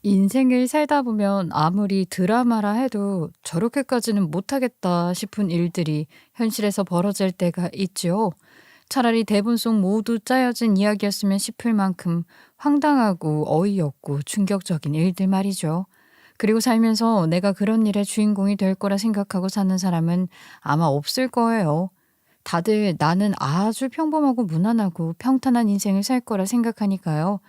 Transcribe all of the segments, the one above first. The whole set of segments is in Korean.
인생을 살다 보면 아무리 드라마라 해도 '저렇게까지는 못하겠다.' 싶은 일들이 현실에서 벌어질 때가 있지요. 차라리 대본 속 모두 짜여진 이야기였으면 싶을 만큼 황당하고 어이없고 충격적인 일들 말이죠. 그리고 살면서 내가 그런 일의 주인공이 될 거라 생각하고 사는 사람은 아마 없을 거예요. 다들 나는 아주 평범하고 무난하고 평탄한 인생을 살 거라 생각하니까요.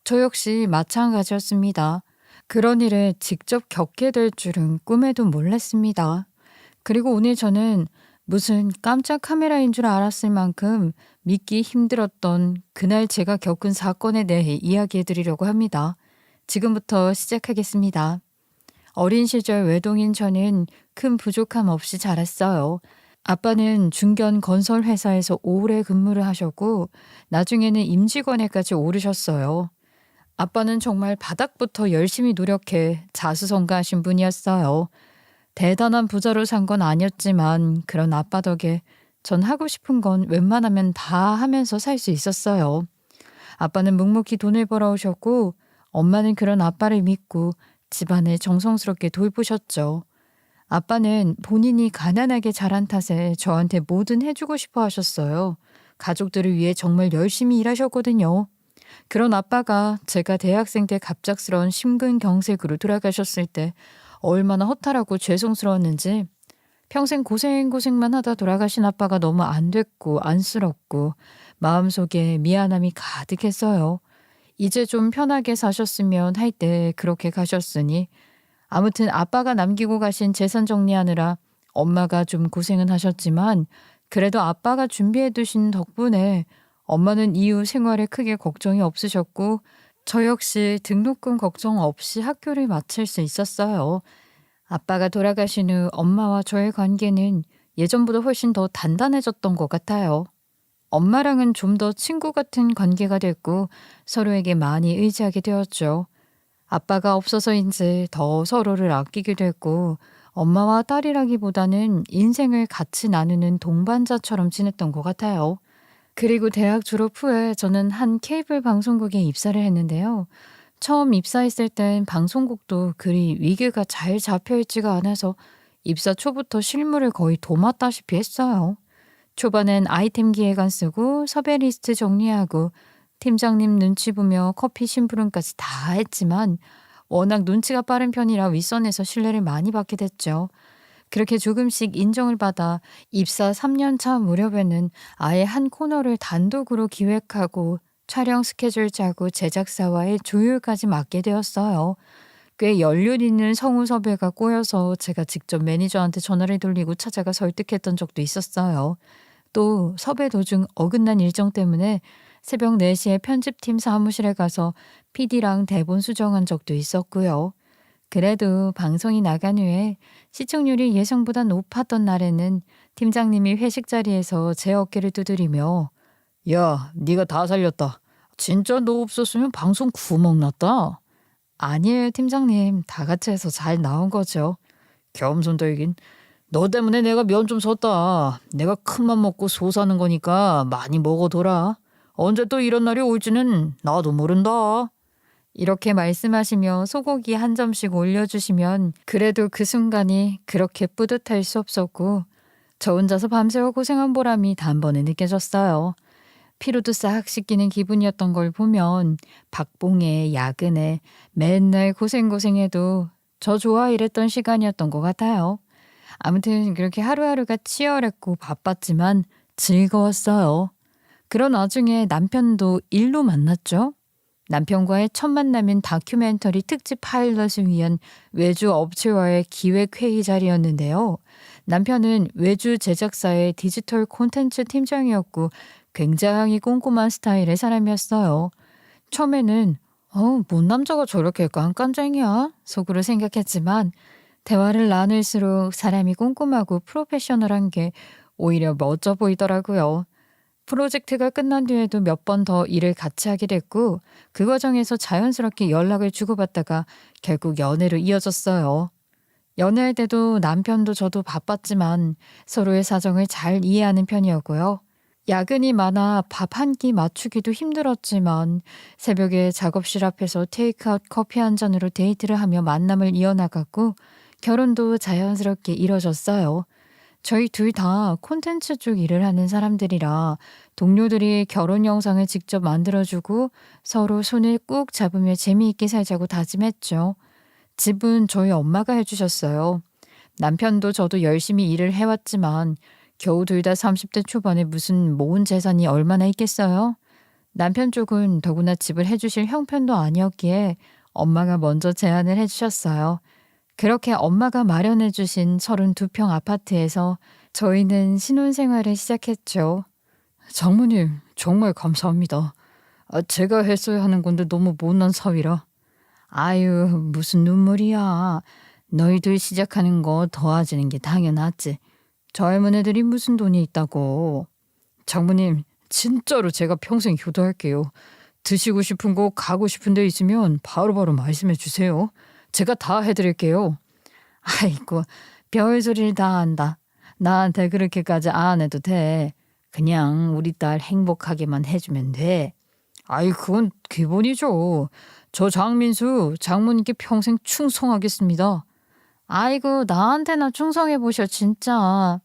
저 역시 마찬가지였습니다. 그런 일을 직접 겪게 될 줄은 꿈에도 몰랐습니다. 그리고 오늘 저는 무슨 깜짝 카메라인 줄 알았을 만큼 믿기 힘들었던 그날 제가 겪은 사건에 대해 이야기해 드리려고 합니다. 지금부터 시작하겠습니다. 어린 시절 외동인 저는 큰 부족함 없이 자랐어요. 아빠는 중견 건설 회사에서 오래 근무를 하셨고 나중에는 임직원에까지 오르셨어요. 아빠는 정말 바닥부터 열심히 노력해 자수성가하신 분이었어요. 대단한 부자로 산 건 아니었지만 그런 아빠 덕에 전 하고 싶은 건 웬만하면 다 하면서 살 수 있었어요. 아빠는 묵묵히 돈을 벌어오셨고 엄마는 그런 아빠를 믿고 집안을 정성스럽게 돌보셨죠. 아빠는 본인이 가난하게 자란 탓에 저한테 뭐든 해주고 싶어 하셨어요. 가족들을 위해 정말 열심히 일하셨거든요. 그런 아빠가 제가 대학생 때 갑작스러운 심근경색으로 돌아가셨을 때 얼마나 허탈하고 죄송스러웠는지, 평생 고생만 하다 돌아가신 아빠가 너무 안 됐고 안쓰럽고 마음속에 미안함이 가득했어요. 이제 좀 편하게 사셨으면 할 때 그렇게 가셨으니, 아무튼 아빠가 남기고 가신 재산 정리하느라 엄마가 좀 고생은 하셨지만 그래도 아빠가 준비해 두신 덕분에 엄마는 이후 생활에 크게 걱정이 없으셨고 저 역시 등록금 걱정 없이 학교를 마칠 수 있었어요. 아빠가 돌아가신 후 엄마와 저의 관계는 예전보다 훨씬 더 단단해졌던 것 같아요. 엄마랑은 좀 더 친구 같은 관계가 됐고 서로에게 많이 의지하게 되었죠. 아빠가 없어서인지 더 서로를 아끼게 됐고 엄마와 딸이라기보다는 인생을 같이 나누는 동반자처럼 지냈던 것 같아요. 그리고 대학 졸업 후에 저는 한 케이블 방송국에 입사를 했는데요. 처음 입사했을 땐 방송국도 그리 위계가 잘 잡혀 있지가 않아서 입사 초부터 실무를 거의 도맡다시피 했어요. 초반엔 아이템 기획안 쓰고 섭외 리스트 정리하고 팀장님 눈치 보며 커피 심부름까지 다 했지만 워낙 눈치가 빠른 편이라 윗선에서 신뢰를 많이 받게 됐죠. 그렇게 조금씩 인정을 받아 입사 3년 차 무렵에는 아예 한 코너를 단독으로 기획하고 촬영 스케줄 짜고 제작사와의 조율까지 맡게 되었어요. 꽤 연륜 있는 성우 섭외가 꼬여서 제가 직접 매니저한테 전화를 돌리고 찾아가 설득했던 적도 있었어요. 또 섭외 도중 어긋난 일정 때문에 새벽 4시에 편집팀 사무실에 가서 PD랑 대본 수정한 적도 있었고요. 그래도 방송이 나간 후에 시청률이 예상보다 높았던 날에는 팀장님이 회식 자리에서 제 어깨를 두드리며 "야, 네가 다 살렸다. 진짜 너 없었으면 방송 구멍 났다." "아니에요, 팀장님. 다 같이 해서 잘 나온 거죠." "겸손 떨긴. 너 때문에 내가 면 좀 섰다. 내가 큰맘 먹고 소 사는 거니까 많이 먹어둬라. 언제 또 이런 날이 올지는 나도 모른다." 이렇게 말씀하시며 소고기 한 점씩 올려주시면 그래도 그 순간이 그렇게 뿌듯할 수 없었고 저 혼자서 밤새워 고생한 보람이 단번에 느껴졌어요. 피로도 싹 씻기는 기분이었던 걸 보면 박봉에 야근에 맨날 고생해도 저 좋아 이랬던 시간이었던 것 같아요. 아무튼 그렇게 하루하루가 치열했고 바빴지만 즐거웠어요. 그런 와중에 남편도 일로 만났죠. 남편과의 첫 만남은 다큐멘터리 특집 파일럿을 위한 외주 업체와의 기획회의 자리였는데요. 남편은 외주 제작사의 디지털 콘텐츠 팀장이었고 굉장히 꼼꼼한 스타일의 사람이었어요. 처음에는 뭔 남자가 저렇게 깐깐쟁이야? 속으로 생각했지만 대화를 나눌수록 사람이 꼼꼼하고 프로페셔널한 게 오히려 멋져 보이더라고요. 프로젝트가 끝난 뒤에도 몇 번 더 일을 같이 하게 됐고 그 과정에서 자연스럽게 연락을 주고받다가 결국 연애로 이어졌어요. 연애할 때도 남편도 저도 바빴지만 서로의 사정을 잘 이해하는 편이었고요. 야근이 많아 밥 한 끼 맞추기도 힘들었지만 새벽에 작업실 앞에서 테이크아웃 커피 한 잔으로 데이트를 하며 만남을 이어나갔고 결혼도 자연스럽게 이뤄졌어요. 저희 둘 다 콘텐츠 쪽 일을 하는 사람들이라 동료들이 결혼 영상을 직접 만들어주고 서로 손을 꾹 잡으며 재미있게 살자고 다짐했죠. 집은 저희 엄마가 해주셨어요. 남편도 저도 열심히 일을 해왔지만 겨우 둘 다 30대 초반에 무슨 모은 재산이 얼마나 있겠어요? 남편 쪽은 더구나 집을 해주실 형편도 아니었기에 엄마가 먼저 제안을 해주셨어요. 그렇게 엄마가 마련해주신 32평 아파트에서 저희는 신혼생활을 시작했죠. 장모님, 정말 감사합니다. 제가 했어야 하는 건데 너무 못난 사위라. 아유, 무슨 눈물이야. 너희들 시작하는 거 도와주는 게 당연하지. 젊은 애들이 무슨 돈이 있다고. 장모님, 진짜로 제가 평생 효도할게요. 드시고 싶은 거 가고 싶은 데 있으면 바로바로 말씀해 주세요. 제가 다 해드릴게요. 아이고, 별소리를 다 한다. 나한테 그렇게까지 안 해도 돼. 그냥 우리 딸 행복하게만 해주면 돼. 아이, 그건 기본이죠. 저 장민수 장모님께 평생 충성하겠습니다. 아이고, 나한테나 충성해 보셔 진짜.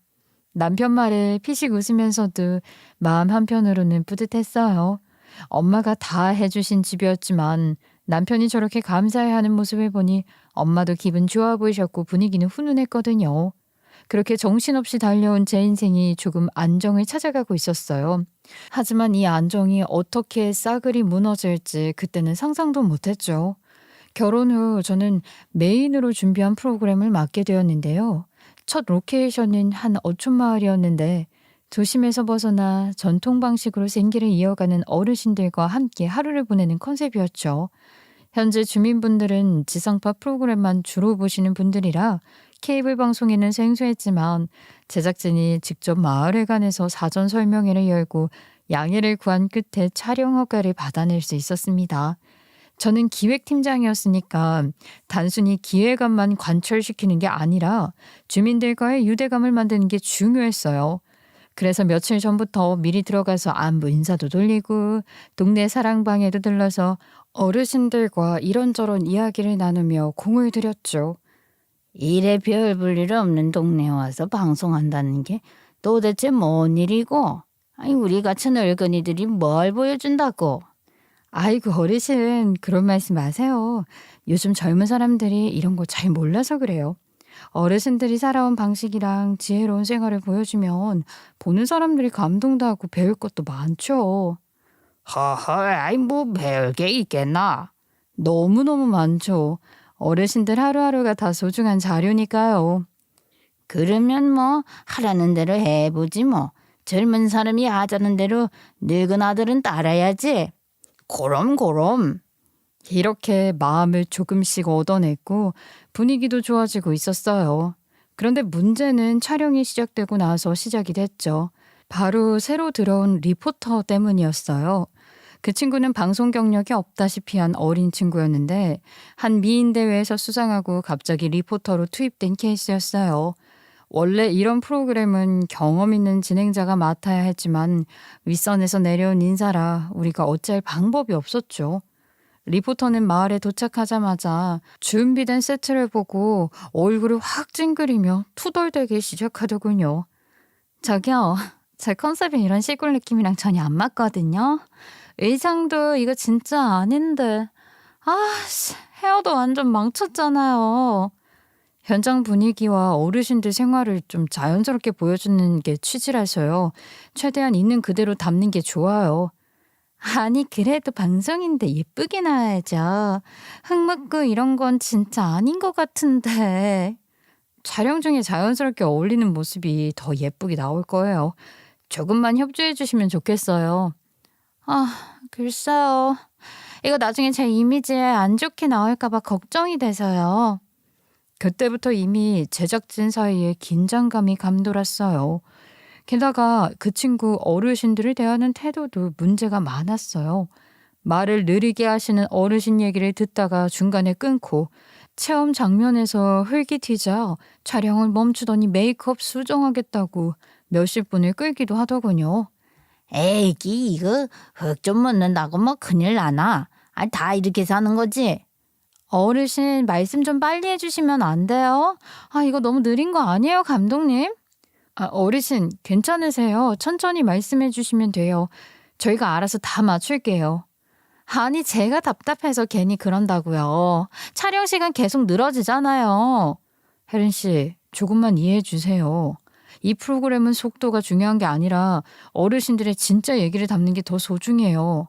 남편 말에 피식 웃으면서도 마음 한편으로는 뿌듯했어요. 엄마가 다 해주신 집이었지만 남편이 저렇게 감사해하는 모습을 보니 엄마도 기분 좋아 보이셨고 분위기는 훈훈했거든요. 그렇게 정신없이 달려온 제 인생이 조금 안정을 찾아가고 있었어요. 하지만 이 안정이 어떻게 싸그리 무너질지 그때는 상상도 못했죠. 결혼 후 저는 메인으로 준비한 프로그램을 맡게 되었는데요. 첫 로케이션은 한 어촌 마을이었는데 도심에서 벗어나 전통 방식으로 생계를 이어가는 어르신들과 함께 하루를 보내는 컨셉이었죠. 현재 주민분들은 지상파 프로그램만 주로 보시는 분들이라 케이블 방송에는 생소했지만 제작진이 직접 마을회관에서 사전 설명회를 열고 양해를 구한 끝에 촬영 허가를 받아낼 수 있었습니다. 저는 기획팀장이었으니까 단순히 기획안만 관철시키는 게 아니라 주민들과의 유대감을 만드는 게 중요했어요. 그래서 며칠 전부터 미리 들어가서 안부 인사도 돌리고 동네 사랑방에도 들러서 어르신들과 이런저런 이야기를 나누며 공을 들였죠. 이래 별 볼 일 없는 동네에 와서 방송한다는 게 도대체 뭔 일이고? 아니, 우리 같은 늙은이들이 뭘 보여준다고? 아이고, 어르신, 그런 말씀 마세요. 요즘 젊은 사람들이 이런 거 잘 몰라서 그래요. 어르신들이 살아온 방식이랑 지혜로운 생활을 보여주면 보는 사람들이 감동도 하고 배울 것도 많죠. 허허, 아이 뭐 배울 게 있겠나? 너무너무 많죠. 어르신들 하루하루가 다 소중한 자료니까요. 그러면 뭐 하라는 대로 해보지 뭐. 젊은 사람이 하자는 대로 늙은 아들은 따라야지. 그럼. 이렇게 마음을 조금씩 얻어냈고 분위기도 좋아지고 있었어요. 그런데 문제는 촬영이 시작되고 나서 시작이 됐죠. 바로 새로 들어온 리포터 때문이었어요. 그 친구는 방송 경력이 없다시피 한 어린 친구였는데 한 미인 대회에서 수상하고 갑자기 리포터로 투입된 케이스였어요. 원래 이런 프로그램은 경험 있는 진행자가 맡아야 했지만 윗선에서 내려온 인사라 우리가 어찌할 방법이 없었죠. 리포터는 마을에 도착하자마자 준비된 세트를 보고 얼굴을 확 찡그리며 투덜대기 시작하더군요. 저기요, 제 컨셉이 이런 시골 느낌이랑 전혀 안 맞거든요. 의상도 이거 진짜 아닌데. 아씨, 헤어도 완전 망쳤잖아요. 현장 분위기와 어르신들 생활을 좀 자연스럽게 보여주는 게 취지라서요. 최대한 있는 그대로 담는 게 좋아요. 아니, 그래도 방송인데 예쁘게 나와야죠. 흑묻고 이런 건 진짜 아닌 것 같은데. 촬영 중에 자연스럽게 어울리는 모습이 더 예쁘게 나올 거예요. 조금만 협조해 주시면 좋겠어요. 글쎄요. 이거 나중에 제 이미지에 안 좋게 나올까 봐 걱정이 돼서요. 그때부터 이미 제작진 사이에 긴장감이 감돌았어요. 게다가 그 친구 어르신들을 대하는 태도도 문제가 많았어요. 말을 느리게 하시는 어르신 얘기를 듣다가 중간에 끊고 체험 장면에서 흙이 튀자 촬영을 멈추더니 메이크업 수정하겠다고 몇십 분을 끌기도 하더군요. 애기 이거 흙 좀 묻는다고 뭐 큰일 나나? 다 이렇게 사는 거지? 어르신, 말씀 좀 빨리 해주시면 안 돼요? 이거 너무 느린 거 아니에요, 감독님? 어르신, 괜찮으세요? 천천히 말씀해 주시면 돼요. 저희가 알아서 다 맞출게요. 아니, 제가 답답해서 괜히 그런다고요. 촬영 시간 계속 늘어지잖아요. 혜린 씨, 조금만 이해해 주세요. 이 프로그램은 속도가 중요한 게 아니라 어르신들의 진짜 얘기를 담는 게 더 소중해요.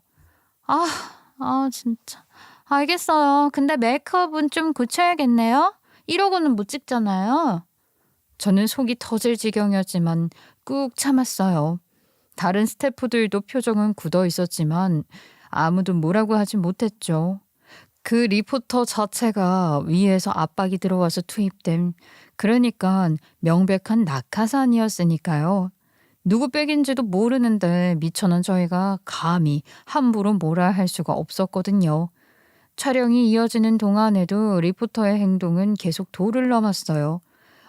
진짜. 알겠어요. 근데 메이크업은 좀 고쳐야겠네요. 이러고는 못 찍잖아요. 저는 속이 터질 지경이었지만 꾹 참았어요. 다른 스태프들도 표정은 굳어 있었지만 아무도 뭐라고 하지 못했죠. 그 리포터 자체가 위에서 압박이 들어와서 투입된, 그러니까 명백한 낙하산이었으니까요. 누구 백인지도 모르는데 미천한 저희가 감히 함부로 뭐라 할 수가 없었거든요. 촬영이 이어지는 동안에도 리포터의 행동은 계속 도를 넘었어요.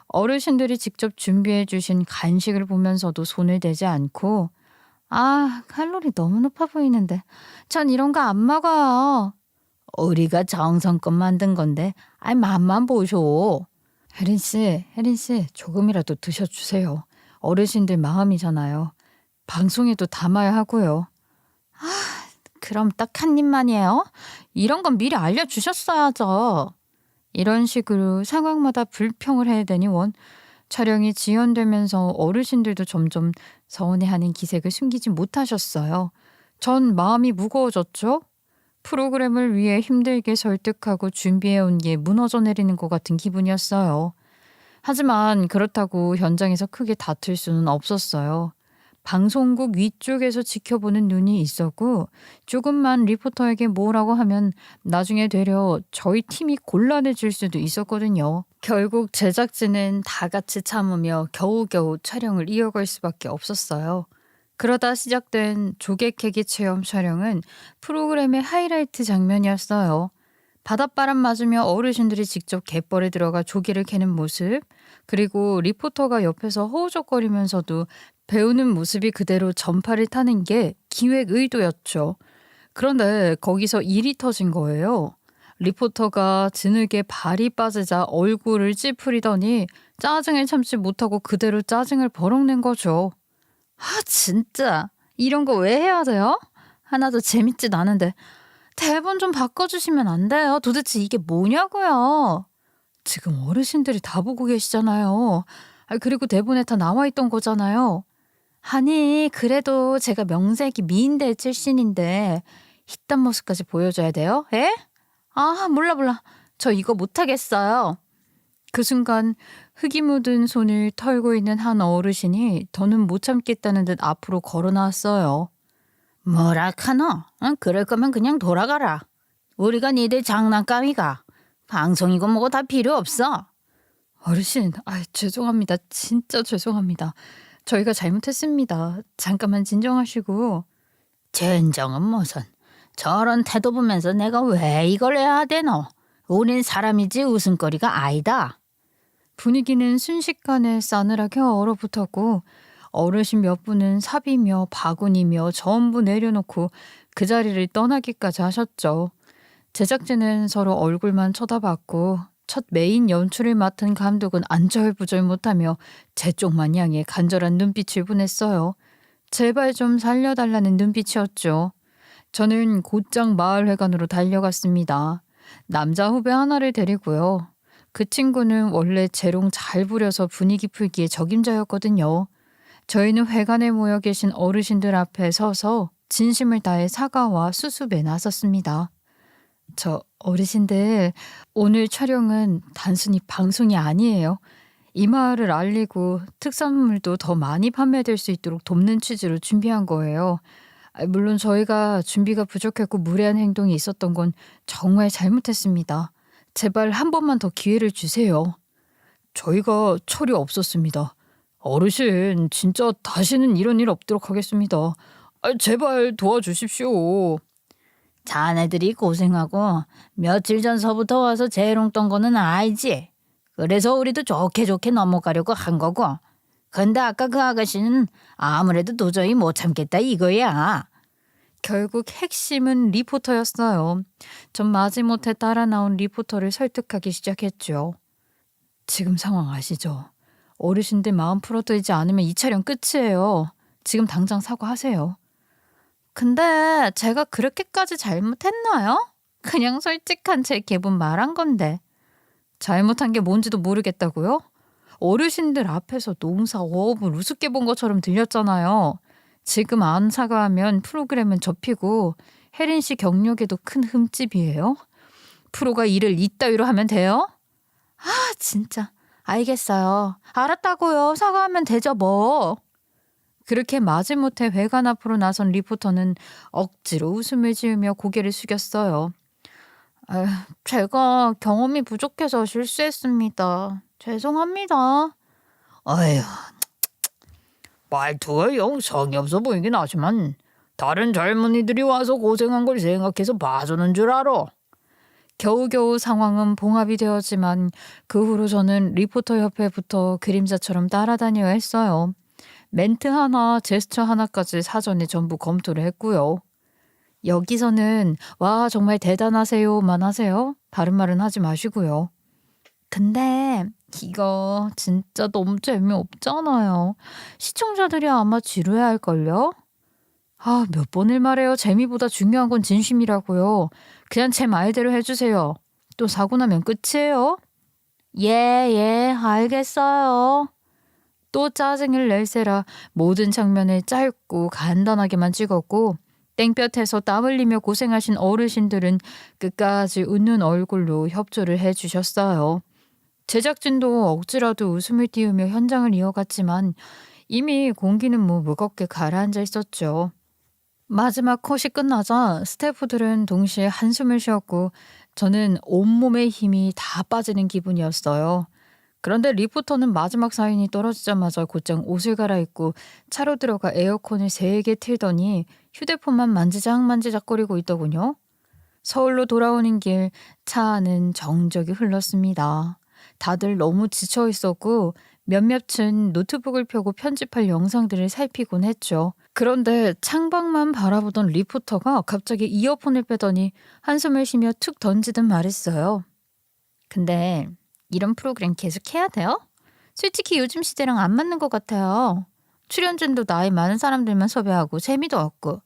어르신들이 직접 준비해 주신 간식을 보면서도 손을 대지 않고, 칼로리 너무 높아 보이는데 전 이런 거 안 먹어요. 우리가 정성껏 만든 건데 맛만 보쇼. 혜린 씨, 조금이라도 드셔주세요. 어르신들 마음이잖아요. 방송에도 담아야 하고요. 그럼 딱 한 입만이에요? 이런 건 미리 알려주셨어야죠. 이런 식으로 상황마다 불평을 해야 되니 원. 촬영이 지연되면서 어르신들도 점점 서운해하는 기색을 숨기지 못하셨어요. 전 마음이 무거워졌죠. 프로그램을 위해 힘들게 설득하고 준비해온 게 무너져 내리는 것 같은 기분이었어요. 하지만 그렇다고 현장에서 크게 다툴 수는 없었어요. 방송국 위쪽에서 지켜보는 눈이 있었고, 조금만 리포터에게 뭐라고 하면 나중에 되려 저희 팀이 곤란해질 수도 있었거든요. 결국 제작진은 다 같이 참으며 겨우겨우 촬영을 이어갈 수밖에 없었어요. 그러다 시작된 조개 캐기 체험 촬영은 프로그램의 하이라이트 장면이었어요. 바닷바람 맞으며 어르신들이 직접 갯벌에 들어가 조개를 캐는 모습, 그리고 리포터가 옆에서 허우적거리면서도 배우는 모습이 그대로 전파를 타는 게 기획 의도였죠. 그런데 거기서 일이 터진 거예요. 리포터가 진흙에 발이 빠지자 얼굴을 찌푸리더니 짜증을 참지 못하고 그대로 짜증을 버럭낸 거죠. 진짜 이런 거 왜 해야 돼요? 하나도 재밌지도 않은데 대본 좀 바꿔주시면 안 돼요? 도대체 이게 뭐냐고요? 지금 어르신들이 다 보고 계시잖아요. 그리고 대본에 다 나와 있던 거잖아요. 아니, 그래도 제가 명색이 미인대 출신인데 이딴 모습까지 보여줘야 돼요? 에? 몰라. 저 이거 못하겠어요. 그 순간 흙이 묻은 손을 털고 있는 한 어르신이 더는 못 참겠다는 듯 앞으로 걸어 나왔어요. 뭐라 카노? 그럴 거면 그냥 돌아가라. 우리가 니들 장난감이가. 방송이고 뭐고 다 필요 없어. 어르신, 죄송합니다. 진짜 죄송합니다. 저희가 잘못했습니다. 잠깐만 진정하시고. 진정은 무슨. 저런 태도 보면서 내가 왜 이걸 해야 되노? 우린 사람이지 웃음거리가 아니다. 분위기는 순식간에 싸늘하게 얼어붙었고 어르신 몇 분은 삽이며 바구니며 전부 내려놓고 그 자리를 떠나기까지 하셨죠. 제작진은 서로 얼굴만 쳐다봤고 첫 메인 연출을 맡은 감독은 안절부절 못하며 제 쪽만 향해 간절한 눈빛을 보냈어요. 제발 좀 살려달라는 눈빛이었죠. 저는 곧장 마을회관으로 달려갔습니다. 남자 후배 하나를 데리고요. 그 친구는 원래 재롱 잘 부려서 분위기 풀기에 적임자였거든요. 저희는 회관에 모여 계신 어르신들 앞에 서서 진심을 다해 사과와 수습에 나섰습니다. 저 어르신들, 오늘 촬영은 단순히 방송이 아니에요. 이 마을을 알리고 특산물도 더 많이 판매될 수 있도록 돕는 취지로 준비한 거예요. 물론 저희가 준비가 부족했고 무례한 행동이 있었던 건 정말 잘못했습니다. 제발 한 번만 더 기회를 주세요. 저희가 철이 없었습니다. 어르신, 진짜 다시는 이런 일 없도록 하겠습니다. 제발 도와주십시오. 자네들이 고생하고 며칠 전서부터 와서 재롱 떤 거는 알지? 그래서 우리도 좋게 넘어가려고 한 거고. 근데 아까 그 아가씨는 아무래도 도저히 못 참겠다 이거야. 결국 핵심은 리포터였어요. 전 마지못해 따라 나온 리포터를 설득하기 시작했죠. 지금 상황 아시죠? 어르신들 마음 풀어드리지 않으면 이 촬영 끝이에요. 지금 당장 사과하세요. 근데 제가 그렇게까지 잘못했나요? 그냥 솔직한 제 기분 말한 건데. 잘못한 게 뭔지도 모르겠다고요? 어르신들 앞에서 농사 어업을 우습게 본 것처럼 들렸잖아요. 지금 안 사과하면 프로그램은 접히고 혜린 씨 경력에도 큰 흠집이에요. 프로가 일을 이따위로 하면 돼요? 아 진짜. 알겠어요. 알았다고요. 사과하면 되죠 뭐. 그렇게 마지못해 회관 앞으로 나선 리포터는 억지로 웃음을 지으며 고개를 숙였어요. 제가 경험이 부족해서 실수했습니다. 죄송합니다. 어휴, 말투가 영 성의 없어 보이긴 하지만 다른 젊은이들이 와서 고생한 걸 생각해서 봐주는 줄 알아. 겨우겨우 상황은 봉합이 되었지만 그 후로 저는 리포터 옆에부터 그림자처럼 따라다녀야 했어요. 멘트 하나, 제스처 하나까지 사전에 전부 검토를 했고요. 여기서는 와 정말 대단하세요만 하세요. 다른 말은 하지 마시고요. 근데 이거 진짜 너무 재미없잖아요. 시청자들이 아마 지루해할걸요? 몇 번을 말해요. 재미보다 중요한 건 진심이라고요. 그냥 제 말대로 해주세요. 또 사고 나면 끝이에요. 예, 알겠어요. 또 짜증을 낼세라 모든 장면을 짧고 간단하게만 찍었고 땡볕에서 땀 흘리며 고생하신 어르신들은 끝까지 웃는 얼굴로 협조를 해주셨어요. 제작진도 억지라도 웃음을 띄우며 현장을 이어갔지만 이미 공기는 무겁게 가라앉아 있었죠. 마지막 컷이 끝나자 스태프들은 동시에 한숨을 쉬었고 저는 온몸의 힘이 다 빠지는 기분이었어요. 그런데 리포터는 마지막 사인이 떨어지자마자 곧장 옷을 갈아입고 차로 들어가 에어컨을 세게 틀더니 휴대폰만 만지작거리고 있더군요. 서울로 돌아오는 길 차 안은 정적이 흘렀습니다. 다들 너무 지쳐 있었고 몇몇은 노트북을 펴고 편집할 영상들을 살피곤 했죠. 그런데 창밖만 바라보던 리포터가 갑자기 이어폰을 빼더니 한숨을 쉬며 툭 던지듯 말했어요. 근데 이런 프로그램 계속 해야 돼요? 솔직히 요즘 시대랑 안 맞는 것 같아요. 출연진도 나이 많은 사람들만 섭외하고 재미도 없고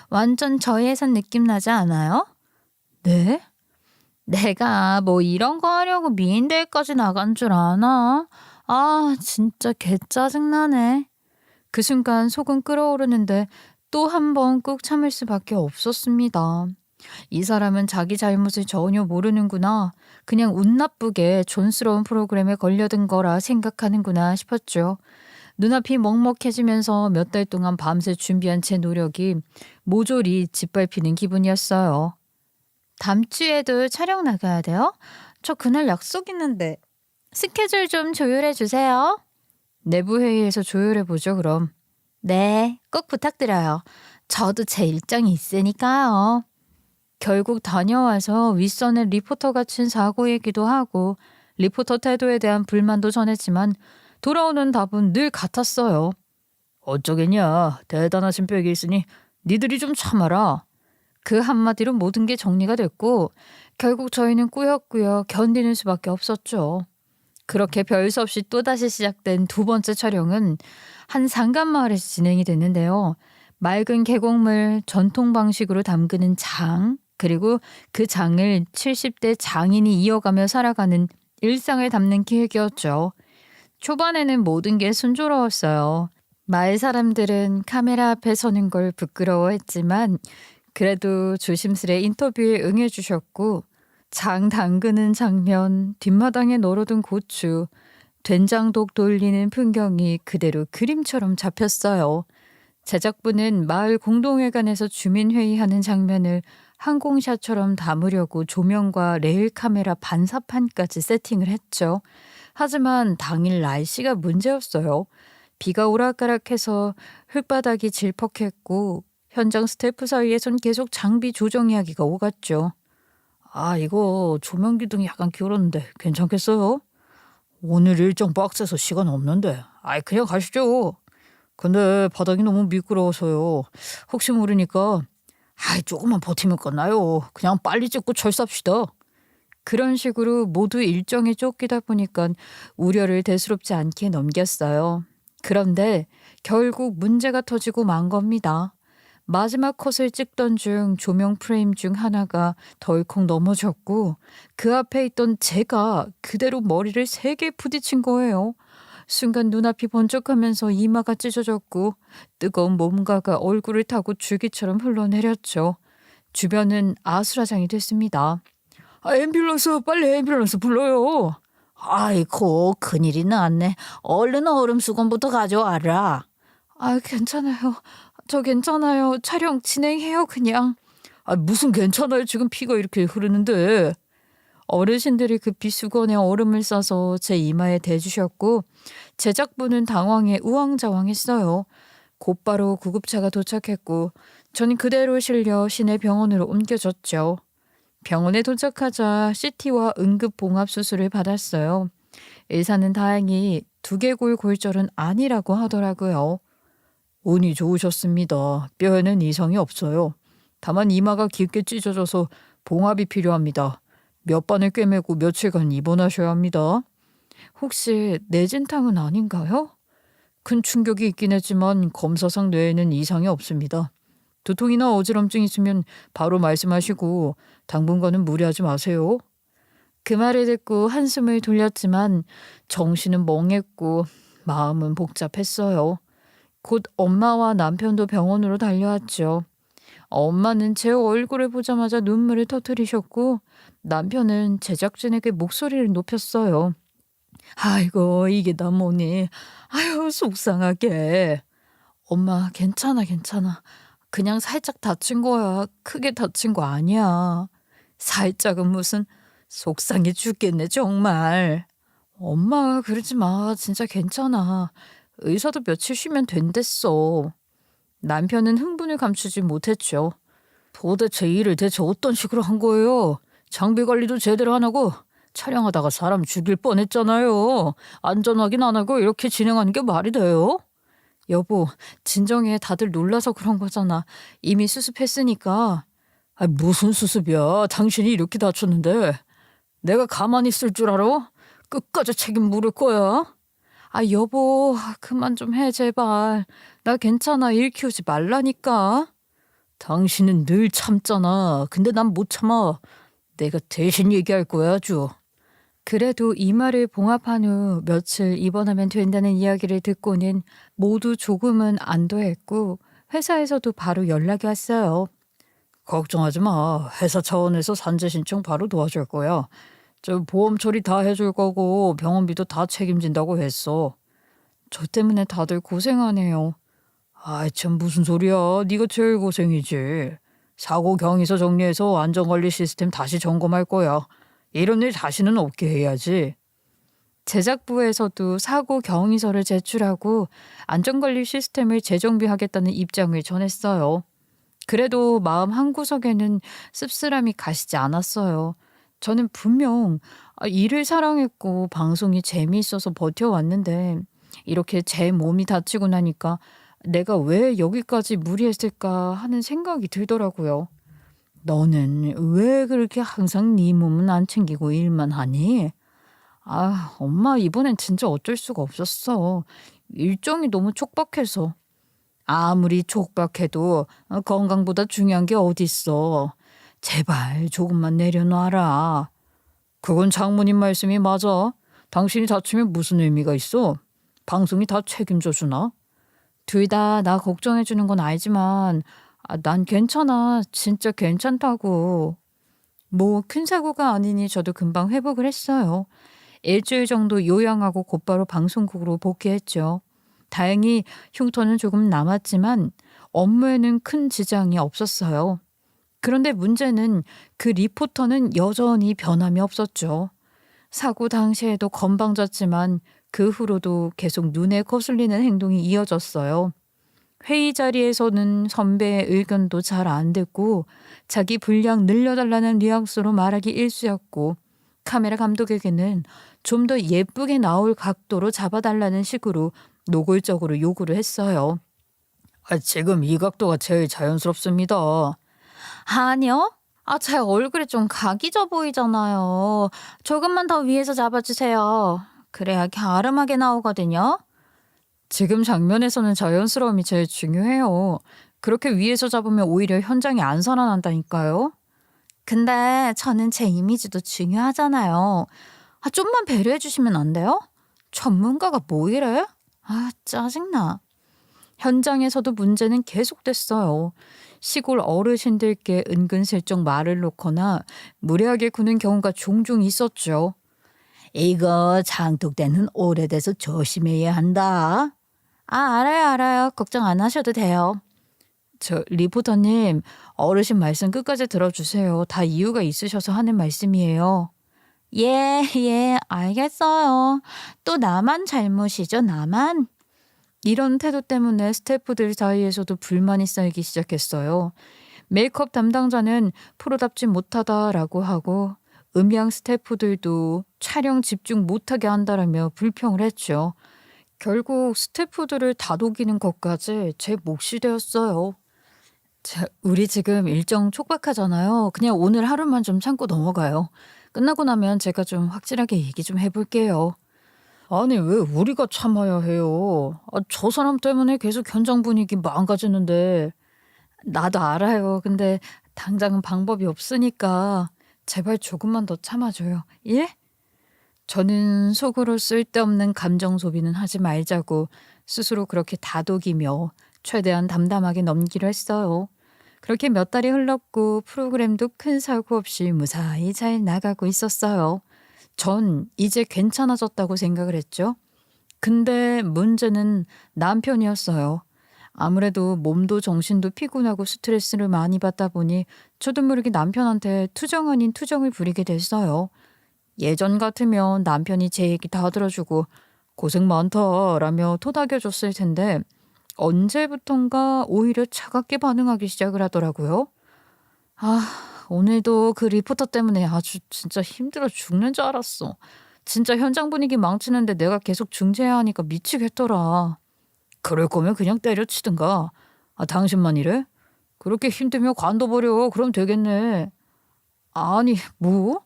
완전 저예산 느낌 나지 않아요? 네? 내가 뭐 이런 거 하려고 미인대회까지 나간 줄 아나? 진짜 개 짜증나네. 그 순간 속은 끓어오르는데 또 한 번 꾹 참을 수밖에 없었습니다. 이 사람은 자기 잘못을 전혀 모르는구나. 그냥 운 나쁘게 촌스러운 프로그램에 걸려든 거라 생각하는구나 싶었죠. 눈앞이 먹먹해지면서 몇 달 동안 밤새 준비한 제 노력이 모조리 짓밟히는 기분이었어요. 다음 주에도 촬영 나가야 돼요? 저 그날 약속 있는데. 스케줄 좀 조율해 주세요. 내부 회의에서 조율해 보죠, 그럼. 네, 꼭 부탁드려요. 저도 제 일정이 있으니까요. 결국 다녀와서 윗선에 리포터가 친 사고 얘기도 하고 리포터 태도에 대한 불만도 전했지만 돌아오는 답은 늘 같았어요. 어쩌겠냐. 대단하신 빽이 있으니 니들이 좀 참아라. 그 한마디로 모든 게 정리가 됐고 결국 저희는 꾸역꾸역 견디는 수밖에 없었죠. 그렇게 별 수 없이 또다시 시작된 두 번째 촬영은 한 상간마을에서 진행이 됐는데요. 맑은 계곡물 전통 방식으로 담그는 장, 그리고 그 장을 70대 장인이 이어가며 살아가는 일상을 담는 기획이었죠. 초반에는 모든 게 순조로웠어요. 마을 사람들은 카메라 앞에 서는 걸 부끄러워했지만 그래도 조심스레 인터뷰에 응해주셨고 장 담그는 장면, 뒷마당에 널어둔 고추, 된장독 돌리는 풍경이 그대로 그림처럼 잡혔어요. 제작부는 마을 공동회관에서 주민회의하는 장면을 항공샷처럼 담으려고 조명과 레일 카메라 반사판까지 세팅을 했죠. 하지만 당일 날씨가 문제였어요. 비가 오락가락해서 흙바닥이 질퍽했고 현장 스태프 사이에선 계속 장비 조정 이야기가 오갔죠. 이거 조명 기둥이 약간 기울었는데 괜찮겠어요? 오늘 일정 빡세서 시간 없는데. 아이, 그냥 가시죠. 근데 바닥이 너무 미끄러워서요. 혹시 모르니까 아이, 조금만 버티면 끝나요. 그냥 빨리 찍고 철수합시다. 그런 식으로 모두 일정에 쫓기다 보니까 우려를 대수롭지 않게 넘겼어요. 그런데 결국 문제가 터지고 만 겁니다. 마지막 컷을 찍던 중 조명 프레임 중 하나가 덜컥 넘어졌고 그 앞에 있던 제가 그대로 머리를 3개 부딪힌 거예요. 순간 눈앞이 번쩍하면서 이마가 찢어졌고 뜨거운 뭔가가 얼굴을 타고 줄기처럼 흘러내렸죠. 주변은 아수라장이 됐습니다. 아, 앰뷸런스, 빨리 앰뷸런스 불러요. 아이고 큰일이 났네. 얼른 얼음 수건부터 가져와라. 아, 괜찮아요. 저 괜찮아요. 촬영 진행해요, 그냥. 아, 무슨 괜찮아요. 지금 피가 이렇게 흐르는데. 어르신들이 급히 수건에 얼음을 싸서 제 이마에 대주셨고 제작부는 당황해 우왕좌왕했어요. 곧바로 구급차가 도착했고 저는 그대로 실려 시내 병원으로 옮겨졌죠. 병원에 도착하자 CT와 응급봉합 수술을 받았어요. 의사는 다행히 두개골 골절은 아니라고 하더라고요. 운이 좋으셨습니다. 뼈에는 이상이 없어요. 다만 이마가 깊게 찢어져서 봉합이 필요합니다. 몇 반을 꿰매고 며칠간 입원하셔야 합니다. 혹시 뇌진탕은 아닌가요? 큰 충격이 있긴 했지만 검사상 뇌에는 이상이 없습니다. 두통이나 어지럼증 있으면 바로 말씀하시고 당분간은 무리하지 마세요. 그 말을 듣고 한숨을 돌렸지만 정신은 멍했고 마음은 복잡했어요. 곧 엄마와 남편도 병원으로 달려왔죠. 엄마는 제 얼굴을 보자마자 눈물을 터뜨리셨고 남편은 제작진에게 목소리를 높였어요. 아이고, 이게 다 뭐니. 아유, 속상하게. 엄마, 괜찮아. 그냥 살짝 다친 거야. 크게 다친 거 아니야. 살짝은 무슨. 속상해 죽겠네 정말. 엄마, 그러지 마. 진짜 괜찮아. 의사도 며칠 쉬면 된댔어. 남편은 흥분을 감추지 못했죠. 도대체 일을 대체 어떤 식으로 한 거예요? 장비 관리도 제대로 안 하고 촬영하다가 사람 죽일 뻔했잖아요. 안전 확인 안 하고 이렇게 진행하는 게 말이 돼요? 여보, 진정해. 다들 놀라서 그런 거잖아. 이미 수습했으니까. 아, 무슨 수습이야. 당신이 이렇게 다쳤는데. 내가 가만히 있을 줄 알아? 끝까지 책임 물을 거야. 아, 여보, 그만 좀 해, 제발. 나 괜찮아. 일 키우지 말라니까. 당신은 늘 참잖아. 근데 난 못 참아. 내가 대신 얘기할 거야, 아주. 그래도 이마를 봉합한 후 며칠 입원하면 된다는 이야기를 듣고는 모두 조금은 안도했고 회사에서도 바로 연락이 왔어요. 걱정하지 마. 회사 차원에서 산재 신청 바로 도와줄 거야. 저 보험 처리 다 해줄 거고 병원비도 다 책임진다고 했어. 저 때문에 다들 고생하네요. 아이, 참 무슨 소리야. 네가 제일 고생이지. 사고 경위서 정리해서 안전관리 시스템 다시 점검할 거야. 이런 일 다시는 없게 해야지. 제작부에서도 사고 경위서를 제출하고 안전관리 시스템을 재정비하겠다는 입장을 전했어요. 그래도 마음 한구석에는 씁쓸함이 가시지 않았어요. 저는 분명 일을 사랑했고 방송이 재미있어서 버텨왔는데 이렇게 제 몸이 다치고 나니까 내가 왜 여기까지 무리했을까 하는 생각이 들더라고요. 너는 왜 그렇게 항상 네 몸은 안 챙기고 일만 하니? 아, 엄마 이번엔 진짜 어쩔 수가 없었어. 일정이 너무 촉박해서. 아무리 촉박해도 건강보다 중요한 게 어딨어. 제발 조금만 내려놔라. 그건 장모님 말씀이 맞아. 당신이 다치면 무슨 의미가 있어? 방송이 다 책임져 주나? 둘 다 나 걱정해 주는 건 알지만 난 괜찮아. 진짜 괜찮다고. 뭐 큰 사고가 아니니 저도 금방 회복을 했어요. 일주일 정도 요양하고 곧바로 방송국으로 복귀했죠. 다행히 흉터는 조금 남았지만 업무에는 큰 지장이 없었어요. 그런데 문제는 그 리포터는 여전히 변함이 없었죠. 사고 당시에도 건방졌지만 그 후로도 계속 눈에 거슬리는 행동이 이어졌어요. 회의 자리에서는 선배의 의견도 잘 안 듣고 자기 분량 늘려달라는 뉘앙스로 말하기 일쑤였고 카메라 감독에게는 좀 더 예쁘게 나올 각도로 잡아달라는 식으로 노골적으로 요구를 했어요. 지금 이 각도가 제일 자연스럽습니다. 아니요. 제 얼굴이 좀 각이 져 보이잖아요. 조금만 더 위에서 잡아주세요. 그래야 갸름하게 나오거든요. 지금 장면에서는 자연스러움이 제일 중요해요. 그렇게 위에서 잡으면 오히려 현장이 안 살아난다니까요. 근데 저는 제 이미지도 중요하잖아요. 좀만 배려해 주시면 안 돼요? 전문가가 뭐 이래? 짜증나. 현장에서도 문제는 계속됐어요. 시골 어르신들께 은근슬쩍 말을 놓거나 무례하게 구는 경우가 종종 있었죠. 이거 장독대는 오래돼서 조심해야 한다. 알아요. 걱정 안 하셔도 돼요. 저 리포터님, 어르신 말씀 끝까지 들어주세요. 다 이유가 있으셔서 하는 말씀이에요. 예, 알겠어요. 또 나만 잘못이죠, 나만? 이런 태도 때문에 스태프들 사이에서도 불만이 쌓이기 시작했어요. 메이크업 담당자는 프로답지 못하다라고 하고 음향 스태프들도 촬영 집중 못하게 한다라며 불평을 했죠. 결국 스태프들을 다독이는 것까지 제 몫이 되었어요. 자, 우리 지금 일정 촉박하잖아요. 그냥 오늘 하루만 좀 참고 넘어가요. 끝나고 나면 제가 좀 확실하게 얘기 좀 해볼게요. 아니 왜 우리가 참아야 해요? 저 사람 때문에 계속 현장 분위기 망가지는데. 나도 알아요. 근데 당장은 방법이 없으니까 제발 조금만 더 참아줘요. 예? 저는 속으로 쓸데없는 감정 소비는 하지 말자고 스스로 그렇게 다독이며 최대한 담담하게 넘기려 했어요. 그렇게 몇 달이 흘렀고 프로그램도 큰 사고 없이 무사히 잘 나가고 있었어요. 전 이제 괜찮아졌다고 생각을 했죠. 근데 문제는 남편이었어요. 아무래도 몸도 정신도 피곤하고 스트레스를 많이 받다 보니 저도 모르게 남편한테 투정 아닌 투정을 부리게 됐어요. 예전 같으면 남편이 제 얘기 다 들어주고 고생 많다라며 토닥여줬을 텐데 언제부턴가 오히려 차갑게 반응하기 시작을 하더라고요. 오늘도 그 리포터 때문에 아주 진짜 힘들어 죽는 줄 알았어. 진짜 현장 분위기 망치는데 내가 계속 중재해야 하니까 미치겠더라. 그럴 거면 그냥 때려치든가. 당신만 이래? 그렇게 힘들면 관둬버려. 그럼 되겠네. 아니 뭐?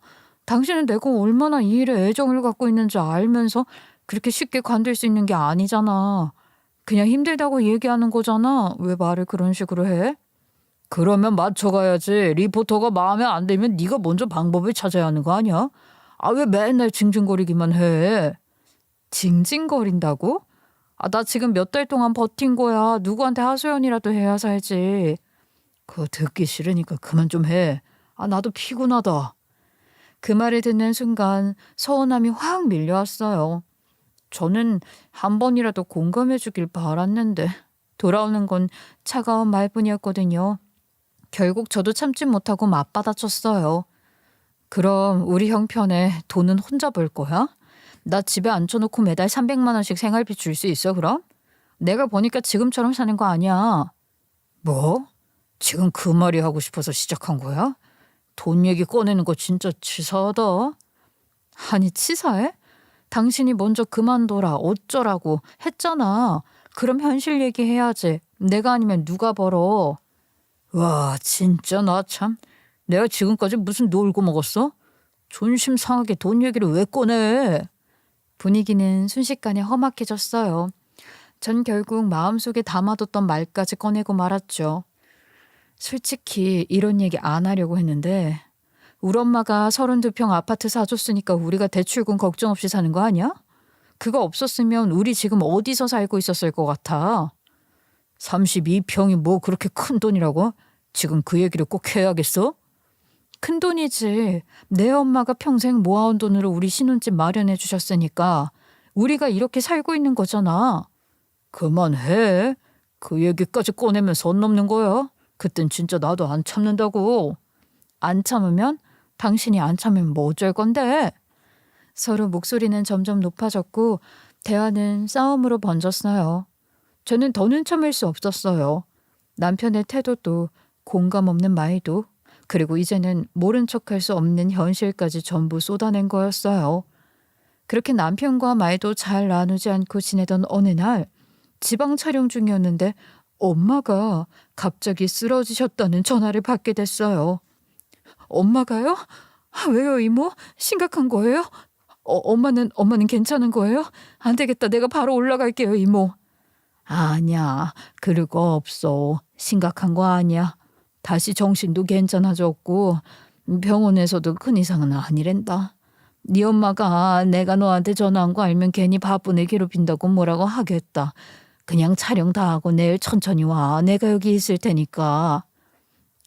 당신은 내가 얼마나 이 일에 애정을 갖고 있는지 알면서 그렇게 쉽게 관둘 수 있는 게 아니잖아. 그냥 힘들다고 얘기하는 거잖아. 왜 말을 그런 식으로 해? 그러면 맞춰가야지. 리포터가 마음에 안 들면 네가 먼저 방법을 찾아야 하는 거 아니야? 왜 맨날 징징거리기만 해? 징징거린다고? 나 지금 몇 달 동안 버틴 거야. 누구한테 하소연이라도 해야 살지. 그거 듣기 싫으니까 그만 좀 해. 나도 피곤하다. 그 말을 듣는 순간 서운함이 확 밀려왔어요. 저는 한 번이라도 공감해 주길 바랐는데 돌아오는 건 차가운 말뿐이었거든요. 결국 저도 참지 못하고 맞받아쳤어요. 그럼 우리 형편에 돈은 혼자 벌 거야? 나 집에 앉혀놓고 매달 300만 원씩 생활비 줄 수 있어 그럼? 내가 보니까 지금처럼 사는 거 아니야. 뭐? 지금 그 말이 하고 싶어서 시작한 거야? 돈 얘기 꺼내는 거 진짜 치사하다. 아니 치사해? 당신이 먼저 그만둬라 어쩌라고 했잖아. 그럼 현실 얘기해야지. 내가 아니면 누가 벌어. 와 진짜 나 참. 내가 지금까지 무슨 놀고 먹었어? 존심 상하게 돈 얘기를 왜 꺼내? 분위기는 순식간에 험악해졌어요. 전 결국 마음속에 담아뒀던 말까지 꺼내고 말았죠. 솔직히 이런 얘기 안 하려고 했는데 우리 엄마가 32평 아파트 사줬으니까 우리가 대출금 걱정 없이 사는 거 아니야? 그거 없었으면 우리 지금 어디서 살고 있었을 것 같아. 32평이 뭐 그렇게 큰 돈이라고? 지금 그 얘기를 꼭 해야겠어? 큰 돈이지. 내 엄마가 평생 모아온 돈으로 우리 신혼집 마련해 주셨으니까 우리가 이렇게 살고 있는 거잖아. 그만해. 그 얘기까지 꺼내면 선 넘는 거야. 그땐 진짜 나도 안 참는다고. 안 참으면? 당신이 안 참으면 뭐 어쩔 건데? 서로 목소리는 점점 높아졌고 대화는 싸움으로 번졌어요. 저는 더는 참을 수 없었어요. 남편의 태도도 공감 없는 말도 그리고 이제는 모른 척할 수 없는 현실까지 전부 쏟아낸 거였어요. 그렇게 남편과 말도 잘 나누지 않고 지내던 어느 날 지방 촬영 중이었는데 엄마가 갑자기 쓰러지셨다는 전화를 받게 됐어요. 엄마가요? 왜요, 이모? 심각한 거예요? 엄마는 괜찮은 거예요? 안 되겠다. 내가 바로 올라갈게요, 이모. 아니야. 그럴 거 없어. 심각한 거 아니야. 다시 정신도 괜찮아졌고 병원에서도 큰 이상은 아니란다. 네 엄마가 내가 너한테 전화한 거 알면 괜히 바쁜 애 괴롭힌다고 뭐라고 하겠다. 그냥 촬영 다 하고 내일 천천히 와. 내가 여기 있을 테니까.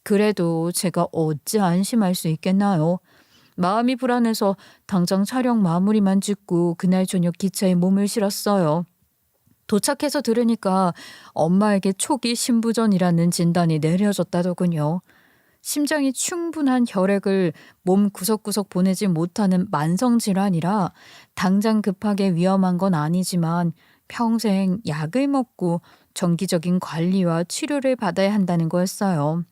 그래도 제가 어찌 안심할 수 있겠나요? 마음이 불안해서 당장 촬영 마무리만 짓고 그날 저녁 기차에 몸을 실었어요. 도착해서 들으니까 엄마에게 초기 심부전이라는 진단이 내려졌다더군요. 심장이 충분한 혈액을 몸 구석구석 보내지 못하는 만성 질환이라 당장 급하게 위험한 건 아니지만 평생 약을 먹고 정기적인 관리와 치료를 받아야 한다는 거였어요.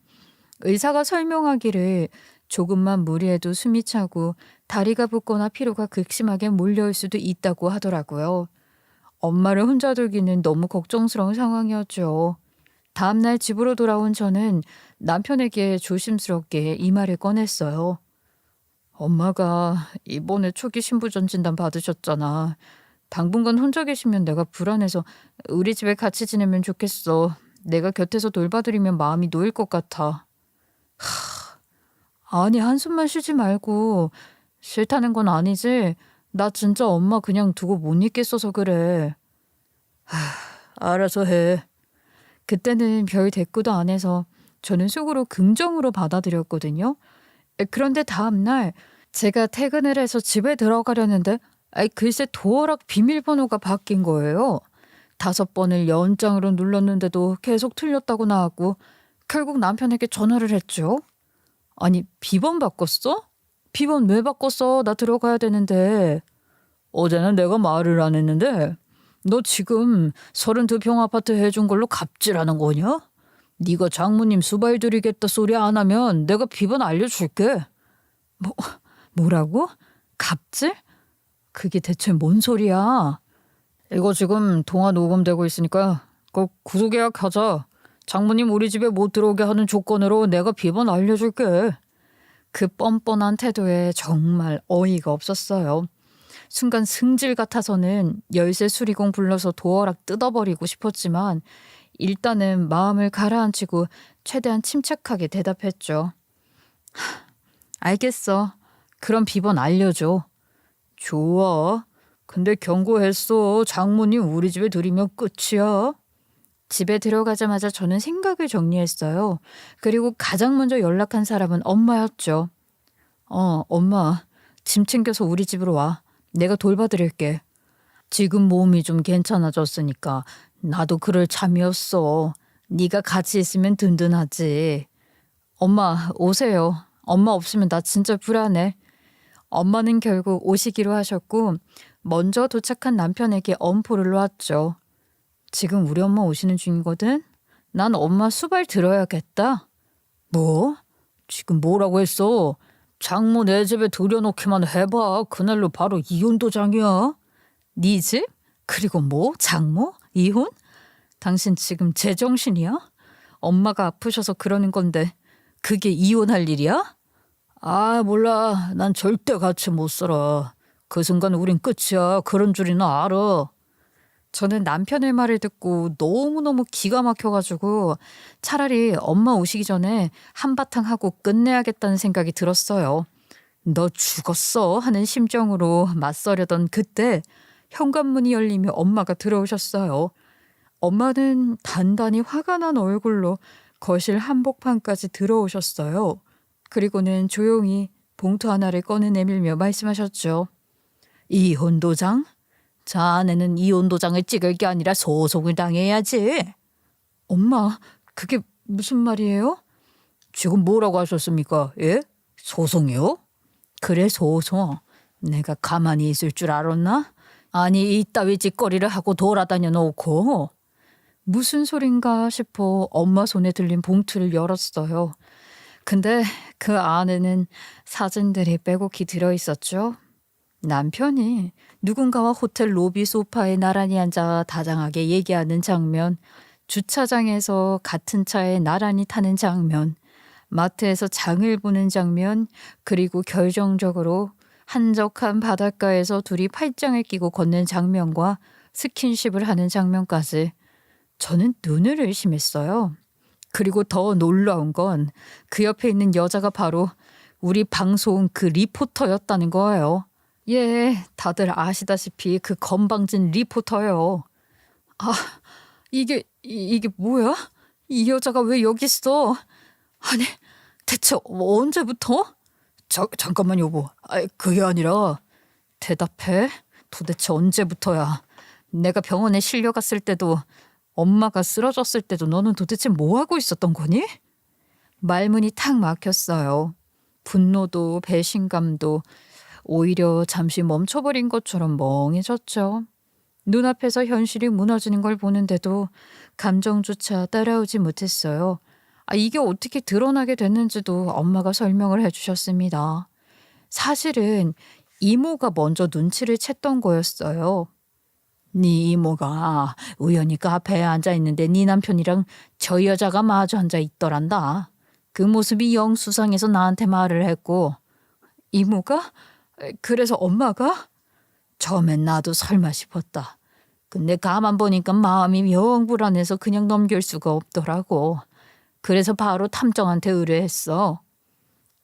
의사가 설명하기를 조금만 무리해도 숨이 차고 다리가 붓거나 피로가 극심하게 몰려올 수도 있다고 하더라고요. 엄마를 혼자 두기는 너무 걱정스러운 상황이었죠. 다음날 집으로 돌아온 저는 남편에게 조심스럽게 이 말을 꺼냈어요. 엄마가 이번에 초기 신부전 진단 받으셨잖아. 당분간 혼자 계시면 내가 불안해서 우리 집에 같이 지내면 좋겠어. 내가 곁에서 돌봐드리면 마음이 놓일 것 같아. 아니, 한숨만 쉬지 말고. 싫다는 건 아니지? 나 진짜 엄마 그냥 두고 못 있겠어서 그래. 알아서 해. 그때는 별 대꾸도 안 해서 저는 속으로 긍정으로 받아들였거든요. 그런데 다음날 제가 퇴근을 해서 집에 들어가려는데 글쎄 도어락 비밀번호가 바뀐 거예요. 5번을 연장으로 눌렀는데도 계속 틀렸다고 나왔고 결국 남편에게 전화를 했죠. 아니, 비번 바꿨어? 비번 왜 바꿨어? 나 들어가야 되는데. 어제는 내가 말을 안 했는데 너 지금 32평 아파트 해준 걸로 갑질하는 거냐? 네가 장모님 수발 드리겠다 소리 안 하면 내가 비번 알려줄게. 뭐라고? 갑질? 그게 대체 뭔 소리야? 이거 지금 통화 녹음되고 있으니까 꼭 구속예약하자. 장모님 우리 집에 못 들어오게 하는 조건으로 내가 비번 알려줄게. 그 뻔뻔한 태도에 정말 어이가 없었어요. 순간 승질 같아서는 열쇠 수리공 불러서 도어락 뜯어버리고 싶었지만 일단은 마음을 가라앉히고 최대한 침착하게 대답했죠. 알겠어. 그럼 비번 알려줘. 좋아. 근데 경고했어. 장모님 우리 집에 들이면 끝이야. 집에 들어가자마자 저는 생각을 정리했어요. 그리고 가장 먼저 연락한 사람은 엄마였죠. 엄마, 짐 챙겨서 우리 집으로 와. 내가 돌봐드릴게. 지금 몸이 좀 괜찮아졌으니까 나도 그럴 참이었어. 네가 같이 있으면 든든하지. 엄마, 오세요. 엄마 없으면 나 진짜 불안해. 엄마는 결국 오시기로 하셨고 먼저 도착한 남편에게 엄포를 놓았죠. 지금 우리 엄마 오시는 중이거든. 난 엄마 수발 들어야겠다. 뭐? 지금 뭐라고 했어? 장모 내 집에 들여놓기만 해봐. 그날로 바로 이혼 도장이야. 네 집? 그리고 뭐? 장모? 이혼? 당신 지금 제정신이야? 엄마가 아프셔서 그러는 건데 그게 이혼할 일이야? 아, 몰라. 난 절대 같이 못 살아. 그 순간 우린 끝이야. 그런 줄이나 알아. 저는 남편의 말을 듣고 너무너무 기가 막혀가지고 차라리 엄마 오시기 전에 한바탕 하고 끝내야겠다는 생각이 들었어요. 너 죽었어 하는 심정으로 맞서려던 그때 현관문이 열리며 엄마가 들어오셨어요. 엄마는 단단히 화가 난 얼굴로 거실 한복판까지 들어오셨어요. 그리고는 조용히 봉투 하나를 꺼내 내밀며 말씀하셨죠. 이혼 도장? 자네는 이혼 도장을 찍을 게 아니라 소송을 당해야지. 엄마, 그게 무슨 말이에요? 지금 뭐라고 하셨습니까? 예? 소송이요? 그래, 소송. 내가 가만히 있을 줄 알았나? 아니, 이따위 짓거리를 하고 돌아다녀 놓고. 무슨 소린가 싶어 엄마 손에 들린 봉투를 열었어요. 근데 그 안에는 사진들이 빼곡히 들어있었죠. 남편이 누군가와 호텔 로비 소파에 나란히 앉아 다정하게 얘기하는 장면, 주차장에서 같은 차에 나란히 타는 장면, 마트에서 장을 보는 장면, 그리고 결정적으로 한적한 바닷가에서 둘이 팔짱을 끼고 걷는 장면과 스킨십을 하는 장면까지 저는 눈을 의심했어요. 그리고 더 놀라운 건 그 옆에 있는 여자가 바로 우리 방송 그 리포터였다는 거예요. 예, 다들 아시다시피 그 건방진 리포터요. 아, 이게 뭐야? 이 여자가 왜 여기 있어? 아니, 대체 언제부터? 잠깐만 여보. 그게 아니라 대답해. 도대체 언제부터야? 내가 병원에 실려갔을 때도 엄마가 쓰러졌을 때도 너는 도대체 뭐 하고 있었던 거니? 말문이 탁 막혔어요. 분노도 배신감도 오히려 잠시 멈춰버린 것처럼 멍해졌죠. 눈앞에서 현실이 무너지는 걸 보는데도 감정조차 따라오지 못했어요. 이게 어떻게 드러나게 됐는지도 엄마가 설명을 해주셨습니다. 사실은 이모가 먼저 눈치를 챘던 거였어요. 네 이모가 우연히 카페에 앉아 있는데 네 남편이랑 저 여자가 마주 앉아 있더란다. 그 모습이 영 수상해서 나한테 말을 했고. 이모가? 그래서 엄마가? 처음엔 나도 설마 싶었다. 근데 가만 보니까 마음이 영 불안해서 그냥 넘길 수가 없더라고. 그래서 바로 탐정한테 의뢰했어.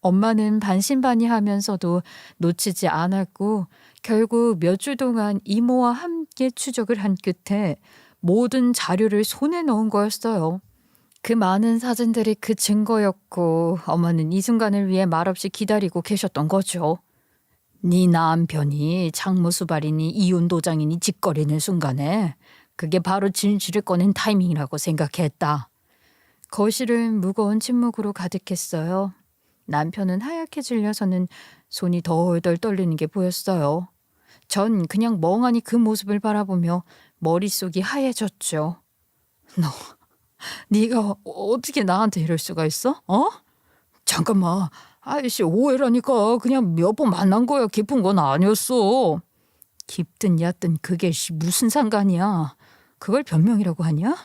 엄마는 반신반의하면서도 놓치지 않았고 결국 몇 주 동안 이모와 함께 추적을 한 끝에 모든 자료를 손에 넣은 거였어요. 그 많은 사진들이 그 증거였고 엄마는 이 순간을 위해 말없이 기다리고 계셨던 거죠. 네 남편이 장모수발이니 이혼도장이니 짓거리는 순간에 그게 바로 진실을 꺼낸 타이밍이라고 생각했다. 거실은 무거운 침묵으로 가득했어요. 남편은 하얗게 질려서는 손이 덜덜 떨리는 게 보였어요. 전 그냥 멍하니 그 모습을 바라보며 머릿속이 하얘졌죠. 네가 어떻게 나한테 이럴 수가 있어? 잠깐만. 아이씨 오해라니까. 그냥 몇 번 만난 거야. 깊은 건 아니었어. 깊든 얕든 그게 무슨 상관이야. 그걸 변명이라고 하냐?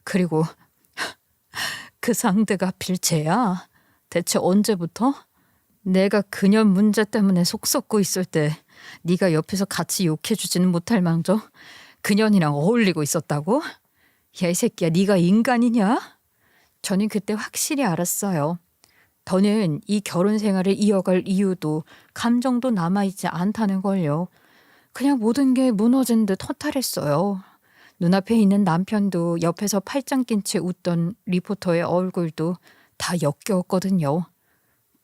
그리고 그 상대가 필체야. 대체 언제부터? 내가 그년 문제 때문에 속 썩고 있을 때 네가 옆에서 같이 욕해주지는 못할 망정 그년이랑 어울리고 있었다고? 야, 이 새끼야, 네가 인간이냐? 저는 그때 확실히 알았어요. 더는 이 결혼 생활을 이어갈 이유도 감정도 남아있지 않다는 걸요. 그냥 모든 게 무너진 듯 허탈했어요. 눈앞에 있는 남편도 옆에서 팔짱 낀 채 웃던 리포터의 얼굴도 다 역겨웠거든요.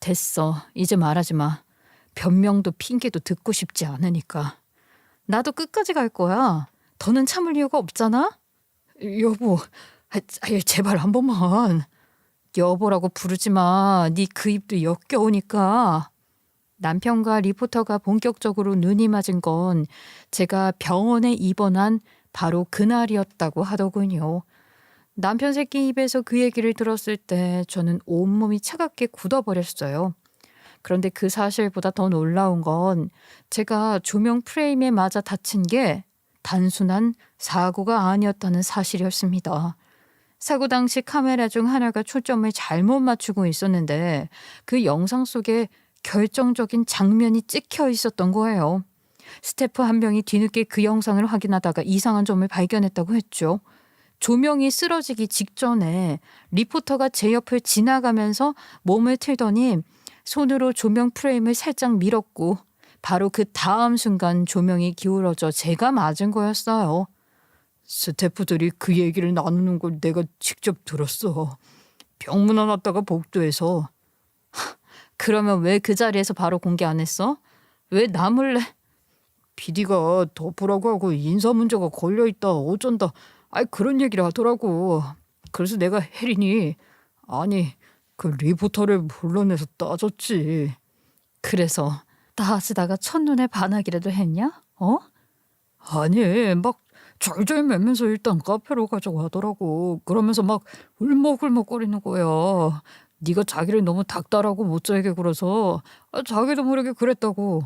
됐어. 이제 말하지 마. 변명도 핑계도 듣고 싶지 않으니까. 나도 끝까지 갈 거야. 더는 참을 이유가 없잖아? 여보, 제발 한 번만. 여보라고 부르지 마. 네 그 입도 역겨우니까. 남편과 리포터가 본격적으로 눈이 맞은 건 제가 병원에 입원한 바로 그날이었다고 하더군요. 남편 새끼 입에서 그 얘기를 들었을 때 저는 온몸이 차갑게 굳어버렸어요. 그런데 그 사실보다 더 놀라운 건 제가 조명 프레임에 맞아 다친 게 단순한 사고가 아니었다는 사실이었습니다. 사고 당시 카메라 중 하나가 초점을 잘못 맞추고 있었는데 그 영상 속에 결정적인 장면이 찍혀 있었던 거예요. 스태프 한 명이 뒤늦게 그 영상을 확인하다가 이상한 점을 발견했다고 했죠. 조명이 쓰러지기 직전에 리포터가 제 옆을 지나가면서 몸을 틀더니 손으로 조명 프레임을 살짝 밀었고 바로 그 다음 순간 조명이 기울어져 제가 맞은 거였어요. 스태프들이 그 얘기를 나누는 걸 내가 직접 들었어. 병문안 왔다가 복도에서. 그러면 왜 그 자리에서 바로 공개 안 했어? 왜 나 몰래? PD가 덮으라고 하고 인사 문제가 걸려있다 어쩐다. 그런 얘기를 하더라고. 그래서 내가 혜린이 그 리포터를 불러내서 따졌지. 그래서 따지다가 첫눈에 반하기라도 했냐? 아니 막 절절 매면서 일단 카페로 가자고 하더라고. 그러면서 막 울먹울먹거리는 거야. 네가 자기를 너무 닥달하고 못자게 굴어서 자기도 모르게 그랬다고.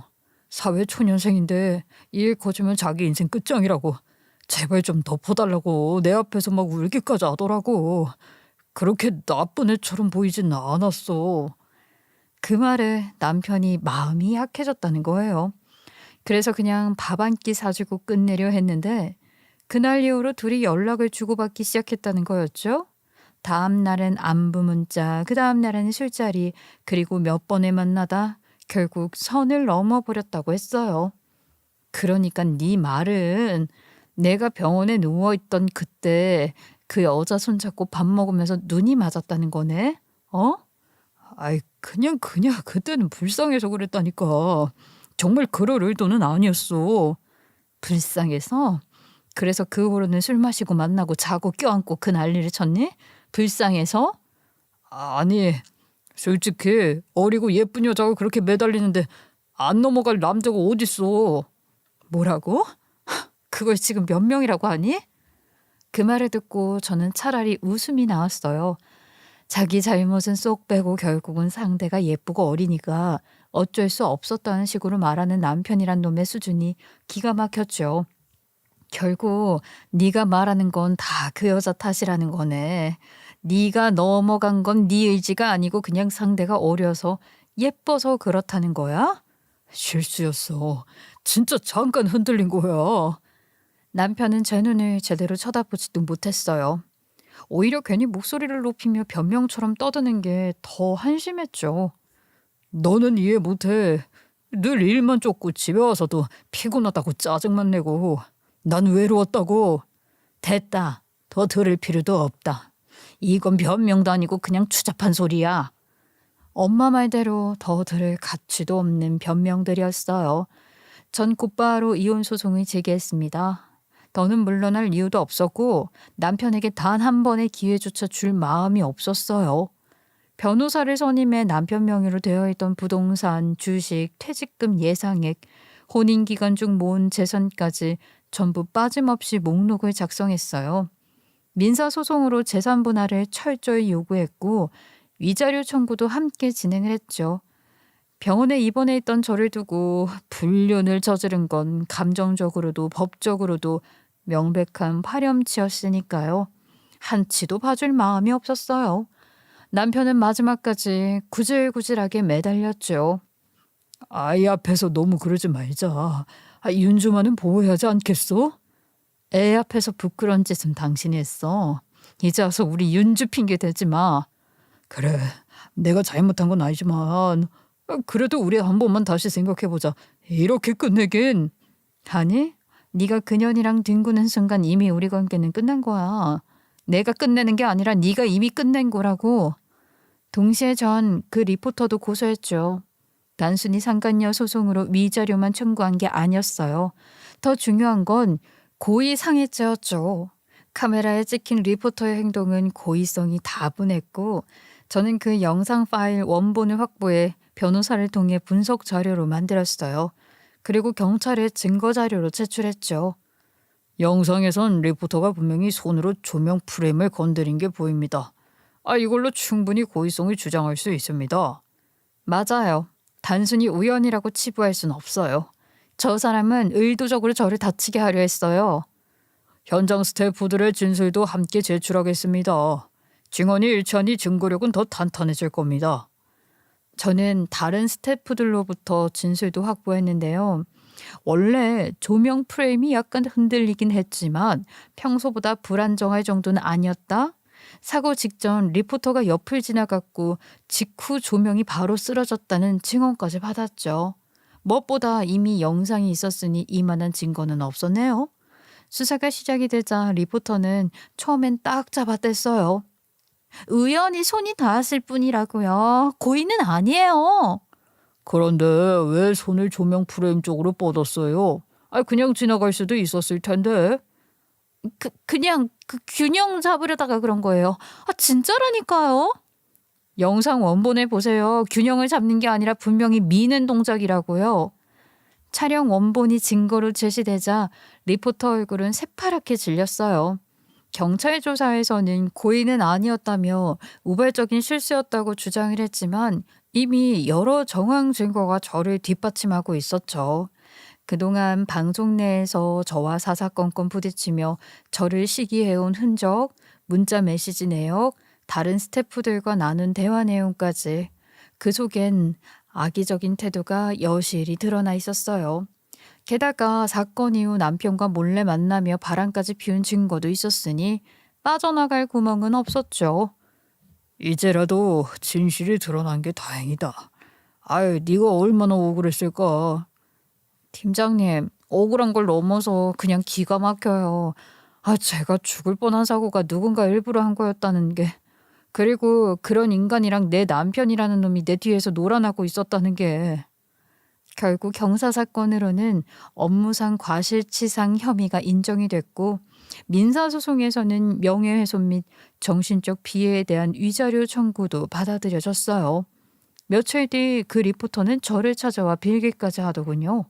사회 초년생인데 이 일 거지면 자기 인생 끝장이라고. 제발 좀 덮어달라고 내 앞에서 막 울기까지 하더라고. 그렇게 나쁜 애처럼 보이진 않았어. 그 말에 남편이 마음이 약해졌다는 거예요. 그래서 그냥 밥 한 끼 사주고 끝내려 했는데 그날 이후로 둘이 연락을 주고받기 시작했다는 거였죠. 다음 날엔 안부 문자, 그 다음 날에는 술자리, 그리고 몇 번을 만나다 결국 선을 넘어버렸다고 했어요. 그러니까 네 말은 내가 병원에 누워있던 그때 그 여자 손잡고 밥 먹으면서 눈이 맞았다는 거네? 어? 아이 그냥 그때는 불쌍해서 그랬다니까. 정말 그럴 의도는 아니었어. 불쌍해서? 그래서 그 후로는 술 마시고 만나고 자고 껴안고 그 난리를 쳤니? 불쌍해서? 아니 솔직히 어리고 예쁜 여자가 그렇게 매달리는데 안 넘어갈 남자가 어딨어. 뭐라고? 그걸 지금 몇 명이라고 하니? 그 말을 듣고 저는 차라리 웃음이 나왔어요. 자기 잘못은 쏙 빼고 결국은 상대가 예쁘고 어리니까 어쩔 수 없었다는 식으로 말하는 남편이란 놈의 수준이 기가 막혔죠. 결국 네가 말하는 건 다 그 여자 탓이라는 거네. 네가 넘어간 건 네 의지가 아니고 그냥 상대가 어려서 예뻐서 그렇다는 거야? 실수였어. 진짜 잠깐 흔들린 거야. 남편은 제 눈을 제대로 쳐다보지도 못했어요. 오히려 괜히 목소리를 높이며 변명처럼 떠드는 게 더 한심했죠. 너는 이해 못해. 늘 일만 쫓고 집에 와서도 피곤하다고 짜증만 내고. 난 외로웠다고. 됐다. 더 들을 필요도 없다. 이건 변명도 아니고 그냥 추잡한 소리야. 엄마 말대로 더 들을 가치도 없는 변명들이었어요. 전 곧바로 이혼 소송을 제기했습니다. 더는 물러날 이유도 없었고 남편에게 단 한 번의 기회조차 줄 마음이 없었어요. 변호사를 선임해 남편 명의로 되어 있던 부동산, 주식, 퇴직금 예상액, 혼인 기간 중 모은 재산까지 전부 빠짐없이 목록을 작성했어요. 민사소송으로 재산 분할을 철저히 요구했고 위자료 청구도 함께 진행을 했죠. 병원에 입원해 있던 저를 두고 불륜을 저지른 건 감정적으로도 법적으로도 명백한 파렴치였으니까요. 한치도 봐줄 마음이 없었어요. 남편은 마지막까지 구질구질하게 매달렸죠. 아이 앞에서 너무 그러지 말자. 윤주만은 보호해야지 않겠어? 애 앞에서 부끄러운 짓은 당신이 했어. 이제 와서 우리 윤주 핑계 대지 마. 그래, 내가 잘못한 건 아니지만 그래도 우리 한 번만 다시 생각해보자. 이렇게 끝내긴. 아니, 네가 그년이랑 뒹구는 순간 이미 우리 관계는 끝난 거야. 내가 끝내는 게 아니라 네가 이미 끝낸 거라고. 동시에 전 그 리포터도 고소했죠. 단순히 상간녀 소송으로 위자료만 청구한 게 아니었어요. 더 중요한 건 고의 상해죄였죠. 카메라에 찍힌 리포터의 행동은 고의성이 다분했고 저는 그 영상 파일 원본을 확보해 변호사를 통해 분석 자료로 만들었어요. 그리고 경찰에 증거 자료로 제출했죠. 영상에선 리포터가 분명히 손으로 조명 프레임을 건드린 게 보입니다. 이걸로 충분히 고의성을 주장할 수 있습니다. 맞아요. 단순히 우연이라고 치부할 순 없어요. 저 사람은 의도적으로 저를 다치게 하려 했어요. 현장 스태프들의 진술도 함께 제출하겠습니다. 증언이 일치하니 증거력은 더 탄탄해질 겁니다. 저는 다른 스태프들로부터 진술도 확보했는데요. 원래 조명 프레임이 약간 흔들리긴 했지만 평소보다 불안정할 정도는 아니었다. 사고 직전 리포터가 옆을 지나갔고 직후 조명이 바로 쓰러졌다는 증언까지 받았죠. 무엇보다 이미 영상이 있었으니 이만한 증거는 없었네요. 수사가 시작이 되자 리포터는 처음엔 딱 잡아댔어요. 우연히 손이 닿았을 뿐이라고요. 고의는 아니에요. 그런데 왜 손을 조명 프레임 쪽으로 뻗었어요? 그냥 지나갈 수도 있었을 텐데. 그냥 그 균형 잡으려다가 그런 거예요. 진짜라니까요. 영상 원본을 보세요. 균형을 잡는 게 아니라 분명히 미는 동작이라고요. 촬영 원본이 증거로 제시되자 리포터 얼굴은 새파랗게 질렸어요. 경찰 조사에서는 고의는 아니었다며 우발적인 실수였다고 주장을 했지만 이미 여러 정황 증거가 저를 뒷받침하고 있었죠. 그동안 방송 내에서 저와 사사건건 부딪히며 저를 시기해온 흔적, 문자 메시지 내역, 다른 스태프들과 나눈 대화 내용까지 그 속엔 악의적인 태도가 여실히 드러나 있었어요. 게다가 사건 이후 남편과 몰래 만나며 바람까지 피운 증거도 있었으니 빠져나갈 구멍은 없었죠. 이제라도 진실이 드러난 게 다행이다. 아유, 네가 얼마나 억울했을까. 팀장님, 억울한 걸 넘어서 그냥 기가 막혀요. 제가 죽을 뻔한 사고가 누군가 일부러 한 거였다는 게. 그리고 그런 인간이랑 내 남편이라는 놈이 내 뒤에서 놀아나고 있었다는 게. 결국 형사사건으로는 업무상 과실치상 혐의가 인정이 됐고 민사소송에서는 명예훼손 및 정신적 피해에 대한 위자료 청구도 받아들여졌어요. 며칠 뒤 그 리포터는 저를 찾아와 빌기까지 하더군요.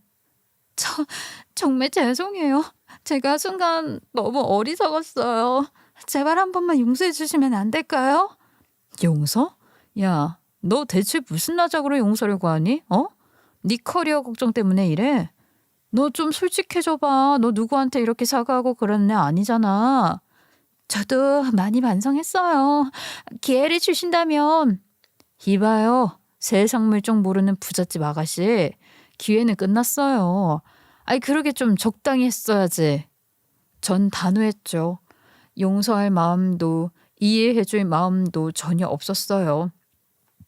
정말 죄송해요. 제가 순간 너무 어리석었어요. 제발 한 번만 용서해 주시면 안 될까요? 용서? 야, 너 대체 무슨 나작으로 용서를 구하니? 네 커리어 걱정 때문에 이래? 너 좀 솔직해져봐. 너 누구한테 이렇게 사과하고 그런 애 아니잖아. 저도 많이 반성했어요. 기회를 주신다면. 이봐요. 세상 물정 모르는 부잣집 아가씨. 기회는 끝났어요. 그러게 좀 적당히 했어야지. 전 단호했죠. 용서할 마음도 이해해줄 마음도 전혀 없었어요.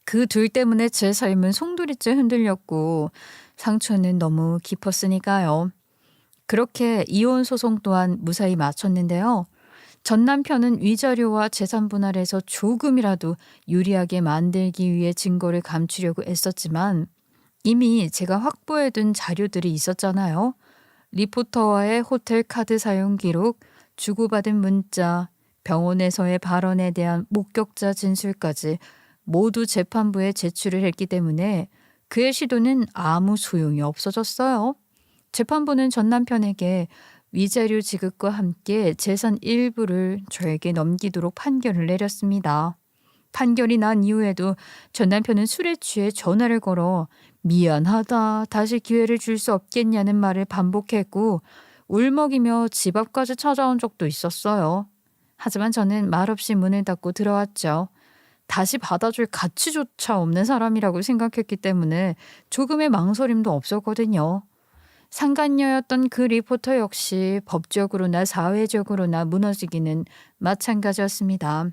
그 둘 때문에 제 삶은 송두리째 흔들렸고 상처는 너무 깊었으니까요. 그렇게 이혼 소송 또한 무사히 마쳤는데요. 전 남편은 위자료와 재산 분할에서 조금이라도 유리하게 만들기 위해 증거를 감추려고 애썼지만 이미 제가 확보해둔 자료들이 있었잖아요. 리포터와의 호텔 카드 사용 기록, 주고받은 문자, 병원에서의 발언에 대한 목격자 진술까지 모두 재판부에 제출을 했기 때문에 그의 시도는 아무 소용이 없어졌어요. 재판부는 전 남편에게 위자료 지급과 함께 재산 일부를 저에게 넘기도록 판결을 내렸습니다. 판결이 난 이후에도 전 남편은 술에 취해 전화를 걸어 미안하다, 다시 기회를 줄 수 없겠냐는 말을 반복했고 울먹이며 집 앞까지 찾아온 적도 있었어요. 하지만 저는 말없이 문을 닫고 들어왔죠. 다시 받아줄 가치조차 없는 사람이라고 생각했기 때문에 조금의 망설임도 없었거든요. 상간녀였던 그 리포터 역시 법적으로나 사회적으로나 무너지기는 마찬가지였습니다.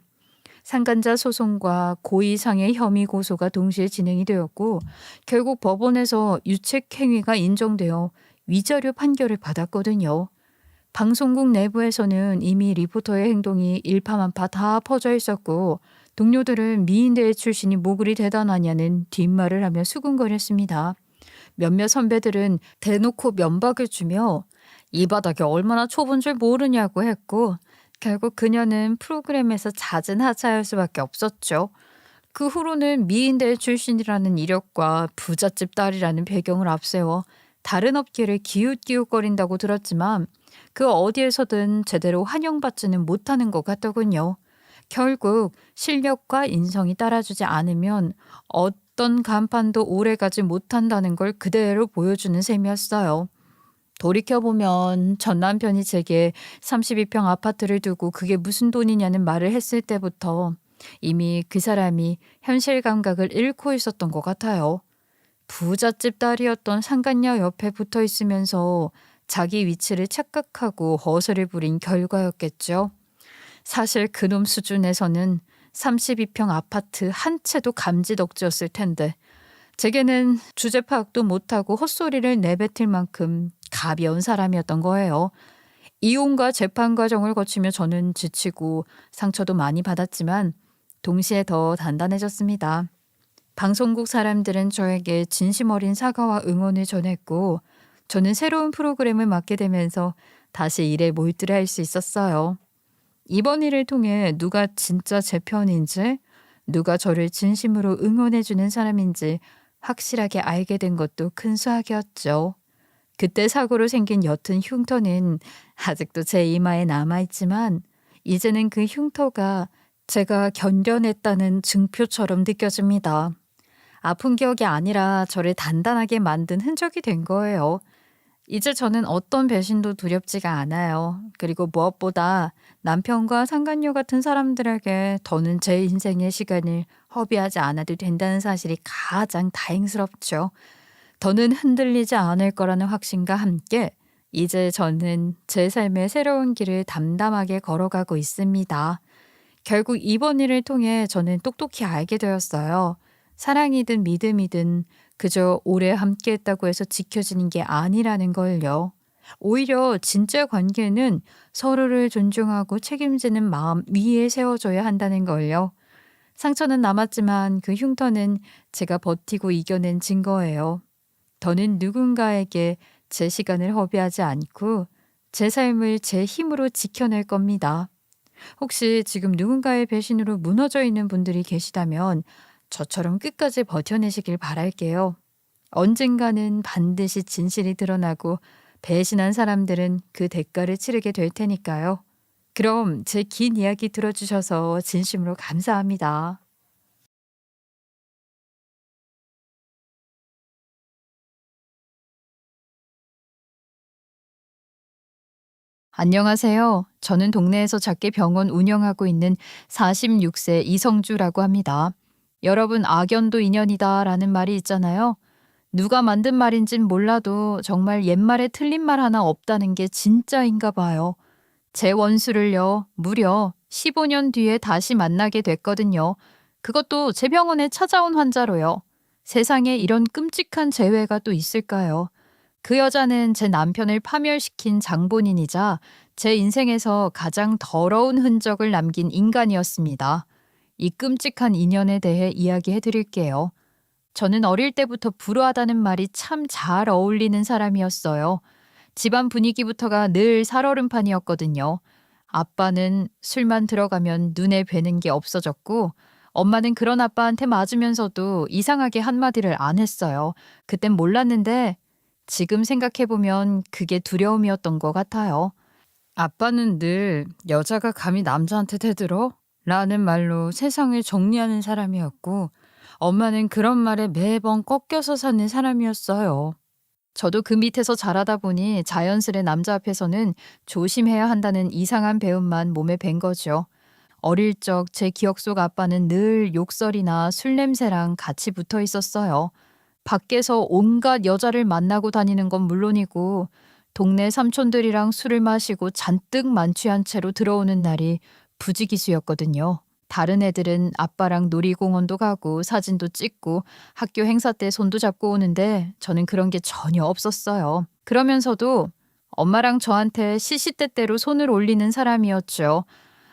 상간자 소송과 고의상해 혐의 고소가 동시에 진행이 되었고 결국 법원에서 유책행위가 인정되어 위자료 판결을 받았거든요. 방송국 내부에서는 이미 리포터의 행동이 일파만파 다 퍼져 있었고 동료들은 미인대회 출신이 뭐 그리 대단하냐는 뒷말을 하며 수군거렸습니다. 몇몇 선배들은 대놓고 면박을 주며 이 바닥에 얼마나 좁은 줄 모르냐고 했고 결국 그녀는 프로그램에서 잦은 하차할 수밖에 없었죠. 그 후로는 미인대 출신이라는 이력과 부잣집 딸이라는 배경을 앞세워 다른 업계를 기웃기웃거린다고 들었지만 그 어디에서든 제대로 환영받지는 못하는 것 같더군요. 결국 실력과 인성이 따라주지 않으면 어떤 간판도 오래가지 못한다는 걸 그대로 보여주는 셈이었어요. 돌이켜보면 전 남편이 제게 32평 아파트를 두고 그게 무슨 돈이냐는 말을 했을 때부터 이미 그 사람이 현실 감각을 잃고 있었던 것 같아요. 부잣집 딸이었던 상간녀 옆에 붙어 있으면서 자기 위치를 착각하고 허세를 부린 결과였겠죠. 사실 그놈 수준에서는 32평 아파트 한 채도 감지덕지였을 텐데 제게는 주제 파악도 못하고 헛소리를 내뱉을 만큼 가벼운 사람이었던 거예요. 이혼과 재판 과정을 거치며 저는 지치고 상처도 많이 받았지만 동시에 더 단단해졌습니다. 방송국 사람들은 저에게 진심 어린 사과와 응원을 전했고 저는 새로운 프로그램을 맡게 되면서 다시 일에 몰두할 수 있었어요. 이번 일을 통해 누가 진짜 제 편인지, 누가 저를 진심으로 응원해주는 사람인지 확실하게 알게 된 것도 큰 수확이었죠. 그때 사고로 생긴 옅은 흉터는 아직도 제 이마에 남아있지만 이제는 그 흉터가 제가 견뎌냈다는 증표처럼 느껴집니다. 아픈 기억이 아니라 저를 단단하게 만든 흔적이 된 거예요. 이제 저는 어떤 배신도 두렵지가 않아요. 그리고 무엇보다 남편과 상간녀 같은 사람들에게 더는 제 인생의 시간을 허비하지 않아도 된다는 사실이 가장 다행스럽죠. 더는 흔들리지 않을 거라는 확신과 함께 이제 저는 제 삶의 새로운 길을 담담하게 걸어가고 있습니다. 결국 이번 일을 통해 저는 똑똑히 알게 되었어요. 사랑이든 믿음이든 그저 오래 함께했다고 해서 지켜지는 게 아니라는 걸요. 오히려 진짜 관계는 서로를 존중하고 책임지는 마음 위에 세워줘야 한다는 걸요. 상처는 남았지만 그 흉터는 제가 버티고 이겨낸 증거예요. 더는 누군가에게 제 시간을 허비하지 않고 제 삶을 제 힘으로 지켜낼 겁니다. 혹시 지금 누군가의 배신으로 무너져 있는 분들이 계시다면 저처럼 끝까지 버텨내시길 바랄게요. 언젠가는 반드시 진실이 드러나고 배신한 사람들은 그 대가를 치르게 될 테니까요. 그럼 제 긴 이야기 들어주셔서 진심으로 감사합니다. 안녕하세요. 저는 동네에서 작게 병원 운영하고 있는 46세 이성주라고 합니다. 여러분, 악연도 인연이다 라는 말이 있잖아요. 누가 만든 말인진 몰라도 정말 옛말에 틀린 말 하나 없다는 게 진짜인가 봐요. 제 원수를요, 무려 15년 뒤에 다시 만나게 됐거든요. 그것도 제 병원에 찾아온 환자로요. 세상에 이런 끔찍한 재회가 또 있을까요? 그 여자는 제 남편을 파멸시킨 장본인이자 제 인생에서 가장 더러운 흔적을 남긴 인간이었습니다. 이 끔찍한 인연에 대해 이야기해 드릴게요. 저는 어릴 때부터 불우하다는 말이 참 잘 어울리는 사람이었어요. 집안 분위기부터가 늘 살얼음판이었거든요. 아빠는 술만 들어가면 눈에 뵈는 게 없어졌고, 엄마는 그런 아빠한테 맞으면서도 이상하게 한마디를 안 했어요. 그땐 몰랐는데 지금 생각해보면 그게 두려움이었던 것 같아요. 아빠는 늘 여자가 감히 남자한테 대들어? 라는 말로 세상을 정리하는 사람이었고, 엄마는 그런 말에 매번 꺾여서 사는 사람이었어요. 저도 그 밑에서 자라다 보니 자연스레 남자 앞에서는 조심해야 한다는 이상한 배움만 몸에 밴 거죠. 어릴 적 제 기억 속 아빠는 늘 욕설이나 술 냄새랑 같이 붙어 있었어요. 밖에서 온갖 여자를 만나고 다니는 건 물론이고 동네 삼촌들이랑 술을 마시고 잔뜩 만취한 채로 들어오는 날이 부지기수였거든요. 다른 애들은 아빠랑 놀이공원도 가고 사진도 찍고 학교 행사 때 손도 잡고 오는데 저는 그런 게 전혀 없었어요. 그러면서도 엄마랑 저한테 시시때때로 손을 올리는 사람이었죠.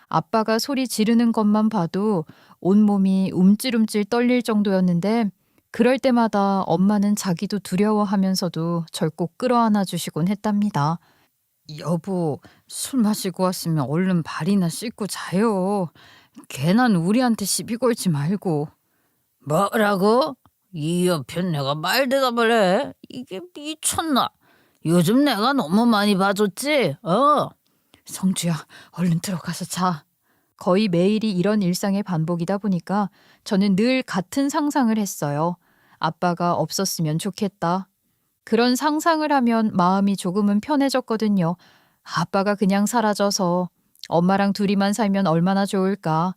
아빠가 소리 지르는 것만 봐도 온몸이 움찔움찔 떨릴 정도였는데 그럴 때마다 엄마는 자기도 두려워하면서도 절 꼭 끌어안아 주시곤 했답니다. 여보, 술 마시고 왔으면 얼른 발이나 씻고 자요. 괜한 우리한테 시비 걸지 말고. 뭐라고? 이 옆에 내가 말 대답을 해? 이게 미쳤나? 요즘 내가 너무 많이 봐줬지? 성주야, 얼른 들어가서 자. 거의 매일이 이런 일상의 반복이다 보니까 저는 늘 같은 상상을 했어요. 아빠가 없었으면 좋겠다. 그런 상상을 하면 마음이 조금은 편해졌거든요. 아빠가 그냥 사라져서 엄마랑 둘이만 살면 얼마나 좋을까.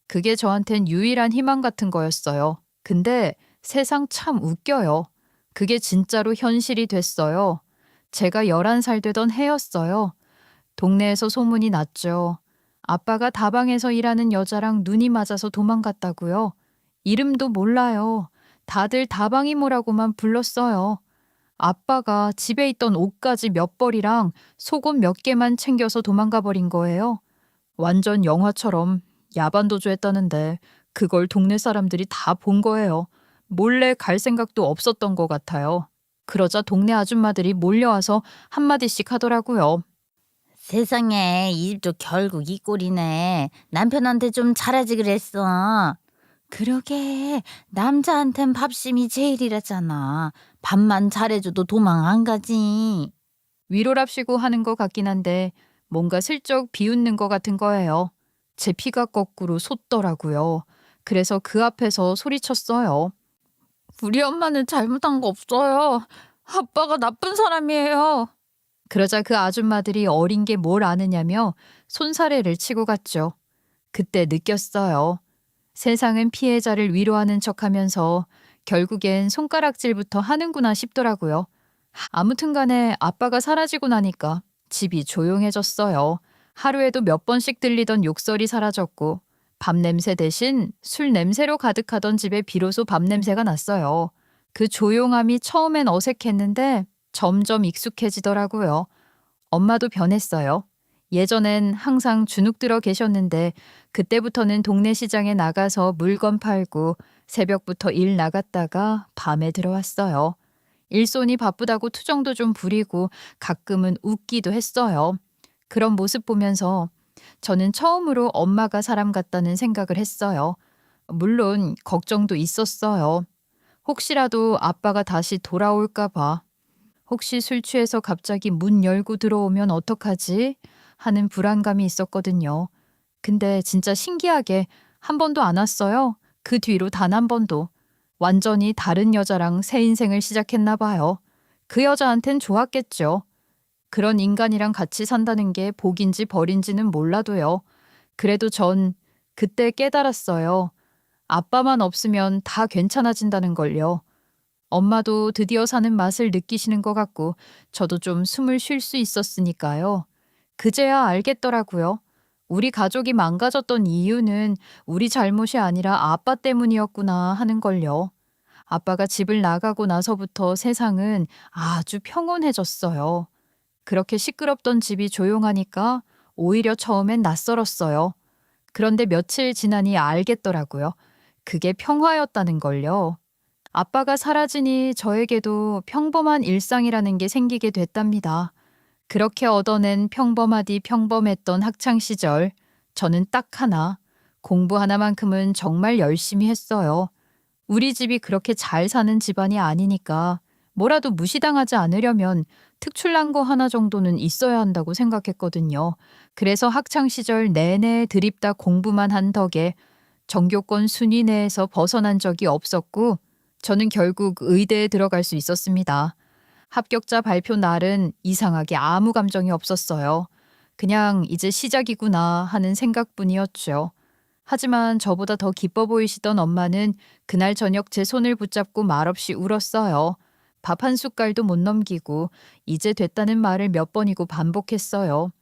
그게 저한텐 유일한 희망 같은 거였어요. 근데 세상 참 웃겨요. 그게 진짜로 현실이 됐어요. 제가 11살 되던 해였어요. 동네에서 소문이 났죠. 아빠가 다방에서 일하는 여자랑 눈이 맞아서 도망갔다고요. 이름도 몰라요. 다들 다방이모라고만 불렀어요. 아빠가 집에 있던 옷까지 몇 벌이랑 속옷 몇 개만 챙겨서 도망가 버린 거예요. 완전 영화처럼 야반도주 했다는데 그걸 동네 사람들이 다 본 거예요. 몰래 갈 생각도 없었던 것 같아요. 그러자 동네 아줌마들이 몰려와서 한마디씩 하더라고요. 세상에 이 집도 결국 이 꼴이네. 남편한테 좀 잘하지 그랬어. 그러게 남자한텐 밥심이 제일이라잖아. 밥만 잘해줘도 도망 안 가지. 위로랍시고 하는 것 같긴 한데 뭔가 슬쩍 비웃는 것 같은 거예요. 제 피가 거꾸로 솟더라고요. 그래서 그 앞에서 소리쳤어요. 우리 엄마는 잘못한 거 없어요. 아빠가 나쁜 사람이에요. 그러자 그 아줌마들이 어린 게 뭘 아느냐며 손사래를 치고 갔죠. 그때 느꼈어요. 세상은 피해자를 위로하는 척하면서 결국엔 손가락질부터 하는구나 싶더라고요. 아무튼 간에 아빠가 사라지고 나니까 집이 조용해졌어요. 하루에도 몇 번씩 들리던 욕설이 사라졌고 밥 냄새 대신 술 냄새로 가득하던 집에 비로소 밥 냄새가 났어요. 그 조용함이 처음엔 어색했는데 점점 익숙해지더라고요. 엄마도 변했어요. 예전엔 항상 주눅 들어 계셨는데 그때부터는 동네 시장에 나가서 물건 팔고 새벽부터 일 나갔다가 밤에 들어왔어요. 일손이 바쁘다고 투정도 좀 부리고 가끔은 웃기도 했어요. 그런 모습 보면서 저는 처음으로 엄마가 사람 같다는 생각을 했어요. 물론 걱정도 있었어요. 혹시라도 아빠가 다시 돌아올까 봐. 혹시 술 취해서 갑자기 문 열고 들어오면 어떡하지? 하는 불안감이 있었거든요. 근데 진짜 신기하게 한 번도 안 왔어요. 그 뒤로 단 한 번도. 완전히 다른 여자랑 새 인생을 시작했나 봐요. 그 여자한텐 좋았겠죠. 그런 인간이랑 같이 산다는 게 복인지 벌인지는 몰라도요. 그래도 전 그때 깨달았어요. 아빠만 없으면 다 괜찮아진다는 걸요. 엄마도 드디어 사는 맛을 느끼시는 것 같고 저도 좀 숨을 쉴 수 있었으니까요. 그제야 알겠더라고요. 우리 가족이 망가졌던 이유는 우리 잘못이 아니라 아빠 때문이었구나 하는 걸요. 아빠가 집을 나가고 나서부터 세상은 아주 평온해졌어요. 그렇게 시끄럽던 집이 조용하니까 오히려 처음엔 낯설었어요. 그런데 며칠 지나니 알겠더라고요. 그게 평화였다는 걸요. 아빠가 사라지니 저에게도 평범한 일상이라는 게 생기게 됐답니다. 그렇게 얻어낸 평범하디 평범했던 학창시절, 저는 딱 하나, 공부 하나만큼은 정말 열심히 했어요. 우리 집이 그렇게 잘 사는 집안이 아니니까 뭐라도 무시당하지 않으려면 특출난 거 하나 정도는 있어야 한다고 생각했거든요. 그래서 학창시절 내내 드립다 공부만 한 덕에 전교권 순위 내에서 벗어난 적이 없었고 저는 결국 의대에 들어갈 수 있었습니다. 합격자 발표 날은 이상하게 아무 감정이 없었어요. 그냥 이제 시작이구나 하는 생각뿐이었죠. 하지만 저보다 더 기뻐 보이시던 엄마는 그날 저녁 제 손을 붙잡고 말없이 울었어요. 밥 한 숟갈도 못 넘기고 이제 됐다는 말을 몇 번이고 반복했어요.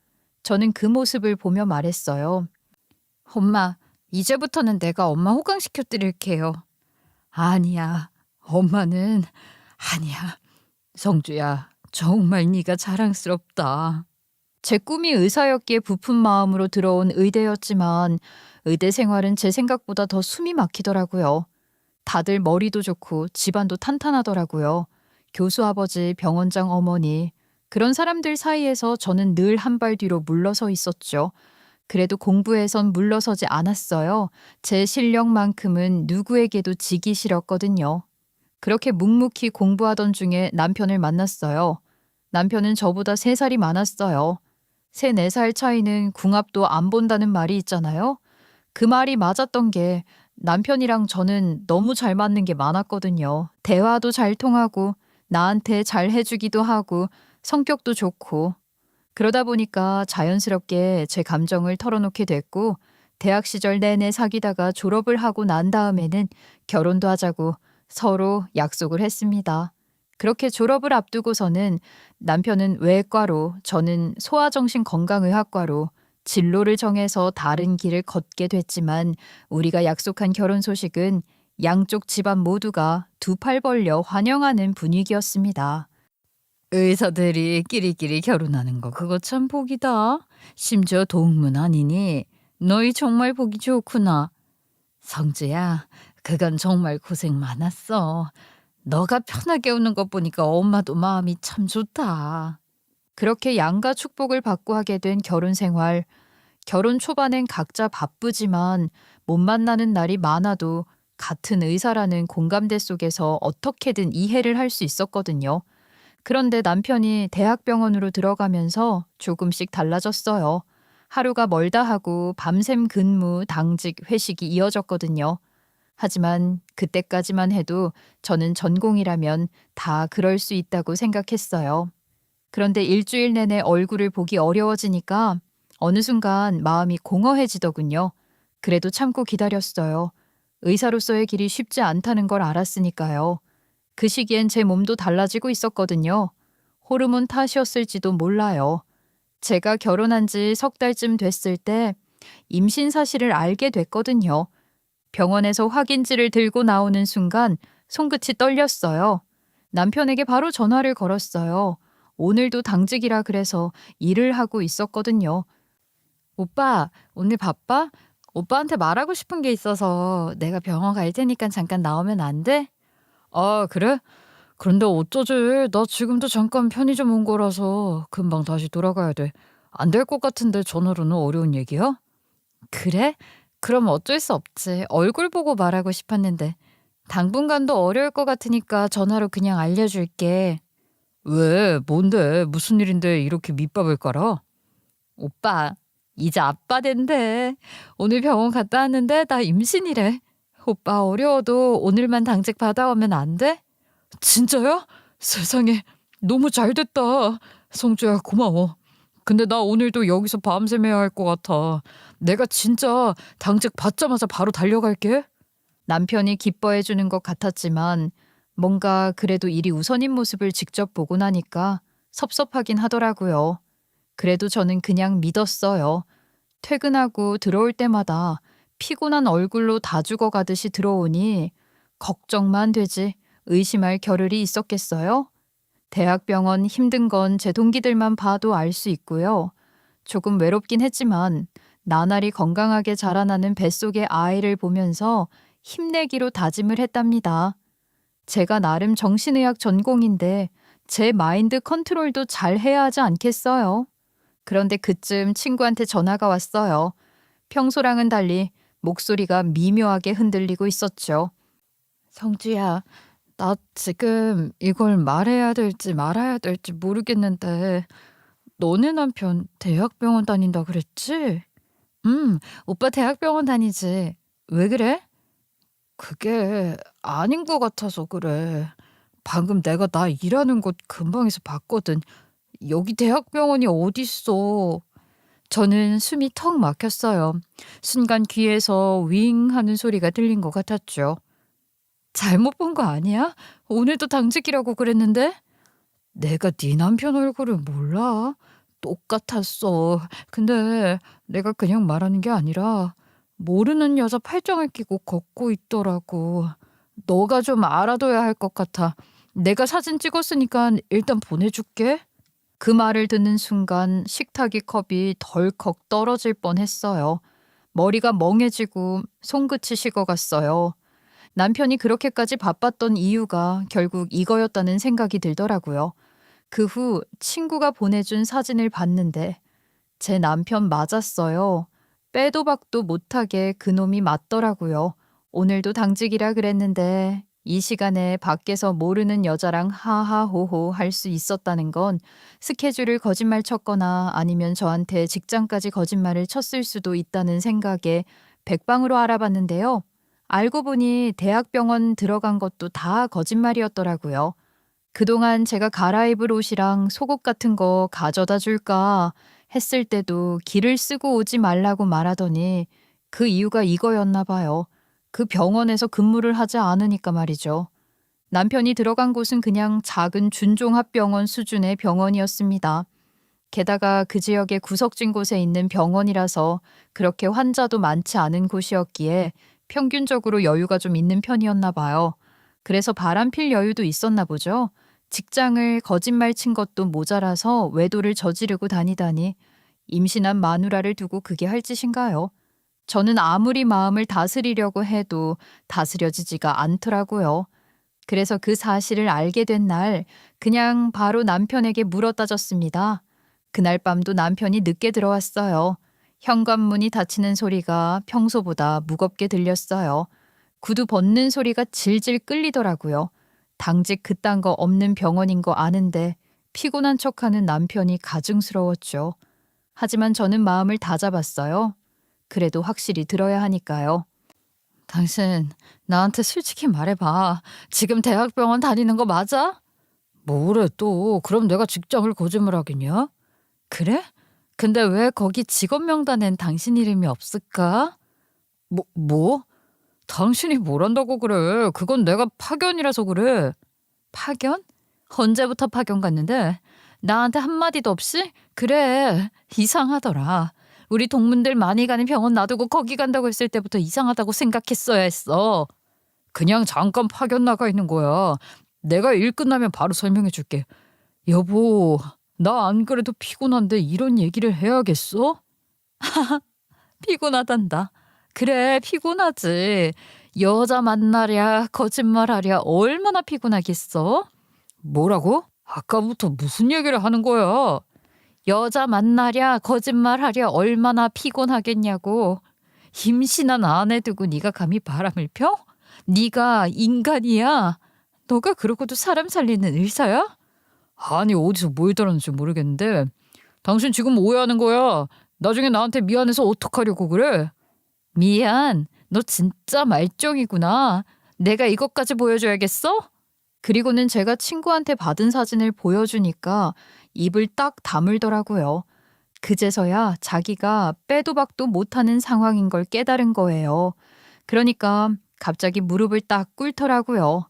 저는 그 모습을 보며 말했어요. 엄마, 이제부터는 내가 엄마 호강시켜 드릴게요. 아니야. 엄마는 아니야. 성주야, 정말 네가 자랑스럽다. 제 꿈이 의사였기에 부푼 마음으로 들어온 의대였지만 의대 생활은 제 생각보다 더 숨이 막히더라고요. 다들 머리도 좋고 집안도 탄탄하더라고요. 교수 아버지, 병원장 어머니, 그런 사람들 사이에서 저는 늘 한 발 뒤로 물러서 있었죠. 그래도 공부에선 물러서지 않았어요. 제 실력만큼은 누구에게도 지기 싫었거든요. 그렇게 묵묵히 공부하던 중에 남편을 만났어요. 남편은 저보다 3살이 많았어요. 3, 4살 차이는 궁합도 안 본다는 말이 있잖아요. 그 말이 맞았던 게 남편이랑 저는 너무 잘 맞는 게 많았거든요. 대화도 잘 통하고 나한테 잘 해주기도 하고 성격도 좋고 그러다 보니까 자연스럽게 제 감정을 털어놓게 됐고 대학 시절 내내 사귀다가 졸업을 하고 난 다음에는 결혼도 하자고 서로 약속을 했습니다. 그렇게 졸업을 앞두고서는 남편은 외과로 저는 소아정신건강의학과로 진로를 정해서 다른 길을 걷게 됐지만 우리가 약속한 결혼 소식은 양쪽 집안 모두가 두 팔 벌려 환영하는 분위기였습니다. 의사들이 끼리끼리 결혼하는 거 그거 참 복이다. 심지어 동문 아니니 너희 정말 보기 좋구나. 성주야, 그건 정말 고생 많았어. 너가 편하게 우는 것 보니까 엄마도 마음이 참 좋다. 그렇게 양가 축복을 받고 하게 된 결혼 생활. 결혼 초반엔 각자 바쁘지만 못 만나는 날이 많아도 같은 의사라는 공감대 속에서 어떻게든 이해를 할 수 있었거든요. 그런데 남편이 대학병원으로 들어가면서 조금씩 달라졌어요. 하루가 멀다 하고 밤샘 근무, 당직, 회식이 이어졌거든요. 하지만 그때까지만 해도 저는 전공이라면 다 그럴 수 있다고 생각했어요. 그런데 일주일 내내 얼굴을 보기 어려워지니까 어느 순간 마음이 공허해지더군요. 그래도 참고 기다렸어요. 의사로서의 길이 쉽지 않다는 걸 알았으니까요. 그 시기엔 제 몸도 달라지고 있었거든요. 호르몬 탓이었을지도 몰라요. 제가 결혼한 지 석 달쯤 됐을 때 임신 사실을 알게 됐거든요. 병원에서 확인지를 들고 나오는 순간 손끝이 떨렸어요. 남편에게 바로 전화를 걸었어요. 오늘도 당직이라 그래서 일을 하고 있었거든요. 오빠, 오늘 바빠? 오빠한테 말하고 싶은 게 있어서 내가 병원 갈 테니까 잠깐 나오면 안 돼? 아, 그래? 그런데 어쩌지? 나 지금도 잠깐 편의점 온 거라서 금방 다시 돌아가야 돼. 안 될 것 같은데 전화로는 어려운 얘기야? 그래? 그럼 어쩔 수 없지. 얼굴 보고 말하고 싶었는데. 당분간도 어려울 것 같으니까 전화로 그냥 알려줄게. 왜? 뭔데? 무슨 일인데 이렇게 밑밥을 깔아? 오빠, 이제 아빠 된대. 오늘 병원 갔다 왔는데 나 임신이래. 오빠 어려워도 오늘만 당직 받아오면 안 돼? 진짜야? 세상에, 너무 잘 됐다. 성주야, 고마워. 근데 나 오늘도 여기서 밤새매야 할 것 같아. 내가 진짜 당직 받자마자 바로 달려갈게. 남편이 기뻐해 주는 것 같았지만 뭔가 그래도 일이 우선인 모습을 직접 보고 나니까 섭섭하긴 하더라고요. 그래도 저는 그냥 믿었어요. 퇴근하고 들어올 때마다 피곤한 얼굴로 다 죽어가듯이 들어오니 걱정만 되지 의심할 겨를이 있었겠어요? 대학병원 힘든 건 제 동기들만 봐도 알 수 있고요. 조금 외롭긴 했지만 나날이 건강하게 자라나는 뱃속의 아이를 보면서 힘내기로 다짐을 했답니다. 제가 나름 정신의학 전공인데 제 마인드 컨트롤도 잘 해야 하지 않겠어요? 그런데 그쯤 친구한테 전화가 왔어요. 평소랑은 달리 목소리가 미묘하게 흔들리고 있었죠. 성주야, 나 지금 이걸 말해야 될지 말아야 될지 모르겠는데 너네 남편 대학병원 다닌다 그랬지? 오빠 대학병원 다니지. 왜 그래? 그게 아닌 것 같아서 그래. 방금 내가 나 일하는 곳 근방에서 봤거든. 여기 대학병원이 어딨어. 저는 숨이 턱 막혔어요. 순간 귀에서 윙 하는 소리가 들린 것 같았죠. 잘못 본 거 아니야? 오늘도 당직이라고 그랬는데? 내가 네 남편 얼굴을 몰라? 똑같았어. 근데 내가 그냥 말하는 게 아니라 모르는 여자 팔짱을 끼고 걷고 있더라고. 너가 좀 알아둬야 할 것 같아. 내가 사진 찍었으니까 일단 보내줄게. 그 말을 듣는 순간 식탁의 컵이 덜컥 떨어질 뻔했어요. 머리가 멍해지고 손끝이 식어갔어요. 남편이 그렇게까지 바빴던 이유가 결국 이거였다는 생각이 들더라고요. 그 후 친구가 보내준 사진을 봤는데 제 남편 맞았어요. 빼도 박도 못하게 그놈이 맞더라고요. 오늘도 당직이라 그랬는데 이 시간에 밖에서 모르는 여자랑 하하호호 할 수 있었다는 건 스케줄을 거짓말 쳤거나 아니면 저한테 직장까지 거짓말을 쳤을 수도 있다는 생각에 백방으로 알아봤는데요. 알고 보니 대학병원 들어간 것도 다 거짓말이었더라고요. 그동안 제가 갈아입을 옷이랑 속옷 같은 거 가져다 줄까 했을 때도 길을 쓰고 오지 말라고 말하더니 그 이유가 이거였나 봐요. 그 병원에서 근무를 하지 않으니까 말이죠. 남편이 들어간 곳은 그냥 작은 준종합병원 수준의 병원이었습니다. 게다가 그 지역의 구석진 곳에 있는 병원이라서 그렇게 환자도 많지 않은 곳이었기에 평균적으로 여유가 좀 있는 편이었나 봐요. 그래서 바람필 여유도 있었나 보죠. 직장을 거짓말 친 것도 모자라서 외도를 저지르고 다니다니 임신한 마누라를 두고 그게 할 짓인가요? 저는 아무리 마음을 다스리려고 해도 다스려지지가 않더라고요. 그래서 그 사실을 알게 된 날 그냥 바로 남편에게 물어 따졌습니다. 그날 밤도 남편이 늦게 들어왔어요. 현관문이 닫히는 소리가 평소보다 무겁게 들렸어요. 구두 벗는 소리가 질질 끌리더라고요. 당직 그딴 거 없는 병원인 거 아는데 피곤한 척하는 남편이 가증스러웠죠. 하지만 저는 마음을 다잡았어요. 그래도 확실히 들어야 하니까요. 당신 나한테 솔직히 말해봐. 지금 대학병원 다니는 거 맞아? 뭐래 또. 그럼 내가 직장을 거짓말하겠냐? 그래? 근데 왜 거기 직업 명단엔 당신 이름이 없을까? 뭐? 당신이 뭘 한다고 그래. 그건 내가 파견이라서 그래. 파견? 언제부터 파견 갔는데? 나한테 한마디도 없이? 그래, 이상하더라. 우리 동문들 많이 가는 병원 놔두고 거기 간다고 했을 때부터 이상하다고 생각했어야 했어. 그냥 잠깐 파견 나가 있는 거야. 내가 일 끝나면 바로 설명해 줄게. 여보, 나 안 그래도 피곤한데 이런 얘기를 해야겠어? 피곤하단다. 그래, 피곤하지. 여자 만나랴, 거짓말하랴 얼마나 피곤하겠어? 뭐라고? 아까부터 무슨 얘기를 하는 거야? 여자 만나랴, 거짓말하랴 얼마나 피곤하겠냐고. 임신한 아내 두고 네가 감히 바람을 펴? 네가 인간이야? 너가 그러고도 사람 살리는 의사야? 아니 어디서 뭘 들었는지 모르겠는데 당신 지금 오해하는 거야. 나중에 나한테 미안해서 어떡하려고 그래? 미안. 너 진짜 말종이구나. 내가 이것까지 보여줘야겠어? 그리고는 제가 친구한테 받은 사진을 보여주니까 입을 딱 다물더라고요. 그제서야 자기가 빼도 박도 못하는 상황인 걸 깨달은 거예요. 그러니까 갑자기 무릎을 딱 꿇더라고요.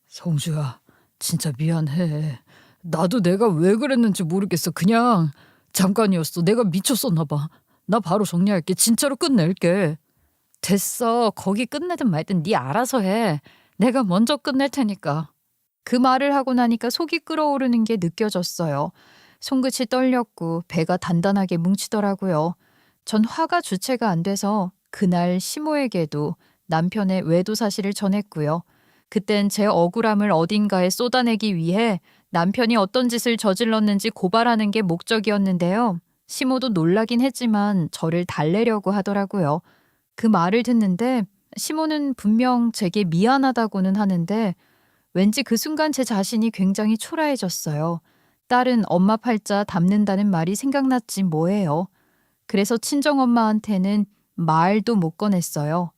성주야, 진짜 미안해. 나도 내가 왜 그랬는지 모르겠어. 그냥 잠깐이었어. 내가 미쳤었나 봐. 나 바로 정리할게. 진짜로 끝낼게. 됐어. 거기 끝내든 말든 네 알아서 해. 내가 먼저 끝낼 테니까. 그 말을 하고 나니까 속이 끓어오르는 게 느껴졌어요. 손끝이 떨렸고 배가 단단하게 뭉치더라고요. 전 화가 주체가 안 돼서 그날 시모에게도 남편의 외도 사실을 전했고요. 그땐 제 억울함을 어딘가에 쏟아내기 위해 남편이 어떤 짓을 저질렀는지 고발하는 게 목적이었는데요. 시모도 놀라긴 했지만 저를 달래려고 하더라고요. 그 말을 듣는데 시모는 분명 제게 미안하다고는 하는데 왠지 그 순간 제 자신이 굉장히 초라해졌어요. 딸은 엄마 팔자 닮는다는 말이 생각났지 뭐예요. 그래서 친정엄마한테는 말도 못 꺼냈어요.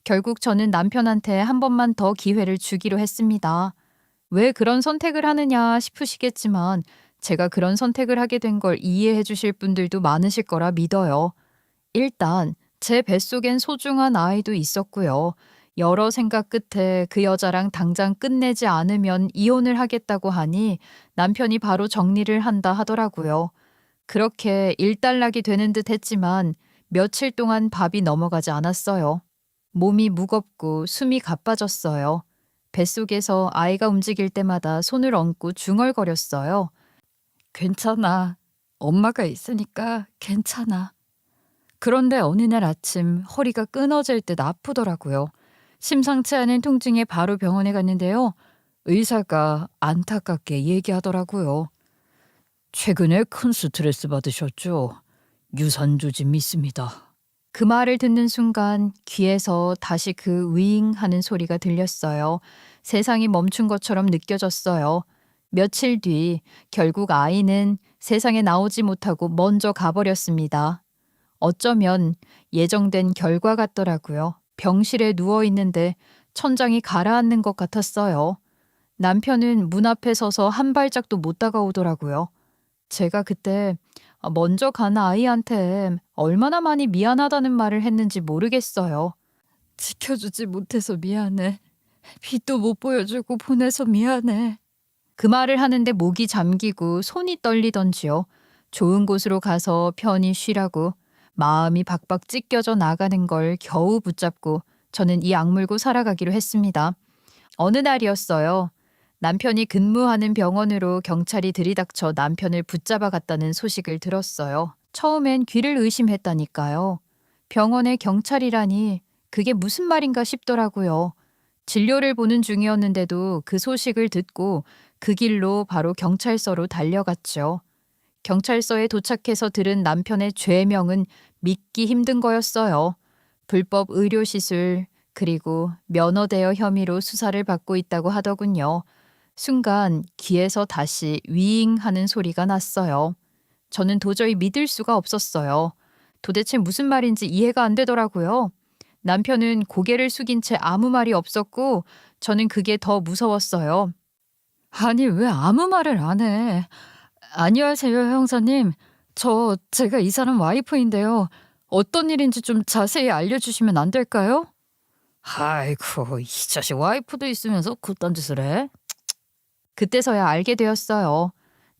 결국 저는 남편한테 한 번만 더 기회를 주기로 했습니다. 왜 그런 선택을 하느냐 싶으시겠지만 제가 그런 선택을 하게 된 걸 이해해 주실 분들도 많으실 거라 믿어요. 일단 제 뱃속엔 소중한 아이도 있었고요. 여러 생각 끝에 그 여자랑 당장 끝내지 않으면 이혼을 하겠다고 하니 남편이 바로 정리를 한다 하더라고요. 그렇게 일단락이 되는 듯 했지만 며칠 동안 밥이 넘어가지 않았어요. 몸이 무겁고 숨이 가빠졌어요. 뱃속에서 아이가 움직일 때마다 손을 얹고 중얼거렸어요. 괜찮아. 엄마가 있으니까 괜찮아. 그런데 어느 날 아침 허리가 끊어질 듯 아프더라고요. 심상치 않은 통증에 바로 병원에 갔는데요. 의사가 안타깝게 얘기하더라고요. 최근에 큰 스트레스 받으셨죠? 유산조짐 있습니다. 그 말을 듣는 순간 귀에서 다시 그 윙 하는 소리가 들렸어요. 세상이 멈춘 것처럼 느껴졌어요. 며칠 뒤 결국 아이는 세상에 나오지 못하고 먼저 가버렸습니다. 어쩌면 예정된 결과 같더라고요. 병실에 누워 있는데 천장이 가라앉는 것 같았어요. 남편은 문 앞에 서서 한 발짝도 못 다가오더라고요. 제가 그때 먼저 간 아이한테 얼마나 많이 미안하다는 말을 했는지 모르겠어요. 지켜주지 못해서 미안해. 빛도 못 보여주고 보내서 미안해. 그 말을 하는데 목이 잠기고 손이 떨리던지요. 좋은 곳으로 가서 편히 쉬라고 마음이 박박 찢겨져 나가는 걸 겨우 붙잡고 저는 이 악물고 살아가기로 했습니다. 어느 날이었어요. 남편이 근무하는 병원으로 경찰이 들이닥쳐 남편을 붙잡아 갔다는 소식을 들었어요. 처음엔 귀를 의심했다니까요. 병원에 경찰이라니 그게 무슨 말인가 싶더라고요. 진료를 보는 중이었는데도 그 소식을 듣고 그 길로 바로 경찰서로 달려갔죠. 경찰서에 도착해서 들은 남편의 죄명은 믿기 힘든 거였어요. 불법 의료시술 그리고 면허 대여 혐의로 수사를 받고 있다고 하더군요. 순간 귀에서 다시 윙 하는 소리가 났어요. 저는 도저히 믿을 수가 없었어요. 도대체 무슨 말인지 이해가 안 되더라고요. 남편은 고개를 숙인 채 아무 말이 없었고 저는 그게 더 무서웠어요. 아니, 왜 아무 말을 안 해? 안녕하세요, 형사님. 제가 이 사람 와이프인데요. 어떤 일인지 좀 자세히 알려주시면 안 될까요? 아이고, 이 자식 와이프도 있으면서 그딴 짓을 해? 그때서야 알게 되었어요.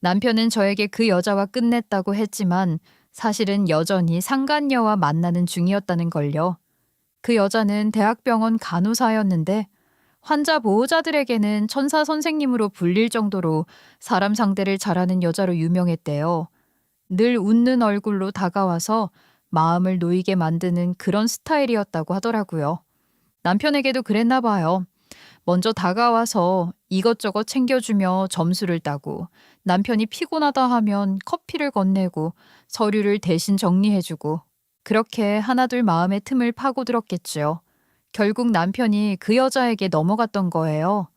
남편은 저에게 그 여자와 끝냈다고 했지만 사실은 여전히 상간녀와 만나는 중이었다는 걸요. 그 여자는 대학병원 간호사였는데 환자 보호자들에게는 천사 선생님으로 불릴 정도로 사람 상대를 잘하는 여자로 유명했대요. 늘 웃는 얼굴로 다가와서 마음을 놓이게 만드는 그런 스타일이었다고 하더라고요. 남편에게도 그랬나 봐요. 먼저 다가와서 이것저것 챙겨주며 점수를 따고 남편이 피곤하다 하면 커피를 건네고 서류를 대신 정리해주고 그렇게 하나둘 마음의 틈을 파고들었겠지요. 결국 남편이 그 여자에게 넘어갔던 거예요.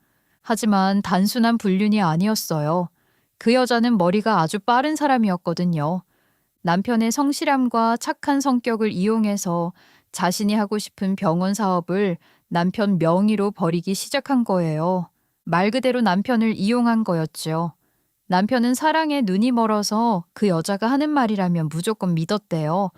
하지만 단순한 불륜이 아니었어요. 그 여자는 머리가 아주 빠른 사람이었거든요. 남편의 성실함과 착한 성격을 이용해서 자신이 하고 싶은 병원 사업을 남편 명의로 벌이기 시작한 거예요. 말 그대로 남편을 이용한 거였죠. 남편은 사랑에 눈이 멀어서 그 여자가 하는 말이라면 무조건 믿었대요.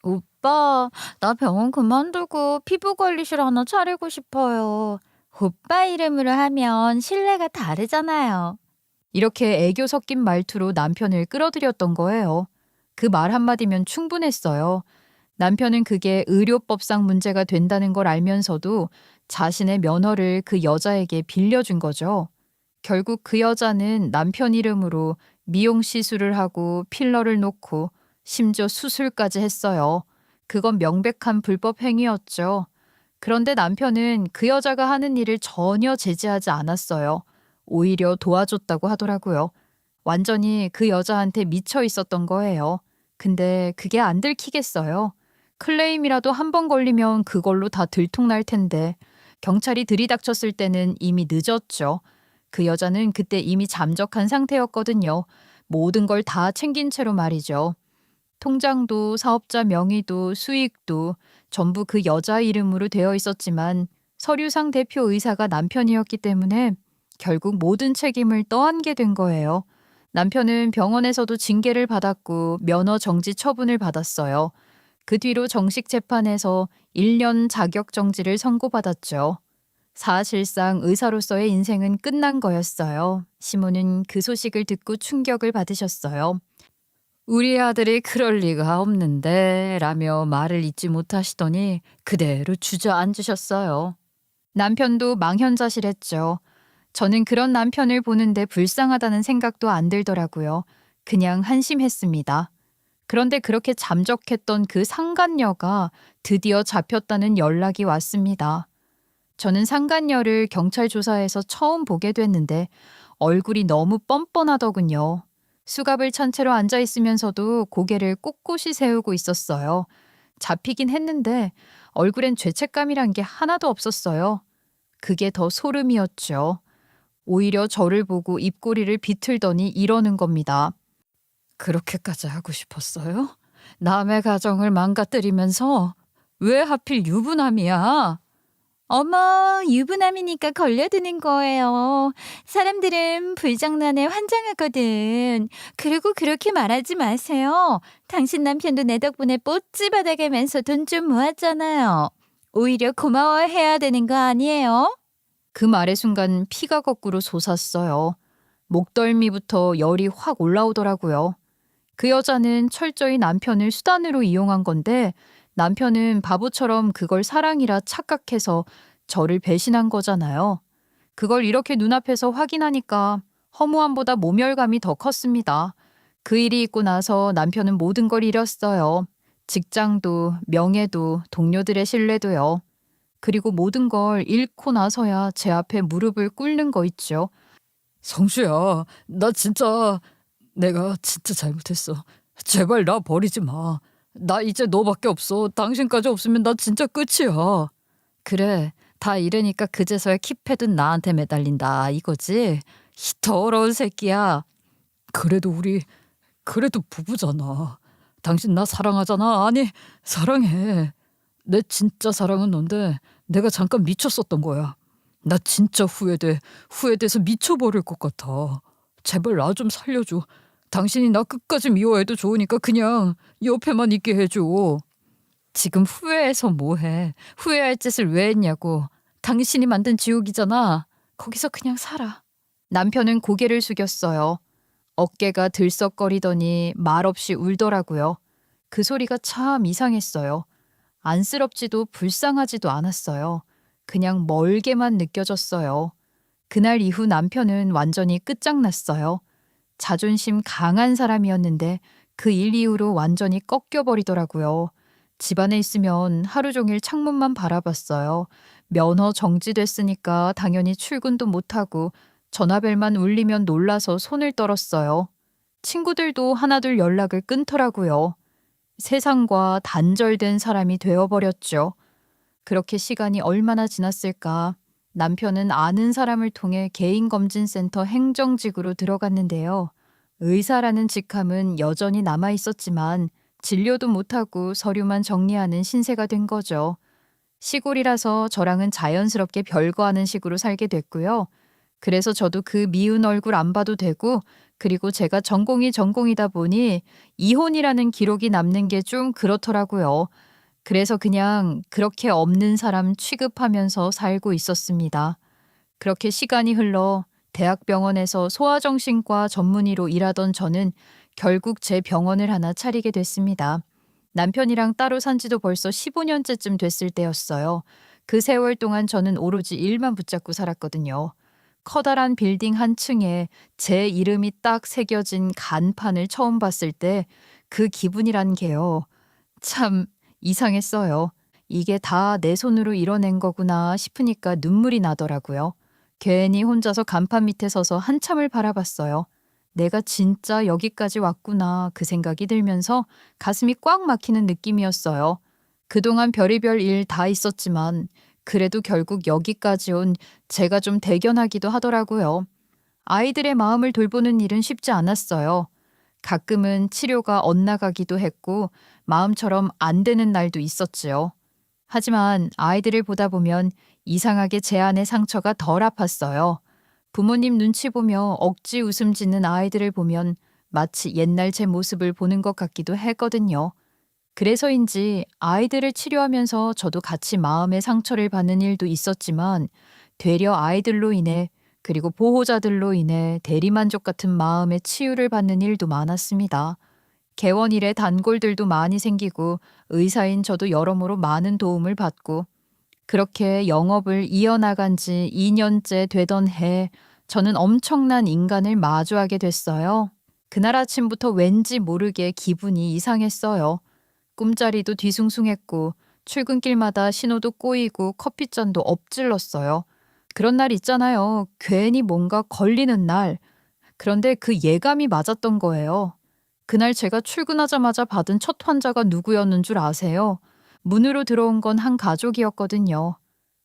오빠, 나 병원 그만두고 피부관리실 하나 차리고 싶어요. 오빠 이름으로 하면 신뢰가 다르잖아요. 이렇게 애교 섞인 말투로 남편을 끌어들였던 거예요. 그 말 한마디면 충분했어요. 남편은 그게 의료법상 문제가 된다는 걸 알면서도 자신의 면허를 그 여자에게 빌려준 거죠. 결국 그 여자는 남편 이름으로 미용 시술을 하고 필러를 놓고 심지어 수술까지 했어요. 그건 명백한 불법 행위였죠. 그런데 남편은 그 여자가 하는 일을 전혀 제지하지 않았어요. 오히려 도와줬다고 하더라고요. 완전히 그 여자한테 미쳐 있었던 거예요. 근데 그게 안 들키겠어요. 클레임이라도 한 번 걸리면 그걸로 다 들통날 텐데 경찰이 들이닥쳤을 때는 이미 늦었죠. 그 여자는 그때 이미 잠적한 상태였거든요. 모든 걸 다 챙긴 채로 말이죠. 통장도 사업자 명의도 수익도 전부 그 여자 이름으로 되어 있었지만 서류상 대표 의사가 남편이었기 때문에 결국 모든 책임을 떠안게 된 거예요. 남편은 병원에서도 징계를 받았고 면허 정지 처분을 받았어요. 그 뒤로 정식 재판에서 1년 자격 정지를 선고받았죠. 사실상 의사로서의 인생은 끝난 거였어요. 시모는 그 소식을 듣고 충격을 받으셨어요. 우리 아들이 그럴 리가 없는데 라며 말을 잇지 못하시더니 그대로 주저앉으셨어요. 남편도 망연자실했죠. 저는 그런 남편을 보는데 불쌍하다는 생각도 안 들더라고요. 그냥 한심했습니다. 그런데 그렇게 잠적했던 그 상간녀가 드디어 잡혔다는 연락이 왔습니다. 저는 상간녀를 경찰 조사에서 처음 보게 됐는데 얼굴이 너무 뻔뻔하더군요. 수갑을 찬 채로 앉아 있으면서도 고개를 꼿꼿이 세우고 있었어요. 잡히긴 했는데 얼굴엔 죄책감이란 게 하나도 없었어요. 그게 더 소름이었죠. 오히려 저를 보고 입꼬리를 비틀더니 이러는 겁니다. 그렇게까지 하고 싶었어요? 남의 가정을 망가뜨리면서 왜 하필 유부남이야? 어머, 유부남이니까 걸려드는 거예요. 사람들은 불장난에 환장하거든. 그리고 그렇게 말하지 마세요. 당신 남편도 내 덕분에 뽀찌 받아가면서 돈 좀 모았잖아요. 오히려 고마워해야 되는 거 아니에요? 그 말의 순간 피가 거꾸로 솟았어요. 목덜미부터 열이 확 올라오더라고요. 그 여자는 철저히 남편을 수단으로 이용한 건데 남편은 바보처럼 그걸 사랑이라 착각해서 저를 배신한 거잖아요. 그걸 이렇게 눈앞에서 확인하니까 허무함보다 모멸감이 더 컸습니다. 그 일이 있고 나서 남편은 모든 걸 잃었어요. 직장도, 명예도, 동료들의 신뢰도요. 그리고 모든 걸 잃고 나서야 제 앞에 무릎을 꿇는 거 있죠. 성수야, 내가 진짜 잘못했어. 제발 나 버리지 마. 나 이제 너밖에 없어. 당신까지 없으면 나 진짜 끝이야. 그래, 다 잃으니까 그제서야 킵패든 나한테 매달린다 이거지? 이 더러운 새끼야. 그래도 부부잖아. 당신 나 사랑하잖아. 아니, 사랑해. 내 진짜 사랑은 넌데 내가 잠깐 미쳤었던 거야. 나 진짜 후회돼서 미쳐버릴 것 같아. 제발 나 좀 살려줘. 당신이 나 끝까지 미워해도 좋으니까 그냥 옆에만 있게 해줘. 지금 후회해서 뭐해? 후회할 짓을 왜 했냐고. 당신이 만든 지옥이잖아. 거기서 그냥 살아. 남편은 고개를 숙였어요. 어깨가 들썩거리더니 말없이 울더라고요. 그 소리가 참 이상했어요. 안쓰럽지도 불쌍하지도 않았어요. 그냥 멀게만 느껴졌어요. 그날 이후 남편은 완전히 끝장났어요. 자존심 강한 사람이었는데 그 일 이후로 완전히 꺾여버리더라고요. 집안에 있으면 하루 종일 창문만 바라봤어요. 면허 정지됐으니까 당연히 출근도 못하고 전화벨만 울리면 놀라서 손을 떨었어요. 친구들도 하나둘 연락을 끊더라고요. 세상과 단절된 사람이 되어버렸죠. 그렇게 시간이 얼마나 지났을까. 남편은 아는 사람을 통해 개인검진센터 행정직으로 들어갔는데요. 의사라는 직함은 여전히 남아 있었지만 진료도 못하고 서류만 정리하는 신세가 된 거죠. 시골이라서 저랑은 자연스럽게 별거하는 식으로 살게 됐고요. 그래서 저도 그 미운 얼굴 안 봐도 되고, 그리고 제가 전공이다 보니 이혼이라는 기록이 남는 게 좀 그렇더라고요. 그래서 그냥 그렇게 없는 사람 취급하면서 살고 있었습니다. 그렇게 시간이 흘러 대학병원에서 소아정신과 전문의로 일하던 저는 결국 제 병원을 하나 차리게 됐습니다. 남편이랑 따로 산 지도 벌써 15년째쯤 됐을 때였어요. 그 세월 동안 저는 오로지 일만 붙잡고 살았거든요. 커다란 빌딩 한 층에 제 이름이 딱 새겨진 간판을 처음 봤을 때 그 기분이란 게요. 참 이상했어요. 이게 다 내 손으로 이뤄낸 거구나 싶으니까 눈물이 나더라고요. 괜히 혼자서 간판 밑에 서서 한참을 바라봤어요. 내가 진짜 여기까지 왔구나 그 생각이 들면서 가슴이 꽉 막히는 느낌이었어요. 그동안 별의별 일 다 있었지만 그래도 결국 여기까지 온 제가 좀 대견하기도 하더라고요. 아이들의 마음을 돌보는 일은 쉽지 않았어요. 가끔은 치료가 엇나가기도 했고 마음처럼 안 되는 날도 있었지요. 하지만 아이들을 보다 보면 이상하게 제 안의 상처가 덜 아팠어요. 부모님 눈치 보며 억지 웃음 짓는 아이들을 보면 마치 옛날 제 모습을 보는 것 같기도 했거든요. 그래서인지 아이들을 치료하면서 저도 같이 마음의 상처를 받는 일도 있었지만 되려 아이들로 인해 그리고 보호자들로 인해 대리만족 같은 마음의 치유를 받는 일도 많았습니다. 개원일에 단골들도 많이 생기고 의사인 저도 여러모로 많은 도움을 받고 그렇게 영업을 이어나간 지 2년째 되던 해 저는 엄청난 인간을 마주하게 됐어요. 그날 아침부터 왠지 모르게 기분이 이상했어요. 꿈자리도 뒤숭숭했고 출근길마다 신호도 꼬이고 커피잔도 엎질렀어요. 그런 날 있잖아요. 괜히 뭔가 걸리는 날. 그런데 그 예감이 맞았던 거예요. 그날 제가 출근하자마자 받은 첫 환자가 누구였는 줄 아세요? 문으로 들어온 건 한 가족이었거든요.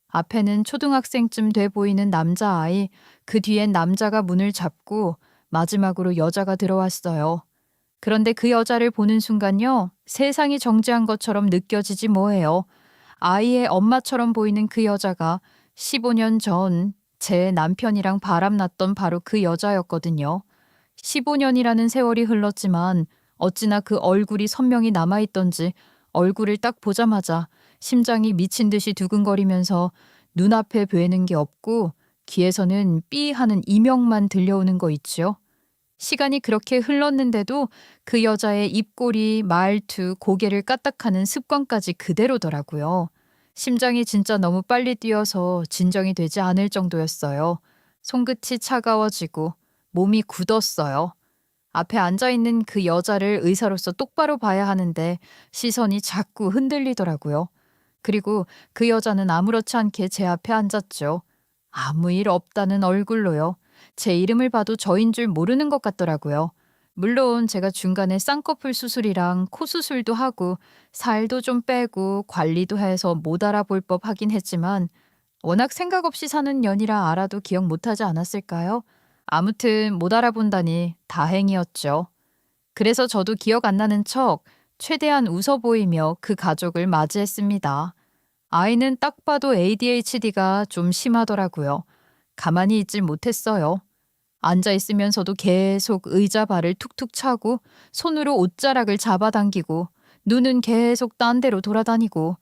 앞에는 초등학생쯤 돼 보이는 남자아이, 그 뒤엔 남자가 문을 잡고 마지막으로 여자가 들어왔어요. 그런데 그 여자를 보는 순간요, 세상이 정지한 것처럼 느껴지지 뭐예요. 아이의 엄마처럼 보이는 그 여자가 15년 전 제 남편이랑 바람났던 바로 그 여자였거든요. 15년이라는 세월이 흘렀지만 어찌나 그 얼굴이 선명히 남아있던지 얼굴을 딱 보자마자 심장이 미친 듯이 두근거리면서 눈앞에 보이는 게 없고 귀에서는 삐 하는 이명만 들려오는 거 있지요. 시간이 그렇게 흘렀는데도 그 여자의 입꼬리, 말투, 고개를 까딱하는 습관까지 그대로더라고요. 심장이 진짜 너무 빨리 뛰어서 진정이 되지 않을 정도였어요. 손끝이 차가워지고 몸이 굳었어요. 앞에 앉아있는 그 여자를 의사로서 똑바로 봐야 하는데 시선이 자꾸 흔들리더라고요. 그리고 그 여자는 아무렇지 않게 제 앞에 앉았죠. 아무 일 없다는 얼굴로요. 제 이름을 봐도 저인 줄 모르는 것 같더라고요. 물론 제가 중간에 쌍꺼풀 수술이랑 코 수술도 하고 살도 좀 빼고 관리도 해서 못 알아볼 법 하긴 했지만 워낙 생각 없이 사는 년이라 알아도 기억 못하지 않았을까요? 아무튼 못 알아본다니 다행이었죠. 그래서 저도 기억 안 나는 척 최대한 웃어 보이며 그 가족을 맞이했습니다. 아이는 딱 봐도 ADHD가 좀 심하더라고요. 가만히 있질 못했어요. 앉아 있으면서도 계속 의자 발을 툭툭 차고 손으로 옷자락을 잡아당기고 눈은 계속 딴 데로 돌아다니고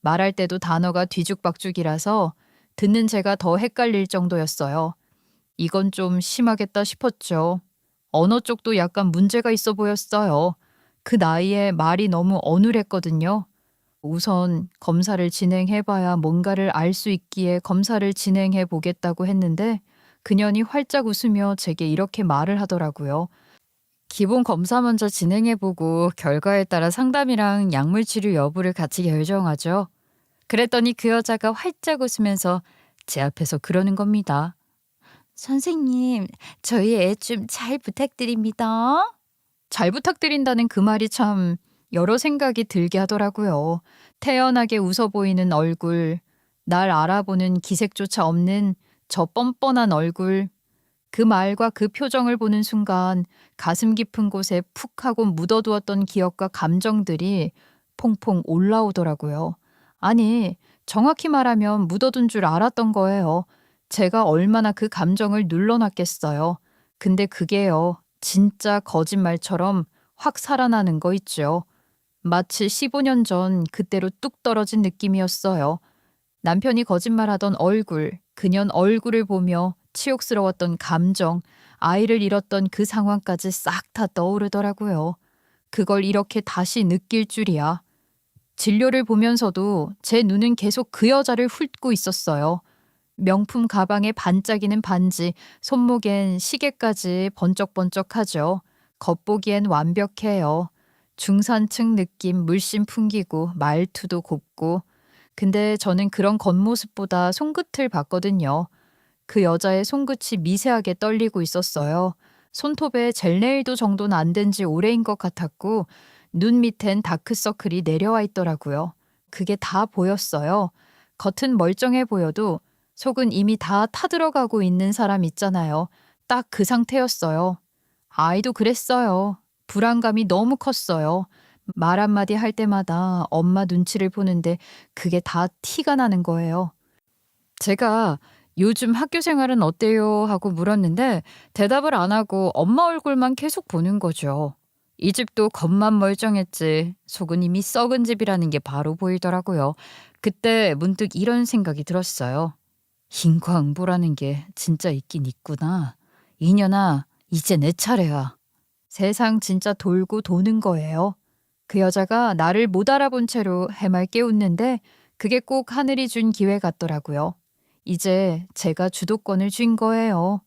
말할 때도 단어가 뒤죽박죽이라서 듣는 제가 더 헷갈릴 정도였어요. 이건 좀 심하겠다 싶었죠. 언어 쪽도 약간 문제가 있어 보였어요. 그 나이에 말이 너무 어눌했거든요. 우선 검사를 진행해봐야 뭔가를 알 수 있기에 검사를 진행해 보겠다고 했는데 그년이 활짝 웃으며 제게 이렇게 말을 하더라고요. 기본 검사 먼저 진행해보고 결과에 따라 상담이랑 약물 치료 여부를 같이 결정하죠. 그랬더니 그 여자가 활짝 웃으면서 제 앞에서 그러는 겁니다. 선생님, 저희 애 좀 잘 부탁드립니다. 잘 부탁드린다는 그 말이 참 여러 생각이 들게 하더라고요. 태연하게 웃어 보이는 얼굴, 날 알아보는 기색조차 없는 저 뻔뻔한 얼굴, 그 말과 그 표정을 보는 순간 가슴 깊은 곳에 푹 하고 묻어두었던 기억과 감정들이 퐁퐁 올라오더라고요. 아니, 정확히 말하면 묻어둔 줄 알았던 거예요. 제가 얼마나 그 감정을 눌러놨겠어요. 근데 그게요, 진짜 거짓말처럼 확 살아나는 거 있죠. 마치 15년 전 그때로 뚝 떨어진 느낌이었어요. 남편이 거짓말하던 얼굴, 그년 얼굴을 보며 치욕스러웠던 감정, 아이를 잃었던 그 상황까지 싹 다 떠오르더라고요. 그걸 이렇게 다시 느낄 줄이야. 진료를 보면서도 제 눈은 계속 그 여자를 훑고 있었어요. 명품 가방에 반짝이는 반지, 손목엔 시계까지 번쩍번쩍하죠. 겉보기엔 완벽해요. 중산층 느낌 물씬 풍기고 말투도 곱고. 근데 저는 그런 겉모습보다 손끝을 봤거든요. 그 여자의 손끝이 미세하게 떨리고 있었어요. 손톱에 젤네일도 정도는 안 된 지 오래인 것 같았고 눈 밑엔 다크서클이 내려와 있더라고요. 그게 다 보였어요. 겉은 멀쩡해 보여도 속은 이미 다 타들어가고 있는 사람 있잖아요. 딱 그 상태였어요. 아이도 그랬어요. 불안감이 너무 컸어요. 말 한마디 할 때마다 엄마 눈치를 보는데 그게 다 티가 나는 거예요. 제가 요즘 학교 생활은 어때요? 하고 물었는데 대답을 안 하고 엄마 얼굴만 계속 보는 거죠. 이 집도 겉만 멀쩡했지 속은 이미 썩은 집이라는 게 바로 보이더라고요. 그때 문득 이런 생각이 들었어요. 인과응보라는 게 진짜 있긴 있구나. 이년아, 이제 내 차례야. 세상 진짜 돌고 도는 거예요. 그 여자가 나를 못 알아본 채로 해맑게 웃는데 그게 꼭 하늘이 준 기회 같더라고요. 이제 제가 주도권을 쥔 거예요.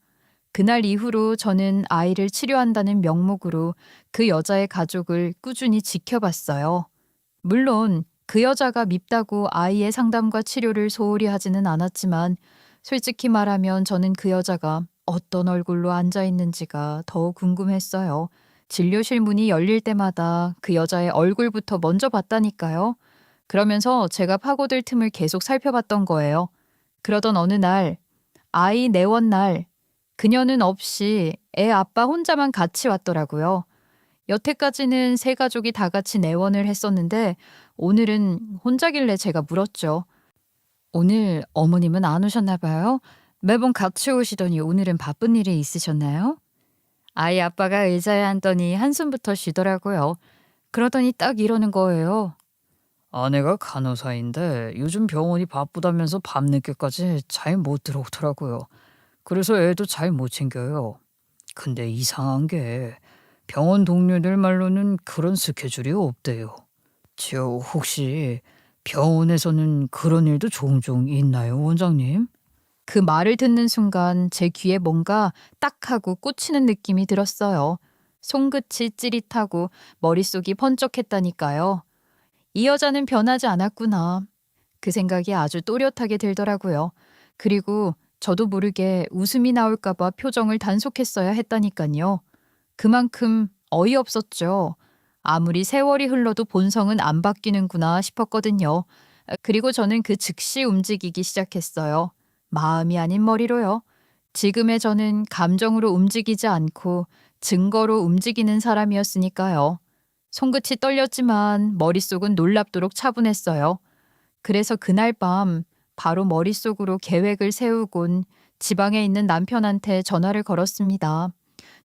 그날 이후로 저는 아이를 치료한다는 명목으로 그 여자의 가족을 꾸준히 지켜봤어요. 물론 그 여자가 밉다고 아이의 상담과 치료를 소홀히 하지는 않았지만 솔직히 말하면 저는 그 여자가 어떤 얼굴로 앉아 있는지가 더 궁금했어요. 진료실 문이 열릴 때마다 그 여자의 얼굴부터 먼저 봤다니까요. 그러면서 제가 파고들 틈을 계속 살펴봤던 거예요. 그러던 어느 날, 아이 내원 날, 그녀는 없이 애 아빠 혼자만 같이 왔더라고요. 여태까지는 세 가족이 다 같이 내원을 했었는데 오늘은 혼자길래 제가 물었죠. 오늘 어머님은 안 오셨나 봐요? 매번 같이 오시더니 오늘은 바쁜 일이 있으셨나요? 아이 아빠가 의자에 앉더니 한숨부터 쉬더라고요. 그러더니 딱 이러는 거예요. 아내가 간호사인데 요즘 병원이 바쁘다면서 밤늦게까지 잘 못 들어오더라고요. 그래서 애도 잘 못 챙겨요. 근데 이상한 게 병원 동료들 말로는 그런 스케줄이 없대요. 저 혹시 병원에서는 그런 일도 종종 있나요, 원장님? 그 말을 듣는 순간 제 귀에 뭔가 딱 하고 꽂히는 느낌이 들었어요. 손끝이 찌릿하고 머릿속이 번쩍했다니까요. 이 여자는 변하지 않았구나. 그 생각이 아주 또렷하게 들더라고요. 그리고 저도 모르게 웃음이 나올까봐 표정을 단속했어야 했다니까요. 그만큼 어이없었죠. 아무리 세월이 흘러도 본성은 안 바뀌는구나 싶었거든요. 그리고 저는 그 즉시 움직이기 시작했어요. 마음이 아닌 머리로요. 지금의 저는 감정으로 움직이지 않고 증거로 움직이는 사람이었으니까요. 손끝이 떨렸지만 머릿속은 놀랍도록 차분했어요. 그래서 그날 밤 바로 머릿속으로 계획을 세우곤 지방에 있는 남편한테 전화를 걸었습니다.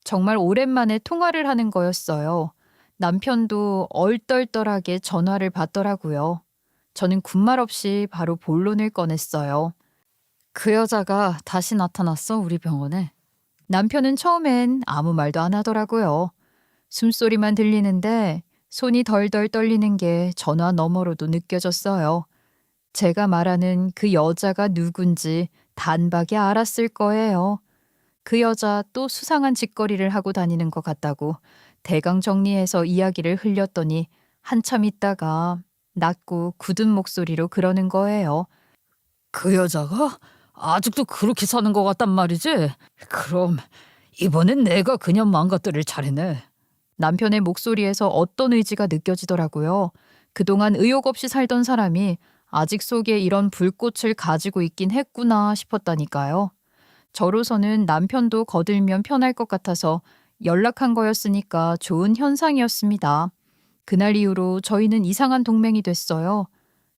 정말 오랜만에 통화를 하는 거였어요. 남편도 얼떨떨하게 전화를 받더라고요. 저는 군말 없이 바로 본론을 꺼냈어요. 그 여자가 다시 나타났어, 우리 병원에. 남편은 처음엔 아무 말도 안 하더라고요. 숨소리만 들리는데 손이 덜덜 떨리는 게 전화 너머로도 느껴졌어요. 제가 말하는 그 여자가 누군지 단박에 알았을 거예요. 그 여자 또 수상한 짓거리를 하고 다니는 것 같다고 대강 정리해서 이야기를 흘렸더니 한참 있다가 낮고 굳은 목소리로 그러는 거예요. 그 여자가 아직도 그렇게 사는 것 같단 말이지? 그럼 이번엔 내가 그냥 망가뜨릴 차례네. 남편의 목소리에서 어떤 의지가 느껴지더라고요. 그동안 의욕 없이 살던 사람이 아직 속에 이런 불꽃을 가지고 있긴 했구나 싶었다니까요. 저로서는 남편도 거들면 편할 것 같아서 연락한 거였으니까 좋은 현상이었습니다. 그날 이후로 저희는 이상한 동맹이 됐어요.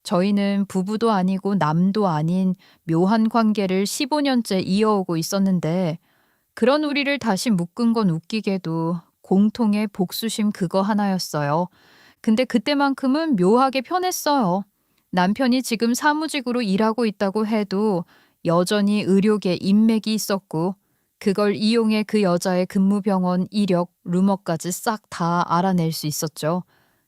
저희는 부부도 아니고 남도 아닌 묘한 관계를 15년째 이어오고 있었는데 그런 우리를 다시 묶은 건 웃기게도 공통의 복수심 그거 하나였어요. 근데 그때만큼은 묘하게 편했어요. 남편이 지금 사무직으로 일하고 있다고 해도 여전히 의료계 인맥이 있었고 그걸 이용해 그 여자의 근무병원 이력, 루머까지 싹 다 알아낼 수 있었죠.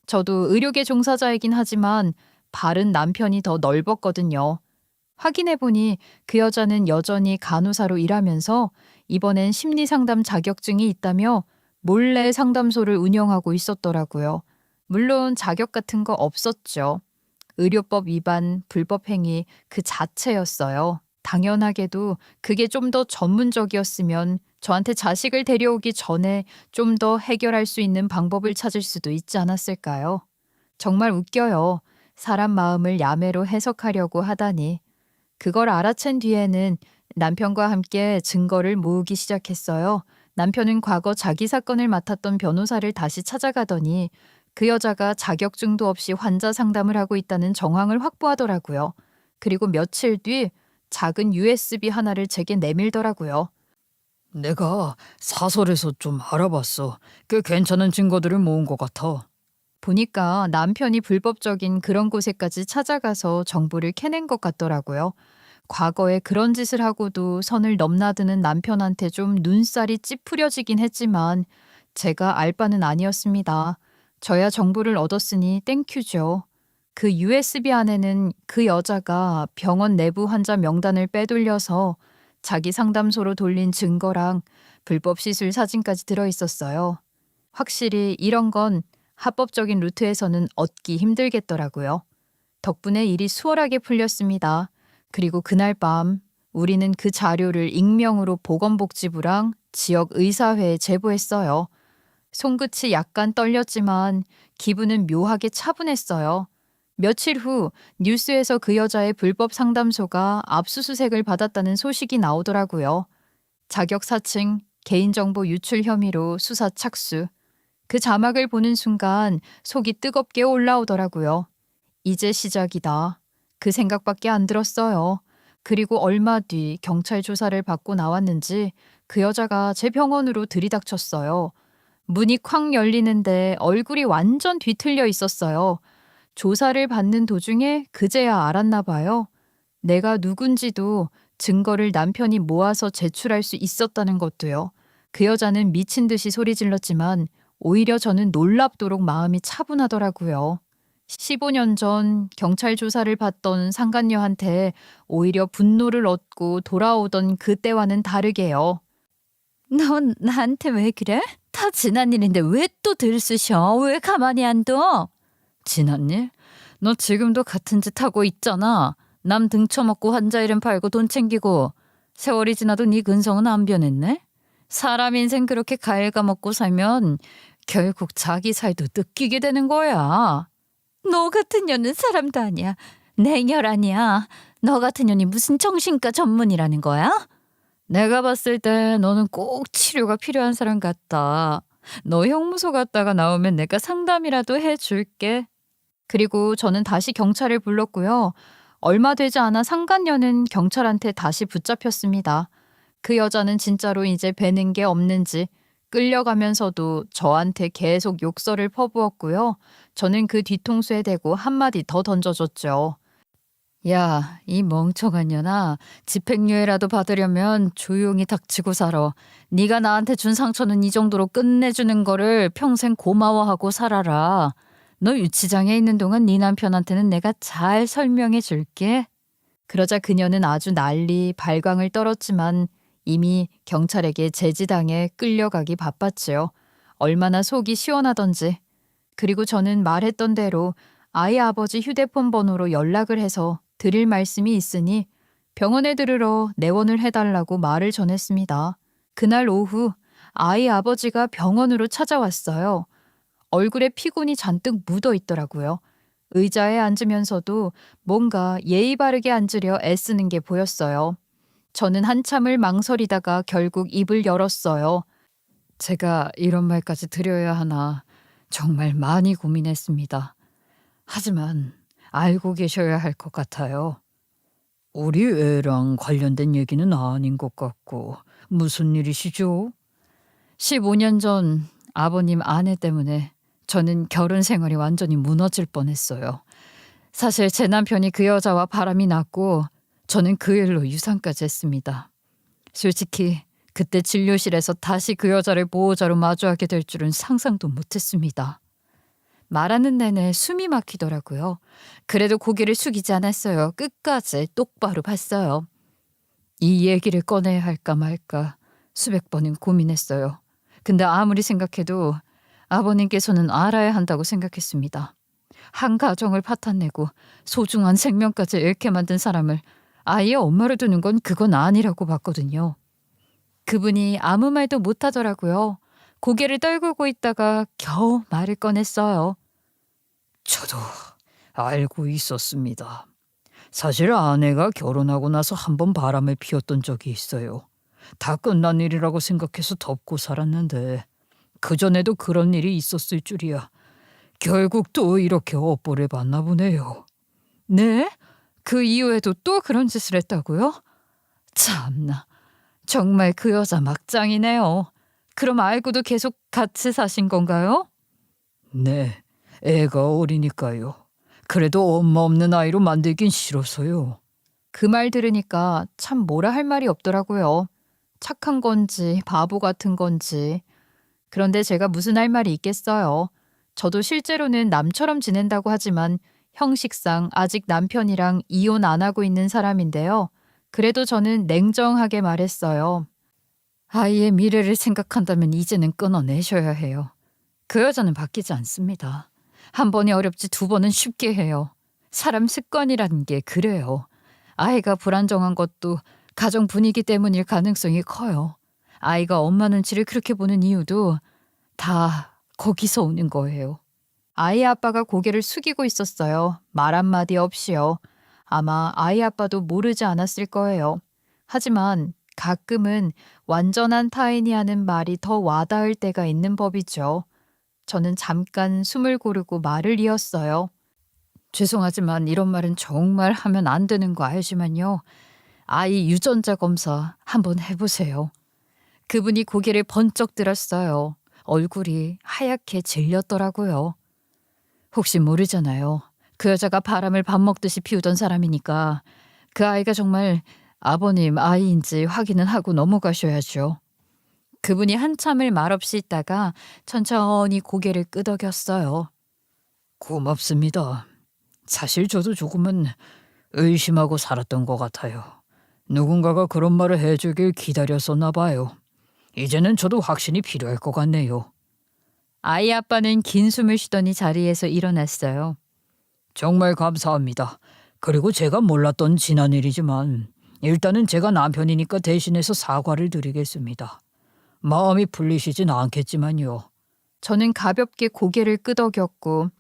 저도 의료계 종사자이긴 하지만 발은 남편이 더 넓었거든요. 확인해보니 그 여자는 여전히 간호사로 일하면서 이번엔 심리상담 자격증이 있다며 몰래 상담소를 운영하고 있었더라고요. 물론 자격 같은 거 없었죠. 의료법 위반, 불법 행위 그 자체였어요. 당연하게도 그게 좀 더 전문적이었으면 저한테 자식을 데려오기 전에 좀 더 해결할 수 있는 방법을 찾을 수도 있지 않았을까요? 정말 웃겨요. 사람 마음을 야매로 해석하려고 하다니. 그걸 알아챈 뒤에는 남편과 함께 증거를 모으기 시작했어요. 남편은 과거 자기 사건을 맡았던 변호사를 다시 찾아가더니 그 여자가 자격증도 없이 환자 상담을 하고 있다는 정황을 확보하더라고요. 그리고 며칠 뒤 작은 USB 하나를 제게 내밀더라고요. 내가 사설에서 좀 알아봤어. 꽤 괜찮은 증거들을 모은 것 같아. 보니까 남편이 불법적인 그런 곳에까지 찾아가서 정보를 캐낸 것 같더라고요. 과거에 그런 짓을 하고도 선을 넘나드는 남편한테 좀 눈살이 찌푸려지긴 했지만 제가 알 바는 아니었습니다. 저야 정보를 얻었으니 땡큐죠. 그 USB 안에는 그 여자가 병원 내부 환자 명단을 빼돌려서 자기 상담소로 돌린 증거랑 불법 시술 사진까지 들어있었어요. 확실히 이런 건 합법적인 루트에서는 얻기 힘들겠더라고요. 덕분에 일이 수월하게 풀렸습니다. 그리고 그날 밤 우리는 그 자료를 익명으로 보건복지부랑 지역 의사회에 제보했어요. 손끝이 약간 떨렸지만 기분은 묘하게 차분했어요. 며칠 후 뉴스에서 그 여자의 불법 상담소가 압수수색을 받았다는 소식이 나오더라고요. 자격 사칭, 개인정보 유출 혐의로 수사 착수. 그 자막을 보는 순간 속이 뜨겁게 올라오더라고요. 이제 시작이다. 그 생각밖에 안 들었어요. 그리고 얼마 뒤 경찰 조사를 받고 나왔는지 그 여자가 제 병원으로 들이닥쳤어요. 문이 콱 열리는데 얼굴이 완전 뒤틀려 있었어요. 조사를 받는 도중에 그제야 알았나 봐요. 내가 누군지도 증거를 남편이 모아서 제출할 수 있었다는 것도요. 그 여자는 미친 듯이 소리 질렀지만 오히려 저는 놀랍도록 마음이 차분하더라고요. 15년 전 경찰 조사를 받던 상간녀한테 오히려 분노를 얻고 돌아오던 그때와는 다르게요. 넌 나한테 왜 그래? 다 지난 일인데 왜 또 들쑤셔? 왜 가만히 안 둬? 지난 일? 너 지금도 같은 짓 하고 있잖아. 남 등쳐먹고 환자 이름 팔고 돈 챙기고. 세월이 지나도 네 근성은 안 변했네? 사람 인생 그렇게 갉아먹고 살면 결국 자기 살도 뜯기게 되는 거야. 너 같은 년은 사람도 아니야. 냉혈 아니야. 너 같은 년이 무슨 정신과 전문이라는 거야? 내가 봤을 때 너는 꼭 치료가 필요한 사람 같다. 너 형무소 갔다가 나오면 내가 상담이라도 해줄게. 그리고 저는 다시 경찰을 불렀고요. 얼마 되지 않아 상간녀는 경찰한테 다시 붙잡혔습니다. 그 여자는 진짜로 이제 배는 게 없는지 끌려가면서도 저한테 계속 욕설을 퍼부었고요. 저는 그 뒤통수에 대고 한마디 더 던져줬죠. 야, 이 멍청한 년아. 집행유예라도 받으려면 조용히 닥치고 살아. 네가 나한테 준 상처는 이 정도로 끝내주는 거를 평생 고마워하고 살아라. 너 유치장에 있는 동안 네 남편한테는 내가 잘 설명해 줄게. 그러자 그녀는 아주 난리 발광을 떨었지만 이미 경찰에게 제지당해 끌려가기 바빴지요. 얼마나 속이 시원하던지. 그리고 저는 말했던 대로 아이 아버지 휴대폰 번호로 연락을 해서 드릴 말씀이 있으니 병원에 들으러 내원을 해달라고 말을 전했습니다. 그날 오후 아이 아버지가 병원으로 찾아왔어요. 얼굴에 피곤이 잔뜩 묻어 있더라고요. 의자에 앉으면서도 뭔가 예의 바르게 앉으려 애쓰는 게 보였어요. 저는 한참을 망설이다가 결국 입을 열었어요. 제가 이런 말까지 드려야 하나 정말 많이 고민했습니다. 하지만 알고 계셔야 할 것 같아요. 우리 애랑 관련된 얘기는 아닌 것 같고 무슨 일이시죠? 15년 전 아버님 아내 때문에 저는 결혼 생활이 완전히 무너질 뻔했어요. 사실 제 남편이 그 여자와 바람이 났고 저는 그 일로 유산까지 했습니다. 솔직히 그때 진료실에서 다시 그 여자를 보호자로 마주하게 될 줄은 상상도 못했습니다. 말하는 내내 숨이 막히더라고요. 그래도 고개를 숙이지 않았어요. 끝까지 똑바로 봤어요. 이 얘기를 꺼내야 할까 말까 수백 번은 고민했어요. 근데 아무리 생각해도 아버님께서는 알아야 한다고 생각했습니다. 한 가정을 파탄내고 소중한 생명까지 잃게 만든 사람을 아이의 엄마로 두는 건 그건 아니라고 봤거든요. 그분이 아무 말도 못하더라고요. 고개를 떨구고 있다가 겨우 말을 꺼냈어요. 저도 알고 있었습니다. 사실 아내가 결혼하고 나서 한 번 바람을 피웠던 적이 있어요. 다 끝난 일이라고 생각해서 덮고 살았는데 그전에도 그런 일이 있었을 줄이야. 결국 또 이렇게 업보를 받나 보네요. 네? 그 이후에도 또 그런 짓을 했다고요? 참나, 정말 그 여자 막장이네요. 그럼 알고도 계속 같이 사신 건가요? 네, 애가 어리니까요. 그래도 엄마 없는 아이로 만들긴 싫어서요. 그 말 들으니까 참 뭐라 할 말이 없더라고요. 착한 건지 바보 같은 건지. 그런데 제가 무슨 할 말이 있겠어요. 저도 실제로는 남처럼 지낸다고 하지만 형식상 아직 남편이랑 이혼 안 하고 있는 사람인데요. 그래도 저는 냉정하게 말했어요. 아이의 미래를 생각한다면 이제는 끊어내셔야 해요. 그 여자는 바뀌지 않습니다. 한 번이 어렵지 두 번은 쉽게 해요. 사람 습관이라는 게 그래요. 아이가 불안정한 것도 가정 분위기 때문일 가능성이 커요. 아이가 엄마 눈치를 그렇게 보는 이유도 다 거기서 오는 거예요. 아이 아빠가 고개를 숙이고 있었어요. 말 한마디 없이요. 아마 아이 아빠도 모르지 않았을 거예요. 하지만 가끔은 완전한 타인이 하는 말이 더 와닿을 때가 있는 법이죠. 저는 잠깐 숨을 고르고 말을 이었어요. 죄송하지만 이런 말은 정말 하면 안 되는 거 알지만요. 아이 유전자 검사 한번 해보세요. 그분이 고개를 번쩍 들었어요. 얼굴이 하얗게 질렸더라고요. 혹시 모르잖아요. 그 여자가 바람을 밥 먹듯이 피우던 사람이니까 그 아이가 정말 아버님 아이인지 확인은 하고 넘어가셔야죠. 그분이 한참을 말없이 있다가 천천히 고개를 끄덕였어요. 고맙습니다. 사실 저도 조금은 의심하고 살았던 것 같아요. 누군가가 그런 말을 해주길 기다렸었나 봐요. 이제는 저도 확신이 필요할 것 같네요. 아이 아빠는 긴 숨을 쉬더니 자리에서 일어났어요. 정말 감사합니다. 그리고 제가 몰랐던 지난 일이지만 일단은 제가 남편이니까 대신해서 사과를 드리겠습니다. 마음이 풀리시진 않겠지만요. 저는 가볍게 고개를 끄덕였고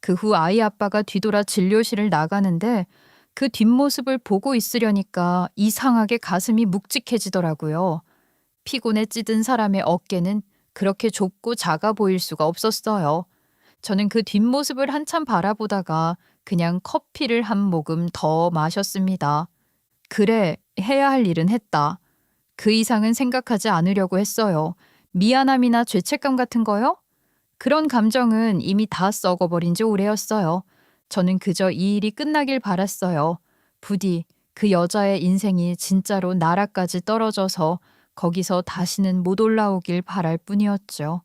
그 후 아이 아빠가 뒤돌아 진료실을 나가는데 그 뒷모습을 보고 있으려니까 이상하게 가슴이 묵직해지더라고요. 피곤에 찌든 사람의 어깨는 그렇게 좁고 작아 보일 수가 없었어요. 저는 그 뒷모습을 한참 바라보다가 그냥 커피를 한 모금 더 마셨습니다. 그래, 해야 할 일은 했다. 그 이상은 생각하지 않으려고 했어요. 미안함이나 죄책감 같은 거요? 그런 감정은 이미 다 썩어버린 지 오래였어요. 저는 그저 이 일이 끝나길 바랐어요. 부디 그 여자의 인생이 진짜로 나라까지 떨어져서 거기서 다시는 못 올라오길 바랄 뿐이었죠.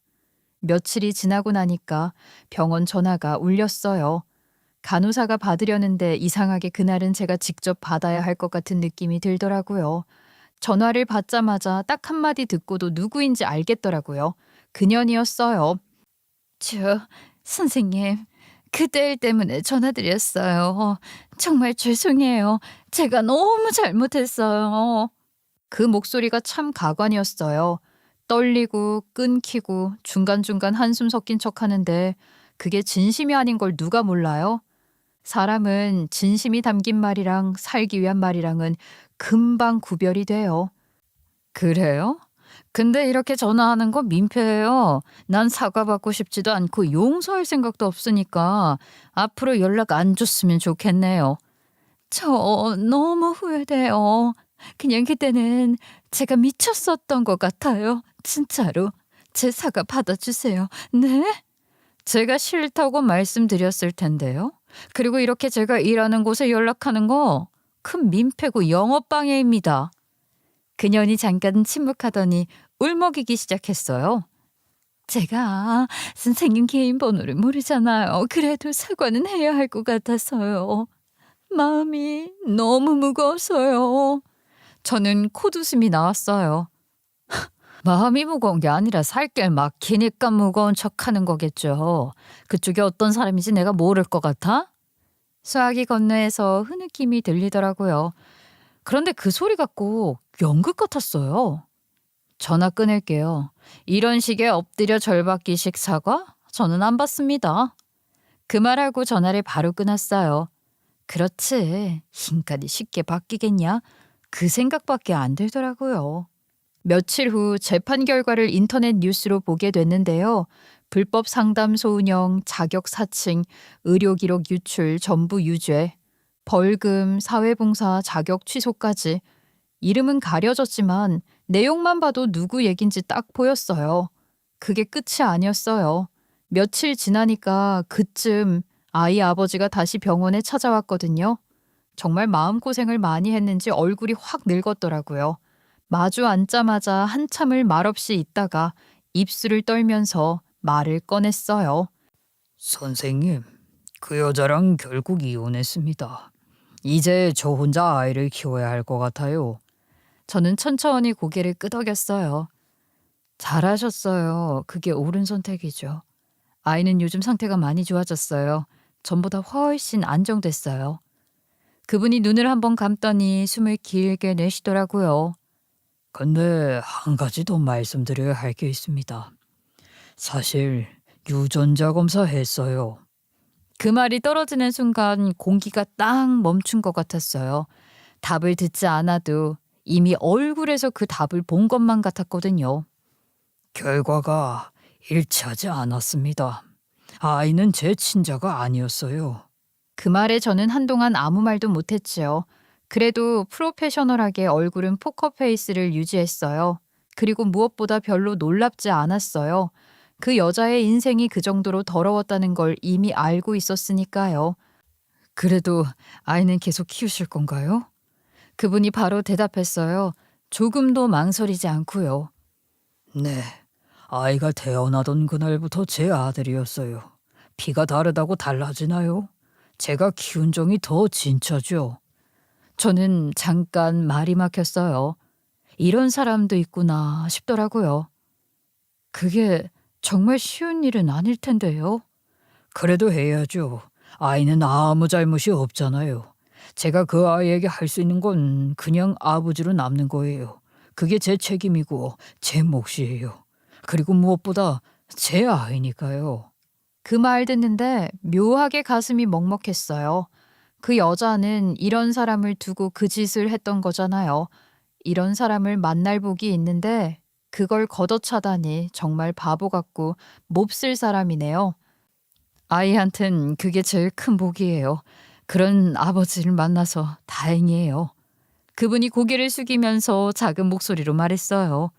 며칠이 지나고 나니까 병원 전화가 울렸어요. 간호사가 받으려는데 이상하게 그날은 제가 직접 받아야 할 것 같은 느낌이 들더라고요. 전화를 받자마자 딱 한마디 듣고도 누구인지 알겠더라고요. 그년이었어요. 선생님, 그때 일 때문에 전화드렸어요. 정말 죄송해요. 제가 너무 잘못했어요. 그 목소리가 참 가관이었어요. 떨리고 끊기고 중간중간 한숨 섞인 척 하는데 그게 진심이 아닌 걸 누가 몰라요? 사람은 진심이 담긴 말이랑 살기 위한 말이랑은 금방 구별이 돼요. 그래요? 근데 이렇게 전화하는 거 민폐예요. 난 사과받고 싶지도 않고 용서할 생각도 없으니까 앞으로 연락 안 줬으면 좋겠네요. 저 너무 후회돼요. 그냥 그때는 제가 미쳤었던 것 같아요. 진짜로. 제 사과 받아주세요. 네? 제가 싫다고 말씀드렸을 텐데요. 그리고 이렇게 제가 일하는 곳에 연락하는 거 큰 민폐고 영업방해입니다. 그년이 잠깐 침묵하더니 울먹이기 시작했어요. 제가 선생님 개인 번호를 모르잖아요. 그래도 사과는 해야 할 것 같아서요. 마음이 너무 무거워서요. 저는 코웃음이 나왔어요. 마음이 무거운 게 아니라 살길 막히니까 무거운 척하는 거겠죠. 그쪽이 어떤 사람인지 내가 모를 것 같아? 수화기 건너에서 흐느낌이 들리더라고요. 그런데 그 소리가 꼭 연극 같았어요. 전화 끊을게요. 이런 식의 엎드려 절받기식 사과? 저는 안 받습니다. 그 말하고 전화를 바로 끊었어요. 그렇지. 인간이 쉽게 바뀌겠냐? 그 생각밖에 안 들더라고요. 며칠 후 재판 결과를 인터넷 뉴스로 보게 됐는데요. 불법 상담소 운영, 자격 사칭, 의료기록 유출, 전부 유죄, 벌금, 사회봉사, 자격 취소까지. 이름은 가려졌지만 내용만 봐도 누구 얘긴지 딱 보였어요. 그게 끝이 아니었어요. 며칠 지나니까 그쯤 아이 아버지가 다시 병원에 찾아왔거든요. 정말 마음고생을 많이 했는지 얼굴이 확 늙었더라고요. 마주 앉자마자 한참을 말없이 있다가 입술을 떨면서 말을 꺼냈어요. 선생님, 그 여자랑 결국 이혼했습니다. 이제 저 혼자 아이를 키워야 할 것 같아요. 저는 천천히 고개를 끄덕였어요. 잘하셨어요. 그게 옳은 선택이죠. 아이는 요즘 상태가 많이 좋아졌어요. 전보다 훨씬 안정됐어요. 그분이 눈을 한번 감더니 숨을 길게 내쉬더라고요. 근데 한 가지 더 말씀드려야 할 게 있습니다. 사실 유전자 검사 했어요. 그 말이 떨어지는 순간 공기가 딱 멈춘 것 같았어요. 답을 듣지 않아도 이미 얼굴에서 그 답을 본 것만 같았거든요. 결과가 일치하지 않았습니다. 아이는 제 친자가 아니었어요. 그 말에 저는 한동안 아무 말도 못했지요. 그래도 프로페셔널하게 얼굴은 포커페이스를 유지했어요. 그리고 무엇보다 별로 놀랍지 않았어요. 그 여자의 인생이 그 정도로 더러웠다는 걸 이미 알고 있었으니까요. 그래도 아이는 계속 키우실 건가요? 그분이 바로 대답했어요. 조금도 망설이지 않고요. 네, 아이가 태어나던 그날부터 제 아들이었어요. 피가 다르다고 달라지나요? 제가 키운 종이 더 진짜죠. 저는 잠깐 말이 막혔어요. 이런 사람도 있구나 싶더라고요. 그게 정말 쉬운 일은 아닐 텐데요. 그래도 해야죠. 아이는 아무 잘못이 없잖아요. 제가 그 아이에게 할 수 있는 건 그냥 아버지로 남는 거예요. 그게 제 책임이고 제 몫이에요. 그리고 무엇보다 제 아이니까요. 그 말 듣는데 묘하게 가슴이 먹먹했어요. 그 여자는 이런 사람을 두고 그 짓을 했던 거잖아요. 이런 사람을 만날 복이 있는데 그걸 걷어차다니 정말 바보 같고 몹쓸 사람이네요. 아이한텐 그게 제일 큰 복이에요. 그런 아버지를 만나서 다행이에요. 그분이 고개를 숙이면서 작은 목소리로 말했어요.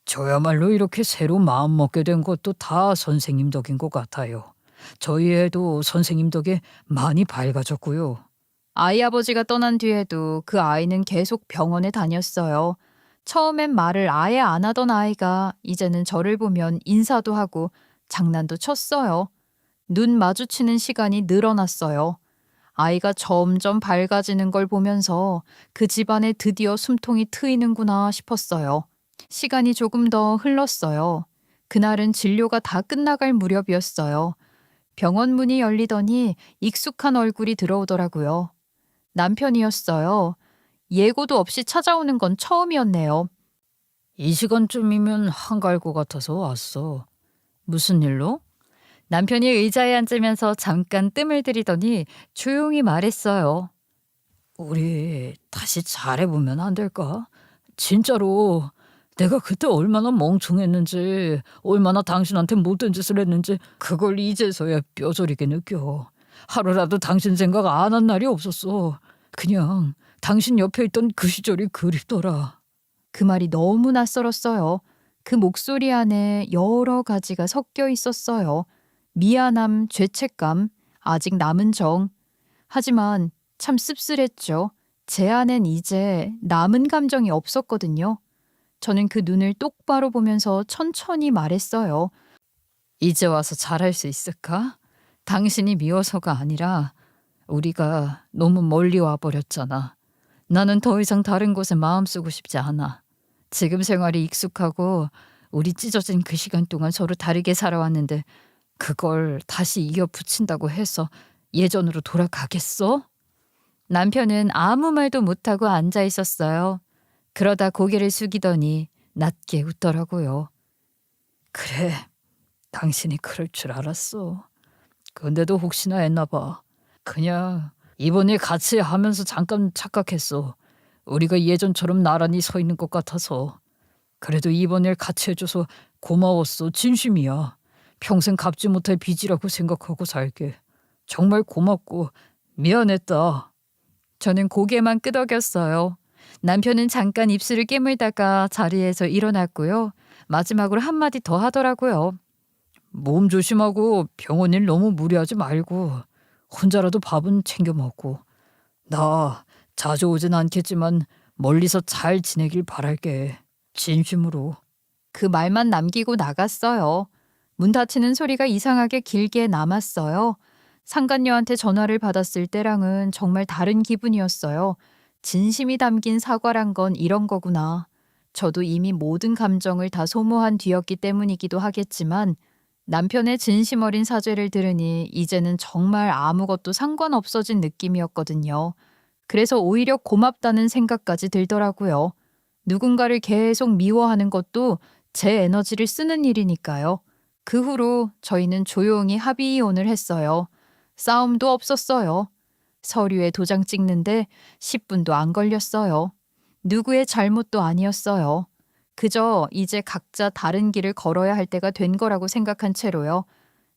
저야말로 이렇게 새로 마음 먹게 된 것도 다 선생님 덕인 것 같아요. 저희 애도 선생님 덕에 많이 밝아졌고요. 아이 아버지가 떠난 뒤에도 그 아이는 계속 병원에 다녔어요. 처음엔 말을 아예 안 하던 아이가 이제는 저를 보면 인사도 하고 장난도 쳤어요. 눈 마주치는 시간이 늘어났어요. 아이가 점점 밝아지는 걸 보면서 그 집안에 드디어 숨통이 트이는구나 싶었어요. 시간이 조금 더 흘렀어요. 그날은 진료가 다 끝나갈 무렵이었어요. 병원 문이 열리더니 익숙한 얼굴이 들어오더라고요. 남편이었어요. 예고도 없이 찾아오는 건 처음이었네요. 이 시간쯤이면 한가할 것 같아서 왔어. 무슨 일로? 남편이 의자에 앉으면서 잠깐 뜸을 들이더니 조용히 말했어요. 우리 다시 잘해보면 안 될까? 진짜로 내가 그때 얼마나 멍청했는지, 얼마나 당신한테 못된 짓을 했는지 그걸 이제서야 뼈저리게 느껴. 하루라도 당신 생각 안 한 날이 없었어. 그냥 당신 옆에 있던 그 시절이 그립더라. 그 말이 너무 낯설었어요. 그 목소리 안에 여러 가지가 섞여 있었어요. 미안함, 죄책감, 아직 남은 정. 하지만 참 씁쓸했죠. 제 안엔 이제 남은 감정이 없었거든요. 저는 그 눈을 똑바로 보면서 천천히 말했어요. 이제 와서 잘할 수 있을까? 당신이 미워서가 아니라 우리가 너무 멀리 와버렸잖아. 나는 더 이상 다른 곳에 마음 쓰고 싶지 않아. 지금 생활이 익숙하고 우리 찢어진 그 시간 동안 서로 다르게 살아왔는데 그걸 다시 이어 붙인다고 해서 예전으로 돌아가겠어? 남편은 아무 말도 못하고 앉아 있었어요. 그러다 고개를 숙이더니 낮게 웃더라고요. 그래, 당신이 그럴 줄 알았어. 근데도 혹시나 했나 봐. 그냥 이번에 같이 하면서 잠깐 착각했어. 우리가 예전처럼 나란히 서 있는 것 같아서. 그래도 이번 일 같이 해줘서 고마웠어. 진심이야. 평생 갚지 못할 빚이라고 생각하고 살게. 정말 고맙고 미안했다. 저는 고개만 끄덕였어요. 남편은 잠깐 입술을 깨물다가 자리에서 일어났고요. 마지막으로 한마디 더 하더라고요. 몸 조심하고 병원 일 너무 무리하지 말고 혼자라도 밥은 챙겨 먹고. 나 자주 오진 않겠지만 멀리서 잘 지내길 바랄게. 진심으로. 그 말만 남기고 나갔어요. 문 닫히는 소리가 이상하게 길게 남았어요. 상간녀한테 전화를 받았을 때랑은 정말 다른 기분이었어요. 진심이 담긴 사과란 건 이런 거구나. 저도 이미 모든 감정을 다 소모한 뒤였기 때문이기도 하겠지만 남편의 진심 어린 사죄를 들으니 이제는 정말 아무것도 상관없어진 느낌이었거든요. 그래서 오히려 고맙다는 생각까지 들더라고요. 누군가를 계속 미워하는 것도 제 에너지를 쓰는 일이니까요. 그 후로 저희는 조용히 합의 이혼을 했어요. 싸움도 없었어요. 서류에 도장 찍는데 10분도 안 걸렸어요. 누구의 잘못도 아니었어요. 그저 이제 각자 다른 길을 걸어야 할 때가 된 거라고 생각한 채로요.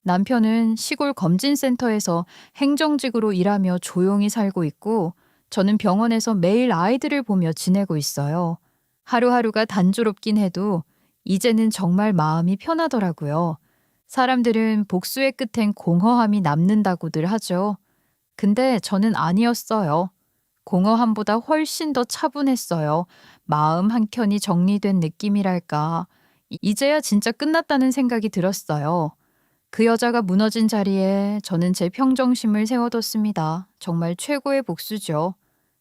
남편은 시골 검진센터에서 행정직으로 일하며 조용히 살고 있고 저는 병원에서 매일 아이들을 보며 지내고 있어요. 하루하루가 단조롭긴 해도 이제는 정말 마음이 편하더라고요. 사람들은 복수의 끝엔 공허함이 남는다고들 하죠. 근데 저는 아니었어요. 공허함보다 훨씬 더 차분했어요. 마음 한켠이 정리된 느낌이랄까. 이제야 진짜 끝났다는 생각이 들었어요. 그 여자가 무너진 자리에 저는 제 평정심을 세워뒀습니다. 정말 최고의 복수죠.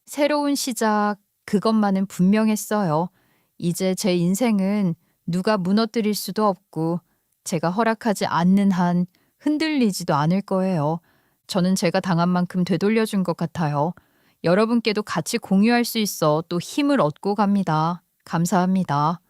새로운 시작, 그것만은 분명했어요. 이제 제 인생은 누가 무너뜨릴 수도 없고 제가 허락하지 않는 한 흔들리지도 않을 거예요. 저는 제가 당한 만큼 되돌려준 것 같아요. 여러분께도 같이 공유할 수 있어 또 힘을 얻고 갑니다. 감사합니다.